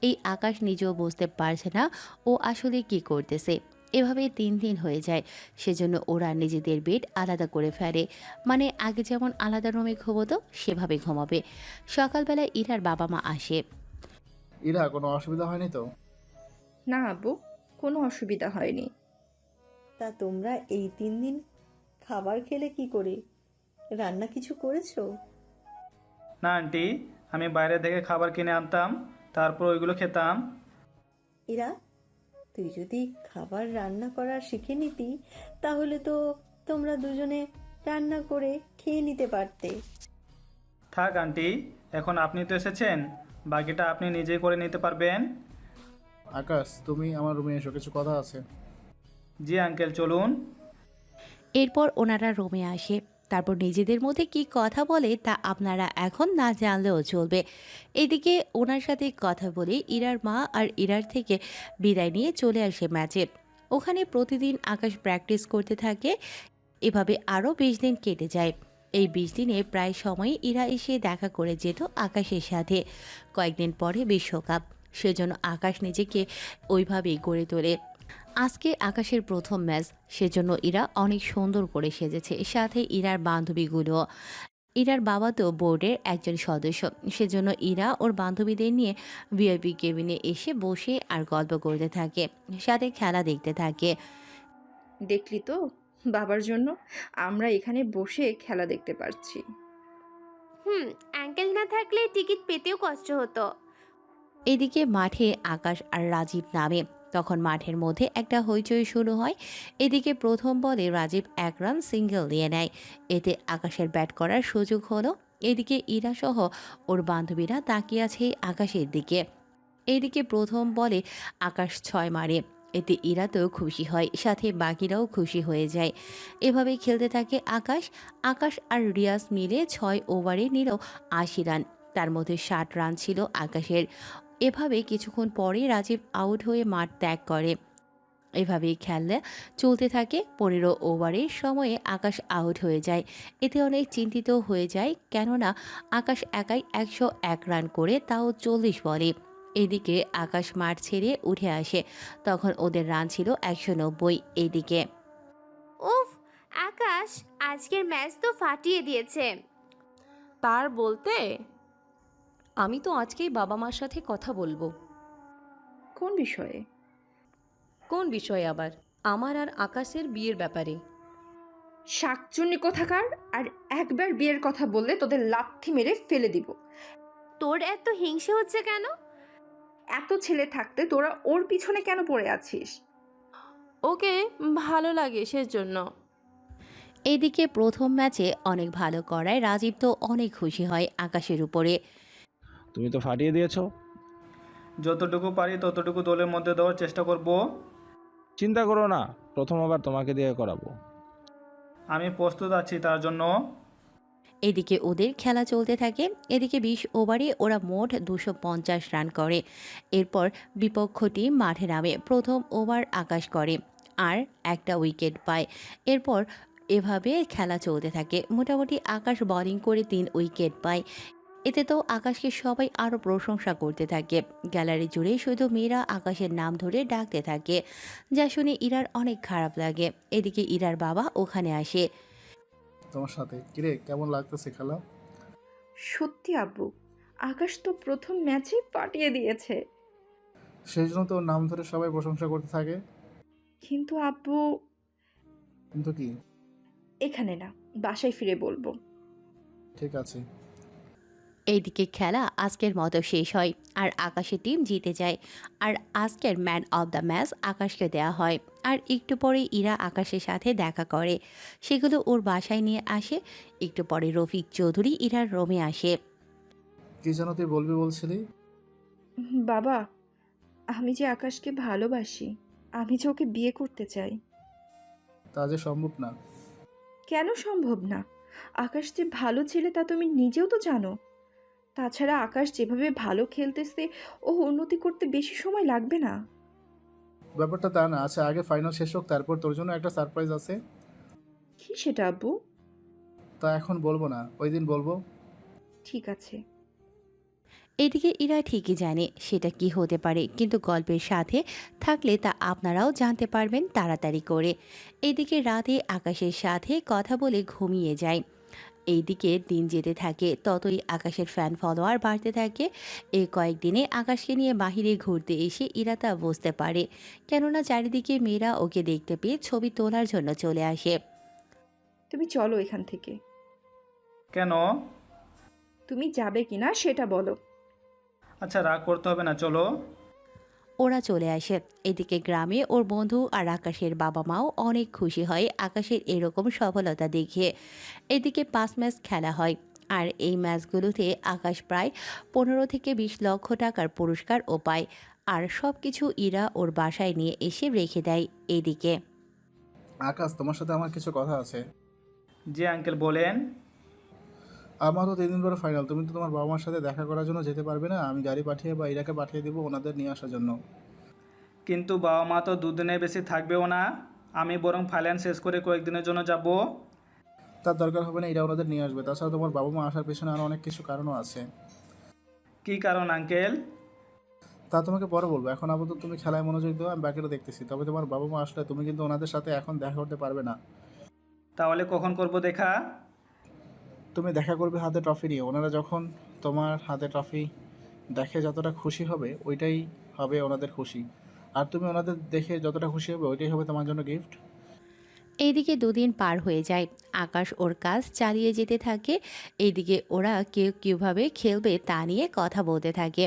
এই আকাশ নিজেও বুঝতে পারছে না ও আসলে কি করতেছে। এভাবে 3 দিন হয়ে যায়। সেজন্য ওরা নিজেদের বেড আলাদা করে ফেলে, মানে আগে যেমন আলাদা রুমে ঘুমোতো সেভাবে ঘুমাবে। সকালবেলায় ইরার বাবা মা আসে। ইরা, কোনো অসুবিধা হয়নি তো? না আব্বু, কোনো অসুবিধা হয়নি। তা তোমরা এই 3 দিন খাবার খেলে কি করে? রান্না কিছু করেছো? না আন্টি, আমি বাইরে থেকে খাবার কিনে আনতাম, তারপর ওইগুলো খেতাম। ইরা, তুই যদি খাবার রান্না করা শিখে নিতি তাহলে তো তোমরা দুজনে রান্না করে খেয়ে নিতে পারতে। থাক আন্টি, এখন আপনি তো এসেছেন, বাকিটা আপনি নিজেই করে নিতে পারবেন। আকাশ, তুমি আমার রুমে এসো, কিছু কথা আছে। জি আঙ্কেল, চলুন। এরপর ওনারা রুমে আসে। তারপর নিজেদের মধ্যে কি কথা বলে তা আপনারা এখন না জানলেও চলবে। এদিকে ওনার সাথে কথা বলে ইরার মা আর ইরার থেকে বিদায় নিয়ে চলে আসে ম্যাচে। ওখানে প্রতিদিন আকাশ প্র্যাকটিস করতে থাকে। এভাবে আরও 20 দিন কেটে যায়। এই 20 দিনে প্রায় সময় ইরা এসে দেখা করে যেত আকাশের সাথে। কয়েকদিন পরে বিশ্বকাপ, সেজন্য আকাশ নিজেকে ওইভাবেই গড়ে তোলে। আজকে আকাশের প্রথম ম্যাচ, সেজন্য ইরা অনেক সুন্দর করে সেজেছে, সাথে ইরার বান্ধবীগুলো। ইরার বাবা তো বোর্ডের একজন সদস্য, সেজন্য ইরা ওর বান্ধবীদের নিয়ে ভিআইপি কেবিনে এসে বসে আর গল্প করতে থাকে, সাথে খেলা দেখতে থাকে। দেখলি তো, বাবার জন্য আমরা এখানে বসে খেলা দেখতে পারছি। অ্যাঙ্কেল না থাকলে টিকিট পেতেও কষ্ট হতো। এদিকে মাঠে আকাশ আর রাজীব নামে। তখন মাঠের মধ্যে একটা হইচই শুরু হয়। এদিকে প্রথম বলে রাজীব 1 রান সিঙ্গেল দিয়ে নেয়। এতে আকাশের ব্যাট করার সুযোগ হলো। এদিকে ইরা সহ ওর বান্ধবীরা তাকিয়ে আছে আকাশের দিকে। এদিকে প্রথম বলে আকাশ 6 মারে। এতে ইরা তো খুশি হয়, সাথে বাকিরাও খুশি হয়ে যায়। এভাবেই খেলতে থাকে আকাশ। আকাশ আর রিয়াজ মিলে 6 ওভারে নিল 80 রান। তার মধ্যে 60 রান ছিল আকাশের। এভাবে কিছুক্ষণ পরে রাজীব আউট হয়ে মাঠ ত্যাগ করে। এভাবেই খেলা চলতে থাকে। 15 ওভারের সময়ে আকাশ আউট হয়ে যায়। এতে অনেক চিন্তিত হয়ে যায়, কেননা আকাশ একাই 101 রান করে, তাও 40 বলে। এদিকে আকাশ মাঠ ছেড়ে উঠে আসে। তখন ওদের রান ছিল 190। এদিকে উফ, আকাশ আজকের ম্যাচ তো ফাটিয়ে দিয়েছে। তার বলতে আমি তো আজকেই বাবা মার সাথে কথা বলবো। কোন বিষয়ে? কোন বিষয়ে আবার? আমার আর আকাশের বিয়ের ব্যাপারে। শাকচুন্নি কোথাকার! আর একবার বিয়ের কথা বললে তোদের লাথি মেরে ফেলে দিব। তোর এত হিংসে হচ্ছে কেন? এত ছেলে থাকতে তোরা ওর পিছনে কেন পড়ে আছিস? ওকে ভালো লাগে সেজন্য। এদিকে প্রথম ম্যাচে অনেক ভালো করায় রাজীব তো অনেক খুশি হয় আকাশের উপরে। তুমি তো ফাটিয়ে দিয়েছো। যতটুকু পারি ততটুকু দলের মধ্যে দেওয়ার চেষ্টা করব। চিন্তা করো না, প্রথম আবার তোমাকে দিয়ে করাবো। আমি প্রস্তুত আছি তার জন্য। এদিকে ওদের খেলা চলতে থাকে। এদিকে 20 ওভারে ওরা মোট 250 রান করে। এরপর বিপক্ষ টিম মাঠে নামে। প্রথম ওভার আকাশ করে আর একটা উইকেট পায়। এরপর এভাবে খেলা চলতে থাকে। মোটামুটি আকাশ বোলিং করে 3 উইকেট পায়। এতে তো আকাশকে সবাই আরও প্রশংসা করতে থাকে। গ্যালারি জুড়ে শুধু মেয়েরা আকাশের নাম ধরে ডাকতে থাকে, যা শুনে ইরার অনেক খারাপ লাগে। এদিকে ইরার বাবা ওখানে আসে। তোমার সাথে কিরে, কেমন লাগতেছে খেলা? সত্যি আব্বু, আকাশ তো প্রথম ম্যাচেই ফাটিয়ে দিয়েছে। সেই জন্য তো ওর নাম ধরে সবাই প্রশংসা করতে থাকে। কিন্তু আব্বু, কিন্তু কি? এখানে না, বাসায় ফিরে বলবো। ঠিক আছে। এইদিকে খেলা আজকের মতো শেষ হয় আর আকাশের টিম জিতে যায়। আর আজকের ম্যান অব দ্য ম্যাচ আকাশকে দেওয়া হয়। আর একটু পরে ইরা আকাশের সাথে দেখা করে, সেগুলো ওর বাসায় নিয়ে আসে। একটু পরে রফিক চৌধুরী ইরার রুমে আসে। কি যেন তুই বলবি বলছিলি? বাবা, আমি যে আকাশকে ভালোবাসি, আমি যে ওকে বিয়ে করতে চাই। তা যে সম্ভব না। কেন সম্ভব না? আকাশ যে ভালো ছেলে তা তুমি নিজেও তো জানো। তাছাড়া আকাশ যেভাবে ভালো খেলতেছে, ও উন্নতি করতে বেশি সময় লাগবে না। ব্যাপারটা তা না। আচ্ছা, আগে ফাইনাল শেষ হোক, তারপর তোর জন্য একটা সারপ্রাইজ আছে। কি সেটা আব্বু? তা এখন বলবো না, ওই দিন বলবো। ঠিক আছে। এদিকে ইরা ঠিকই জানে সেটা কি হতে পারে, কিন্তু গল্পের সাথে থাকলে তা আপনারাও জানতে পারবেন তাড়াতাড়ি করে। এদিকে রাতে আকাশের সাথে কথা বলে ঘুমিয়ে যায়। এইদিকে দিন যেতে থাকে, ততই আকাশের ফ্যান ফলোয়ার বাড়তে থাকে। এই কয়েকদিনে আকাশকে নিয়ে বাহিরে ঘুরতে এসে ইরা তা বুঝতে পারে, কেননা চারিদিকে মেয়েরা ওকে দেখতে পেয়ে ছবি তোলার জন্য চলে আসে। তুমি চলো এখান থেকে। কেন? তুমি যাবে কিনা সেটা বলো। আচ্ছা, রাগ করতে হবে না, চলো। ওরা চলে আসে। এদিকে গ্রামে ওর বন্ধু আর আকাশের বাবা মাও অনেক খুশি হয় আকাশের এরকম সফলতা দেখে। এদিকে 5 ম্যাচ খেলা হয়, আর এই ম্যাচগুলোতে আকাশ প্রায় 15 থেকে 20 লক্ষ টাকার পুরস্কারও পায়। আর সব কিছু ইরা ওর বাসায় নিয়ে এসে রেখে দেয়। এদিকে আকাশ, তোমার সাথে আমার কিছু কথা আছে। জি আঙ্কেল, বলেন। আমার তো 3 দিন পরে ফাইনাল। তুমি তো তোমার বাবা মার সাথে দেখা করার জন্য যেতে পারবে না? আমি গাড়ি পাঠিয়ে বা ইরাকে পাঠিয়ে দেবো ওনাদের নিয়ে আসার জন্য। কিন্তু বাবা মা তো দুদিনের বেশি থাকবেও না। আমি বরং ফাইনাল শেষ করে কয়েকদিনের জন্য যাব। তার দরকার হবে না, এরা ওনাদের নিয়ে আসবে। তাছাড়া তোমার বাবা মা আসার পেছনে আরও অনেক কিছু কারণও আছে। কি কারণ আঙ্কেল? তা তোমাকে পরে বলবো। এখন আপাতত তুমি খেলায় মনোযোগ দাও, আমি বাকিটা দেখতেছি। তবে তোমার বাবা মা আসলে তুমি কিন্তু ওনাদের সাথে এখন দেখা করতে পারবে না। তাহলে কখন করব দেখা? তুমি দেখা করবে হাতে ট্রফি নিয়ে। ওনারা যখন তোমার হাতে ট্রফি দেখে যতটা খুশি হবে, ওইটাই হবে ওনাদের খুশি। আর তুমি ওনাদের দেখে যতটা খুশি হবে, ওইটাই হবে তোমার জন্য গিফট। এইদিকে 2 দিন পার হয়ে যায়। আকাশ ওর কাজ চালিয়ে যেতে থাকে। এইদিকে ওরা কেউ কীভাবে খেলবে তা নিয়ে কথা বলতে থাকে।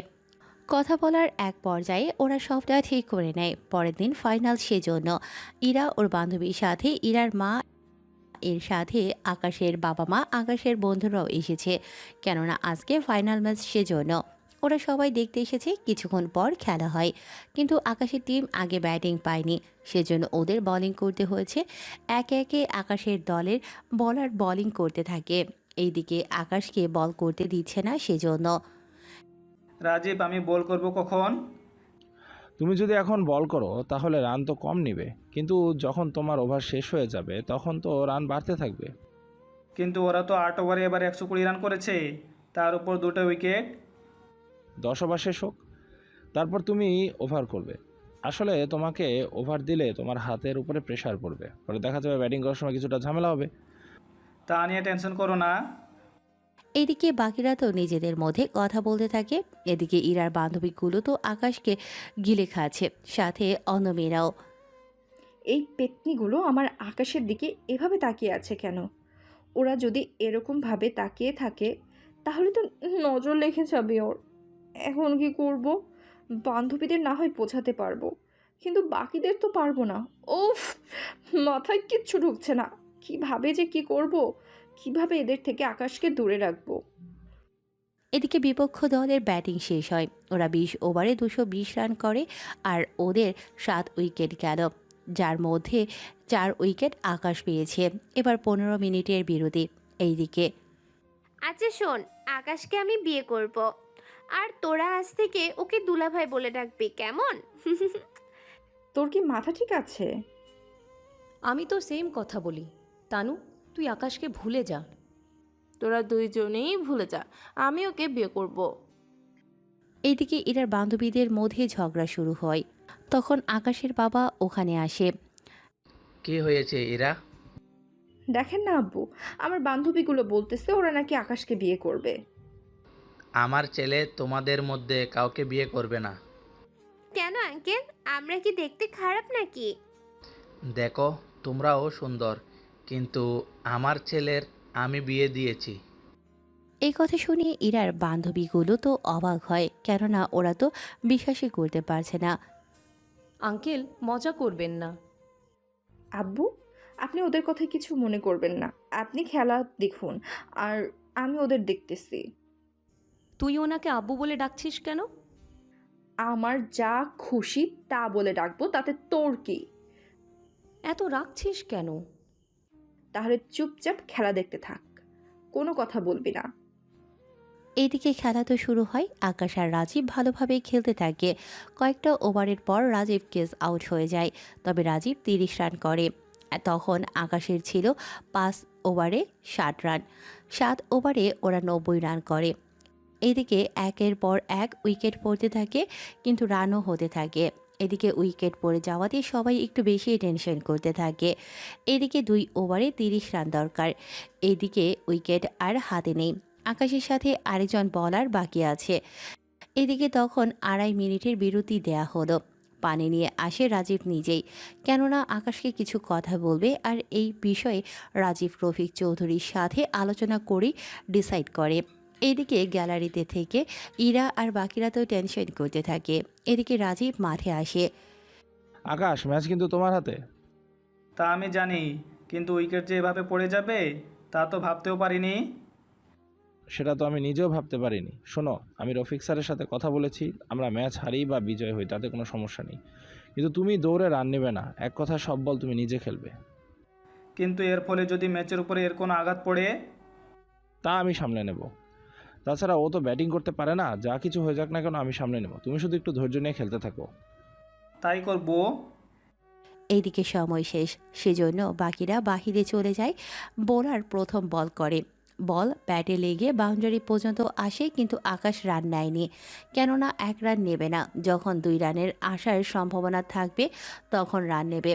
কথা বলার এক পর্যায়ে ওরা সবটা ঠিক করে নেয়। পরের দিন ফাইনাল, সেজন্য ইরা ওর বান্ধবীর সাথে ইরার মা এর সাথে আকাশের বাবা মা আকাশের বন্ধুরাও এসেছে, কেননা আজকে ফাইনাল ম্যাচ, সেজন্য ওরা সবাই দেখতে এসেছে। কিছুক্ষণ পর খেলা হয়, কিন্তু আকাশের টিম আগে ব্যাটিং পায়নি, সেজন্য ওদের বোলিং করতে হয়েছে। একে একে আকাশের দলের বলার বোলিং করতে থাকে। এইদিকে আকাশকে বল করতে দিচ্ছে না, সেজন্য রাজীব, আমি বল করব কখন? তুমি যদি এখন বল করো তাহলে রান তো কম নিবে, কিন্তু যখন তোমার ওভার শেষ হয়ে যাবে তখন তো রান বাড়তে থাকবে। কিন্তু ওরা তো 8 ওভারে এবার 120 রান করেছে, তার উপর 2টা উইকেট। 10 ওভার শেষ হোক, তারপর তুমি ওভার করবে। আসলে তোমাকে ওভার দিলে তোমার হাতের উপরে প্রেশার পড়বে, পরে দেখা যাবে ব্যাটিং করার সময় কিছুটা ঝামেলা হবে। তা নিয়ে টেনশন করো না। এদিকে বাকিরা তো নিজেদের মধ্যে কথা বলতে থাকে। এদিকে ইরার বান্ধবীগুলো তো আকাশকে গিলে খাচ্ছে, সাথে অন্য মেয়েরাও। এই পেতনিগুলো আমার আকাশের দিকে এভাবে তাকিয়ে আছে কেন? ওরা যদি এরকমভাবে তাকিয়ে থাকে তাহলে তো নজর লেগে যাবে ওর। এখন কি করব? বান্ধবীদের না হয় বোঝাতে পারবো, কিন্তু বাকিদের তো পারবো না। উফ, মাথায় কিচ্ছু ঢুকছে না। কিভাবে যে কি করব, কিভাবে এদের থেকে আকাশকে দূরে রাখবো। এদিকে বিপক্ষ দলের ব্যাটিং শেষ হয়। ওরা 20 ওভারে 220 রান করে, আর ওদের 7 উইকেট গেল, যার মধ্যে 4 উইকেট আকাশ পেয়েছে। এবার 15 মিনিটের বিরতি। এইদিকে আচ্ছা শোন, আকাশকে আমি বিয়ে করব, আর তোরা আজ থেকে ওকে দুলাভাই বলে ডাকবি, কেমন? তোর কি মাথা ঠিক আছে? আমি তো সেম কথা বলি। তানু, তুই আকাশকে ভুলে যা। তোরা দুইজনেই ভুলে যা, আমি ওকে বিয়ে করব। এইদিকে ইরার বান্ধবীদের মধ্যে ঝগড়া শুরু হয়। তখন আকাশের বাবা ওখানে আসে। কি হয়েছে ইরা? দেখেন না আব্বু, আমার বান্ধবীগুলো বলতেছে ওরা নাকি আকাশকে বিয়ে করবে। আমার ছেলে তোমাদের মধ্যে কাউকে বিয়ে করবে না। কেন আঙ্কেল, আমরা কি দেখতে খারাপ নাকি? দেখো, তোমরাও সুন্দর, কিন্তু আমার ছেলের আমি বিয়ে দিয়েছি। এই কথা শুনে ইরার বান্ধবীগুলো তো অবাক হয়, কেননা ওরা তো বিশ্বাসই করতে পারছে না। আঙ্কেল, মজা করবেন না। আব্বু, আপনি ওদের কথায় কিছু মনে করবেন না। আপনি খেলা দেখুন, আর আমি ওদের দেখতেছি। তুই ওনাকে আব্বু বলে ডাকছিস কেন? আমার যা খুশি তা বলে ডাকবো, তাতে তোর কি? এত রাখছিস কেন? তাহলে চুপচাপ খেলা দেখতে থাক, কোনো কথা বলবি না। এইদিকে খেলা তো শুরু হয়। আকাশ আর রাজীব ভালোভাবে খেলতে থাকে। কয়েকটা ওভারের পর রাজীব কেস আউট হয়ে যায়, তবে রাজীব 30 রান করে। তখন আকাশের ছিল 5 ওভারে 60 রান। 7 ওভারে ওরা 90 রান করে। এদিকে একের পর এক উইকেট পড়তে থাকে, কিন্তু রানও হতে থাকে। এদিকে উইকেট পড়ে যাওয়াতে সবাই একটু বেশি টেনশন করতে থাকে। এদিকে 2 ওভারে 30 রান দরকার। এদিকে উইকেট আর হাতে নেই। আকাশের সাথে আরেকজন বলার বাকি আছে। এদিকে তখন 2.5 মিনিটের বিরতি দেয়া হলো। পানি নিয়ে আসে রাজীব নিজেই, কেননা আকাশকে কিছু কথা বলবে, আর এই বিষয়ে রাজীব রফিক চৌধুরীর সাথে আলোচনা করে ডিসাইড করে। এদিকে গ্যালারিতে থেকে ইরা আর বাকিরা তো টেনশন করতে থাকে। এদিকে রাজীব মাঠে আসে। আকাশ, ম্যাচ কিন্তু তোমার হাতে। তা আমি জানি, কিন্তু উইকেট যে এভাবে পড়ে যাবে তা তো ভাবতেও পারিনি। সেটা তো আমি নিজেও ভাবতে পারিনি। শোনো, আমি রফিক স্যারের সাথে কথা বলেছি, আমরা ম্যাচ হারি বা বিজয় হই তাতে কোনো সমস্যা নেই, কিন্তু তুমি দৌড়ে রান নেবে না। এক কথা, সব বল তুমি নিজে খেলবে। কিন্তু এর ফলে যদি ম্যাচের উপরে এর কোনো আঘাত পড়ে? তা আমি সামলে নেব। তাছাড়া ও তো ব্যাটিং করতে পারে না, যা কিছু হয়ে যাক না কেন আমি সামলে নেব। তুমি শুধু একটু ধৈর্য নিয়ে খেলতে থাকো। তাই করবো। এইদিকে সময় শেষ, সেজন্য বাকিরা বাহিরে চলে যায়। বোলার প্রথম বল করে। বল ব্যাটে লেগে বাউন্ডারি পর্যন্ত আসে, কিন্তু আকাশ রান নেয়নি, কেননা 1 রান নেবে না। যখন 2 রানের আসার সম্ভাবনা থাকবে তখন রান নেবে।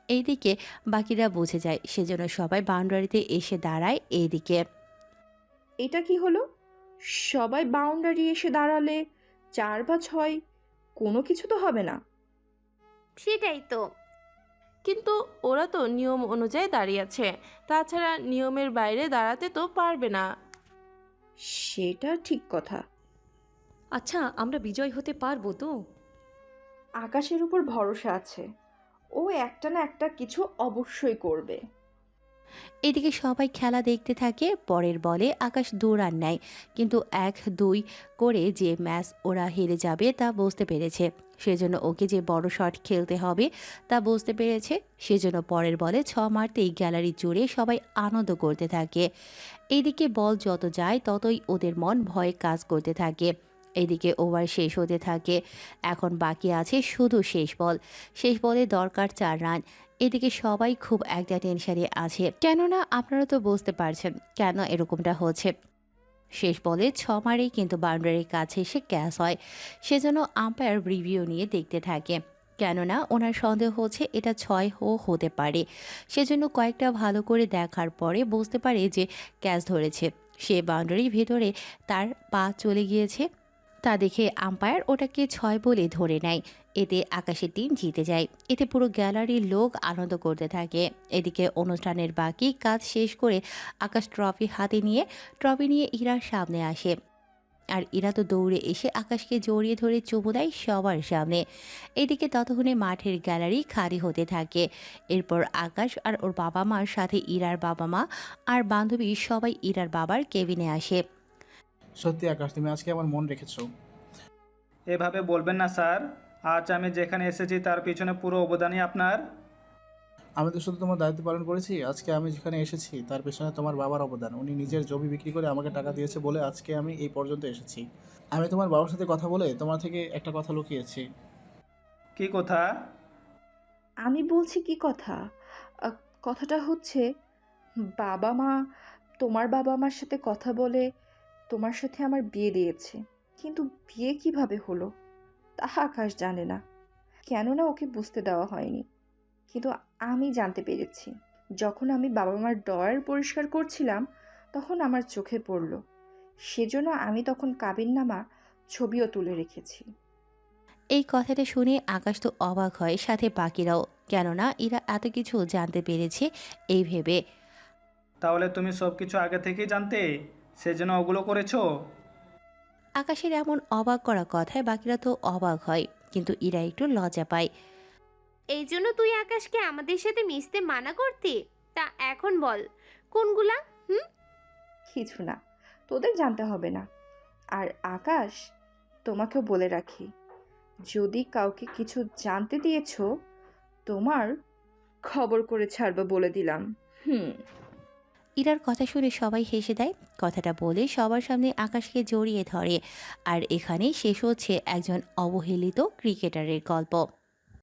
এইদিকে বাকিরা বুঝে যায়, সেজন্য সবাই বাউন্ডারিতে এসে দাঁড়ায়। এইদিকে এটা কি হলো? সবাই বাউন্ডারি এসে দাঁড়ালে 4 বা 6 কোনো কিছু তো হবে না। সেটাই তো। কিন্তু ওরা তো নিয়ম অনুযায়ী দাঁড়িয়ে আছে, তাছাড়া নিয়মের বাইরে দাঁড়াতে তো পারবে না। সেটা ঠিক কথা। আচ্ছা, আমরা বিজয় হতে পারবো তো? আকাশের উপর ভরসা আছে, ও একটা না একটা কিছু অবশ্যই করবে। এদিকে সবাই খেলা দেখতে থাকে। পরের বলে আকাশ 2 রান নেয়, কিন্তু 1-2 করে যে ম্যাচ ওরা হেরে যাবে তা বুঝতে পেরেছে। সেজন্য ওকে যে বড় শট খেলতে হবে তা বুঝতে পেরেছে। সেজন্য পরের বলে 6 মারতেই গ্যালারি জুড়ে সবাই আনন্দ করতে থাকে। এইদিকে বল যত যায় ততই ওদের মন ভয়ে কাজ করতে থাকে। এদিকে ওভার শেষ হতে থাকে। এখন বাকি আছে শুধু শেষ বল। শেষ বলে দরকার 4 রান। এদিকে সবাই খুব একটা টেনশনে আছে, কেননা আপনারা তো বুঝতে পারছেন কেন এরকমটা হচ্ছে। শেষ বলে 6 মারেই কিন্তু বাউন্ডারির কাছে এসে ক্যাচ হয়। সেজন্য আম্পায়ার রিভিউ নিয়ে দেখতে থাকে, কেননা ওনার সন্দেহ হচ্ছে এটা 6ও হতে পারে। সেজন্য কয়েকটা ভালো করে দেখার পরে বুঝতে পারে যে ক্যাচ ধরেছে। সে বাউন্ডারির ভেতরে তার পা চলে গিয়েছে। তা দেখে আম্পায়ার ওটাকে 6 বলে ধরে নেয়। এতে আকাশের টিম জিতে যায়। এতে পুরো গ্যালারির লোক আনন্দ করতে থাকে। এদিকে অনুষ্ঠানের বাকি কাজ শেষ করে আকাশ ট্রফি নিয়ে ইরার সামনে আসে। আর ইরা তো দৌড়ে এসে আকাশকে জড়িয়ে ধরে চুমু দেয় সবার সামনে। এদিকে ততক্ষণে মাঠের গ্যালারি খালি হতে থাকে। এরপর আকাশ আর ওর বাবা মার সাথে ইরার বাবা মা আর বান্ধবী সবাই ইরার বাবার কেবিনে আসে। সত্যি আকাশ, তুমি আজকে আমার মন রেখেছো। এভাবে বলবেন না স্যার, আজ আমি যেখানে এসেছি তার পিছনে পুরো অবদানই আপনার। আমি তো শুধু তোমার দায়িত্ব পালন করেছি। আজকে আমি যেখানে এসেছি তার পেছনে তোমার বাবার অবদান। উনি নিজের জমি বিক্রি করে আমাকে টাকা দিয়েছে বলে আজকে আমি এই পর্যন্ত এসেছি। আমি তোমার বাবার সাথে কথা বলে তোমার থেকে একটা কথা লুকিয়েছি। কি কথা? আমি বলছি কি কথা? কথাটা হচ্ছে, বাবা মা, তোমার বাবা মার সাথে কথা বলে তোমার সাথে আমার বিয়ে দিয়েছে। কিন্তু বিয়ে কিভাবে হলো তা আকাশ জানে না, কেননা ওকে বুঝতে দেওয়া হয়নি। কিন্তু আমি জানতে পেরেছি। যখন আমি বাবা মার ড্রয়ার পরিষ্কার করছিলাম তখন আমার চোখে পড়ল। সেজন্য আমি তখন কাবিননামা ছবিও তুলে রেখেছি। এই কথাটা শুনে আকাশ তো অবাক হয়, সাথে বাকিরাও, কেননা এরা এত কিছু জানতে পেরেছে এই ভেবে। তাহলে তুমি সব কিছু আগে থেকেই জানতে? সেজন্য ওগুলো করেছো? আকাশের এমন অবাক করা কথায় বাকিরা তো অবাক হয়, কিন্তু ইরা একটু লজ্জা পায়। এই জন্য তুই আকাশকে আমাদের সাথে মিশতে মানা করতি? তা এখন বল কোনগুলা? কিছু না, তোদের জানতে হবে না। আর আকাশ, তোমাকেও বলে রাখি, যদি কাউকে কিছু জানতে দিয়েছো, তোমার খবর করে ছাড়বো বলে দিলাম। ইরার কথা শুনে সবাই হেসে দেয়। কথাটা বলে সবার সামনে আকাশকে জড়িয়ে ধরে। আর এখানেই শেষ হচ্ছে একজন অবহেলিত ক্রিকেটারের গল্প।